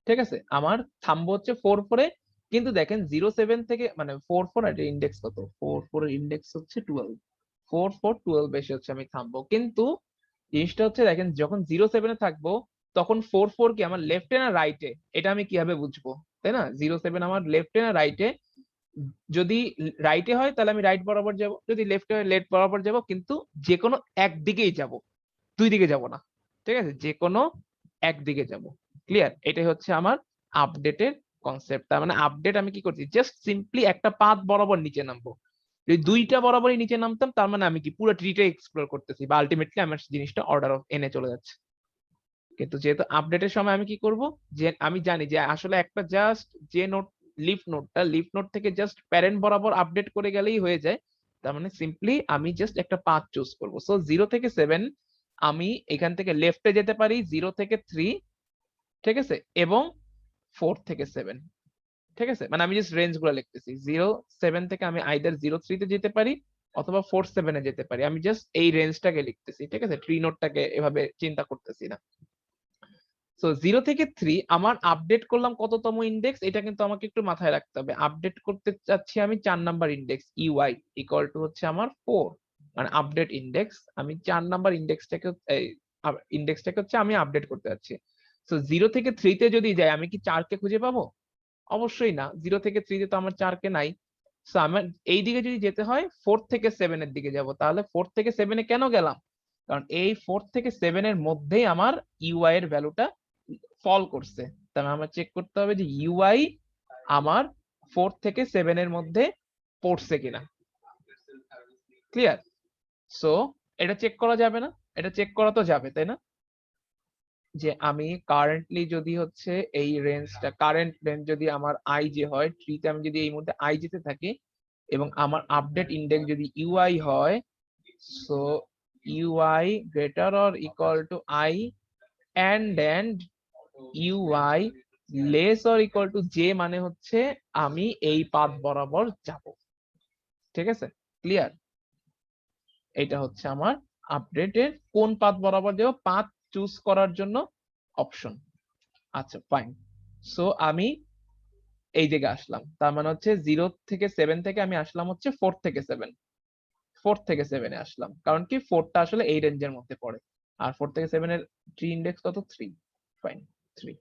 ঠিক আছে, আমার থামবো হচ্ছে 4 4-এ। কিন্তু দেখেন 0 7 থেকে মানে 4 4 এর ইন্ডেক্স কত? 4 4 এর ইন্ডেক্স হচ্ছে 12। 4 4 12 এসে হচ্ছে আমি থামবো। কিন্তু জিনিসটা হচ্ছে দেখেন যখন 0 7-এ থাকবো তখন 4 4 কি আমার লেফটে না রাইটে, এটা আমি কিভাবে বুঝবো? তাই না, 0 7 আমার লেফটে না রাইটে? যদি রাইটে হয় তাহলে আমি রাইট বরাবর যাব, যদি লেফটে হয় লেফট বরাবর যাব, কিন্তু যে কোনো একদিকেই যাব, দুই দিকে যাব না। ঠিক আছে, যে কোনো একদিকে যাব। ক্লিয়ার? এটাই হচ্ছে আমার আপডেটের কনসেপ্ট। তার মানে আপডেট আমি কি করছি, জাস্ট সিম্পলি একটা পাথ বরাবর নিচে নামবো। যদি দুইটা বরাবরই নিচে নামতাম তার মানে আমি কি পুরো ট্রিটা এক্সপ্লোর করতেছি বা আলটিমেটলি আমার জিনিসটা অর্ডার অফ এনে চলে যাচ্ছে। কিন্তু যেহেতু আপডেটের সময় আমি কি করব, যে আমি জানি যে আসলে একটা জাস্ট যে নোট লিফ নোট থেকে জাস্ট প্যারেন্ট বরাবর আপডেট করে গেলেই হয়ে যায়। তার মানে সিম্পলি আমি জাস্ট একটা পাথ চুজ করব। সো 0 থেকে 7 আমি এখান থেকে লেফটে যেতে পারি 0 থেকে 3। ঠিক আছে, এবং 4 থেকে 7। ঠিক আছে, মানে আমি জাস্ট রেঞ্জ গুলো লিখতেছি। 0 7 থেকে আমি আইদার 0 3-তে যেতে পারি অথবা 4 7-এ যেতে পারি। আমি জাস্ট এই রেঞ্জটাকে লিখতেছি। ঠিক আছে, ট্রি নোটটাকে এভাবে চিন্তা করতেছি না। সো 0 থেকে 3 আমার আপডেট করলাম কততম ইন্ডেক্স, এটা কিন্তু আমাকে একটু মাথায় রাখতে হবে। আপডেট করতে চাচ্ছি আমি 4 number index, UI equal to হচ্ছে আমার 4, মানে আপডেট ইন্ডেক্স। আমি 4 নাম্বার ইন্ডেক্সটাকে হচ্ছে আমি আপডেট করতে যাচ্ছি। সো 0 থেকে 3-তে যদি যাই আমি কি 4-কে খুঁজে পাবো? অবশ্যই না, 0 থেকে 3-তে তো আমার 4-কে নাই। সো আমার এই দিকে যদি যেতে হয় 4 থেকে 7-এর দিকে যাব। তাহলে 4 থেকে 7-এ কেন গেলাম? কারণ এই 4 থেকে 7-এর মধ্যেই আমার ইউআই এর ভ্যালুটা ফল করছে। তাহলে আমার চেক করতে হবে যে ইউআই আমার 4 থেকে 7-এর মধ্যে পড়ছে কিনা। ক্লিয়ার? সো এটা চেক করা যাবে না? এটা চেক করা তো যাবে, তাই না? যে আমি কারেন্টলি যদি হচ্ছে এই রেঞ্জটা, কারেন্ট রেঞ্জ যদি আমার আই যে হয়, ট্রিতে আমি যদি এই মুহূর্তে আই যেতে থাকি এবং আমার আপডেট ইন্ডেক্স যদি ইউআই হয়, so UI greater or equal to I and UI less or equal to J, মানে হচ্ছে আমি এই পাথ বরাবর যাব। ঠিক আছে, ক্লিয়ার? এটা হচ্ছে আমার আপডেটের কোন পাথ বরাবর যাব, পাথ চুজ করার জন্য অপশন। আচ্ছা ফাইন। সো আমি এই জায়গায় আসলাম, তার মানে হচ্ছে 0 থেকে 7 থেকে আমি আসলাম হচ্ছে 4 থেকে 7, 4 থেকে 7 এ আসলাম, কারণ কি 4টা আসলে এই রেঞ্জের মধ্যে পড়ে, আর 4 থেকে 7 এর ট্রি ইন্ডেক্স কত? 3। ফাইন, 3।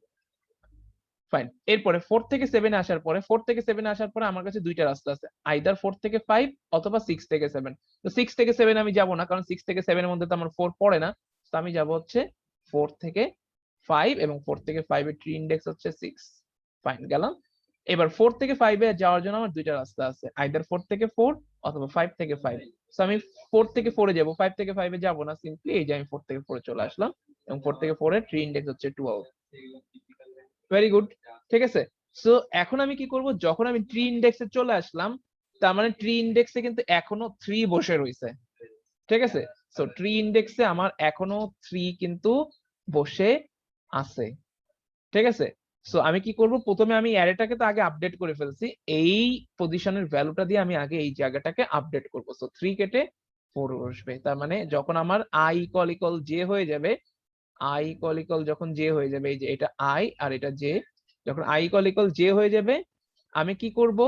ফাইন, এরপরে 4 থেকে 7 এ আসার পরে, 4 থেকে 7 এ আসার পরে আমার কাছে দুইটা রাস্তা আছে, আইদার 4 থেকে 5 অথবা 6 থেকে 7। তো 6 থেকে 7 আমি যাব না, কারণ 6 থেকে 7 এর মধ্যে তো আমার 4 পড়ে না। তো আমি যাব হচ্ছে 4 থেকে 5, এবং 4 থেকে 5 এর ট্রি ইন্ডেক্স হচ্ছে 6। ফাইন, গেলাম। এবার 4 থেকে 5 এ যাওয়ার জন্য আমার দুইটা রাস্তা আছে, আইদার 4 থেকে 4 অথবা 5 থেকে 5। তো আমি 4 থেকে 4 এ যাব, 5 থেকে 5 এ যাব না, সিম্পলি এই যে আমি 4 থেকে 4 এ চলে আসলাম, এবং 4 থেকে 4 এর ট্রি ইন্ডেক্স হচ্ছে 12। ভেরি গুড, ঠিক আছে। সো এখন আমি কি করব, যখন আমি ট্রি ইন্ডেক্সে চলে আসলাম, তার মানে ট্রি ইন্ডেক্সে কিন্তু এখনো 3 বসে রয়েছে। ঠিক আছে, সো ট্রি ইন্ডেক্সে আমার এখনো 3 কিন্তু বসে আছে। ঠিক আছে, সো আমি কি করব, প্রথমে আমি অ্যারেটাকে তো আগে আপডেট করে ফেলছি, এই পজিশনের ভ্যালুটা দিয়ে আমি আগে এই জায়গাটাকে আপডেট করব। সো 3 কেটে 4 বসবে, তার মানে যখন আমার i ইকুয়াল জে হয়ে যাবে, i ইকুয়াল যখন জে হয়ে যাবে, এই যে এটা i আর এটা জে, যখন i ইকুয়াল জে হয়ে যাবে, আমি কি করব,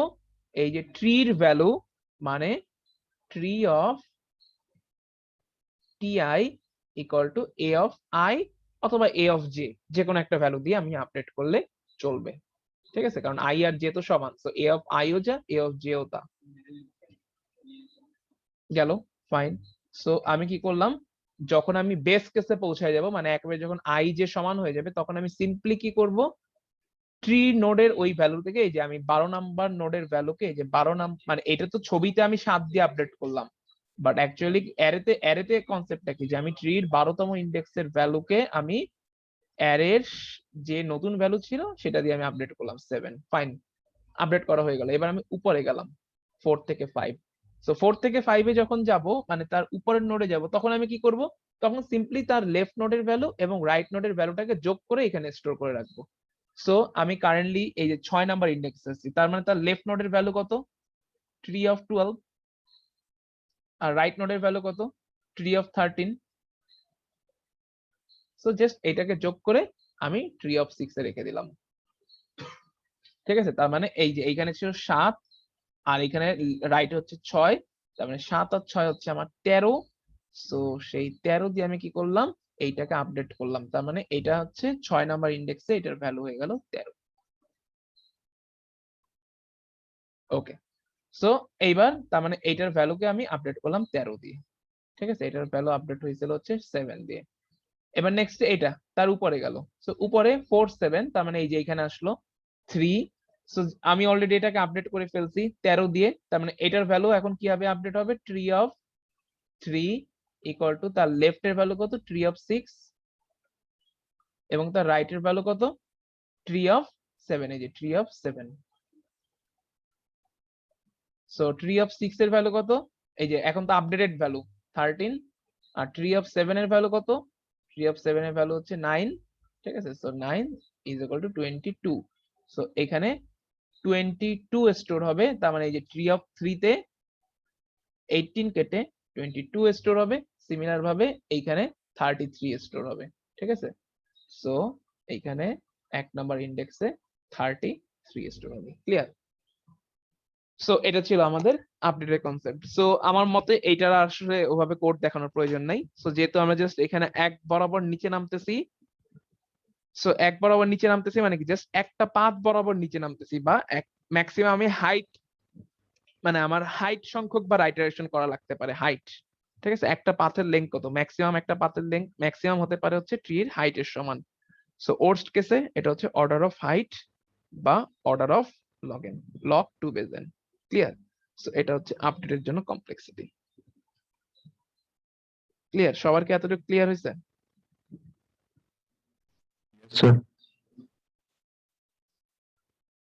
এই যে ট্রির ভ্যালু, মানে tree of ti equal two a of i অথবা a অফ j, যে কোনো একটা ভ্যালু দিয়ে আমি আপডেট করলে চলবে। ঠিক আছে, কারণ i আর j তো সমান, সো a অফ i ও যা, a অফ j ও তা। গেল, ফাইন। সো আমি কি করলাম, যখন আমি বেস কেসে পৌঁছায় যাব, মানে একেবারে যখন i j সমান হয়ে যাবে, তখন আমি সিম্পলি কি করব, ট্রি নোডের ওই ভ্যালু থেকে, এই যে আমি 12 নাম্বার নোডের ভ্যালুকে, এই যে 12 নাম্বার, মানে এটা তো ছবিতে আমি 7 দিয়ে আপডেট করলাম, বাট অ্যাকচুয়ালি অ্যারেতে কনসেপ্টটা কি, যে আমি ট্রির 12তম ইন্ডেক্সের ভ্যালুকে আমি অ্যারের যে নতুন ভ্যালু ছিল সেটা দিয়ে আমি আপডেট করলাম 7। ফাইন, আপডেট করা হয়ে গেল। এবার আমি উপরে গেলাম 4 থেকে 5। সো 4 থেকে 5 এ যখন যাব, মানে তার উপরের নোডে যাব, তখন আমি কি করব, তখন সিম্পলি তার লেফট নোডের ভ্যালু এবং রাইট নোডের ভ্যালুটাকে যোগ করে এখানে স্টোর করে রাখবো। সো আমি কারেন্টলি এই যে 6 নাম্বার ইন্ডেক্স আছি, তার মানে তার লেফট নোডের ভ্যালু কত? Tree of 12। আর রাইট নোডের ভ্যালু কত? Tree of 13। সো জাস্ট এটাকে যোগ করে আমি ট্রি অফ 6 এ রেখে দিলাম। ঠিক আছে, তার মানে এই যে এইখানে ছিল 7 আর এখানে রাইট হচ্ছে 6, তার মানে 7 আর 6 হচ্ছে আমার 13। সো সেই 13 দিয়ে আমি কি করলাম, এইটাকে আপডেট করলাম, তার মানে এটা হচ্ছে 6 নাম্বার ইন্ডেক্সে এটার ভ্যালু হয়ে গেল 13। ওকে, সো এইবার তার মানে এইটার ভ্যালুকে আমি আপডেট করলাম 13 দিয়ে। ঠিক আছে, এটার ভ্যালু আপডেট হয়েছিল হচ্ছে 7 দিয়ে। এবার নেক্সট এটা তার উপরে গেল, সো উপরে 4 7, তার মানে এই যে এখানে আসলো 3। সো আমি অলরেডি এটাকে আপডেট করে ফেলছি 13 দিয়ে, তার মানে এটার ভ্যালু এখন কি হবে, আপডেট হবে ট্রি অফ 3 ইকুয়াল টু তার লেফট এর ভ্যালু কত, ট্রি অফ 6, এবং তার রাইট এর ভ্যালু কত, ট্রি অফ 7, এই যে tree of 7। So tree of 6 এর ভ্যালু কত, এই যে এখন তো আপডেটেড ভ্যালু 13, আর ট্রি অফ 7 এর ভ্যালু কত, ট্রি অফ 7 এর ভ্যালু হচ্ছে 9। ঠিক আছে, so 9 is equal two 22। So এখানে 22 স্টোর হবে, তার মানে এই যে ট্রি অফ 3 তে 18 কেটে 22 স্টোর হবে, সিমিলার ভাবে এইখানে 33 স্টোর হবে। ঠিক আছে, সো এইখানে 1 নাম্বার ইন্ডেক্সে 33 স্টোর হবে। ক্লিয়ার? সো এটা ছিল আমাদের আপডেটের কনসেপ্ট। সো আমার মতে এইটার আসলে ওভাবে কোড দেখানোর প্রয়োজন নাই। সো যেহেতু আমরা জাস্ট এখানে এক বরাবর নিচে নামতেছি, সো এক বরাবর নিচে নামতেছি মানে কি, জাস্ট একটা পাথ বরাবর নিচে নামতেছি, বা এক ম্যাক্সিমাম আমি হাইট, মানে আমার হাইট সংখ্যক বা রাইটারেশন করা লাগতে পারে হাইট। ঠিক আছে, একটা পাথের লেংথ কত, ম্যাক্সিমাম একটা পাথের লেংথ ম্যাক্সিমাম হতে পারে হচ্ছে ট্রির হাইটের সমান। সো ওর্স্ট কেসে এটা হচ্ছে অর্ডার অফ হাইট বা order of log 2 base n। Clear? So এটা হচ্ছে আপডেটের জন্য কমপ্লেক্সিটি। ক্লিয়ার? সবার কি এতটুকু ক্লিয়ার হয়েছে? Sir.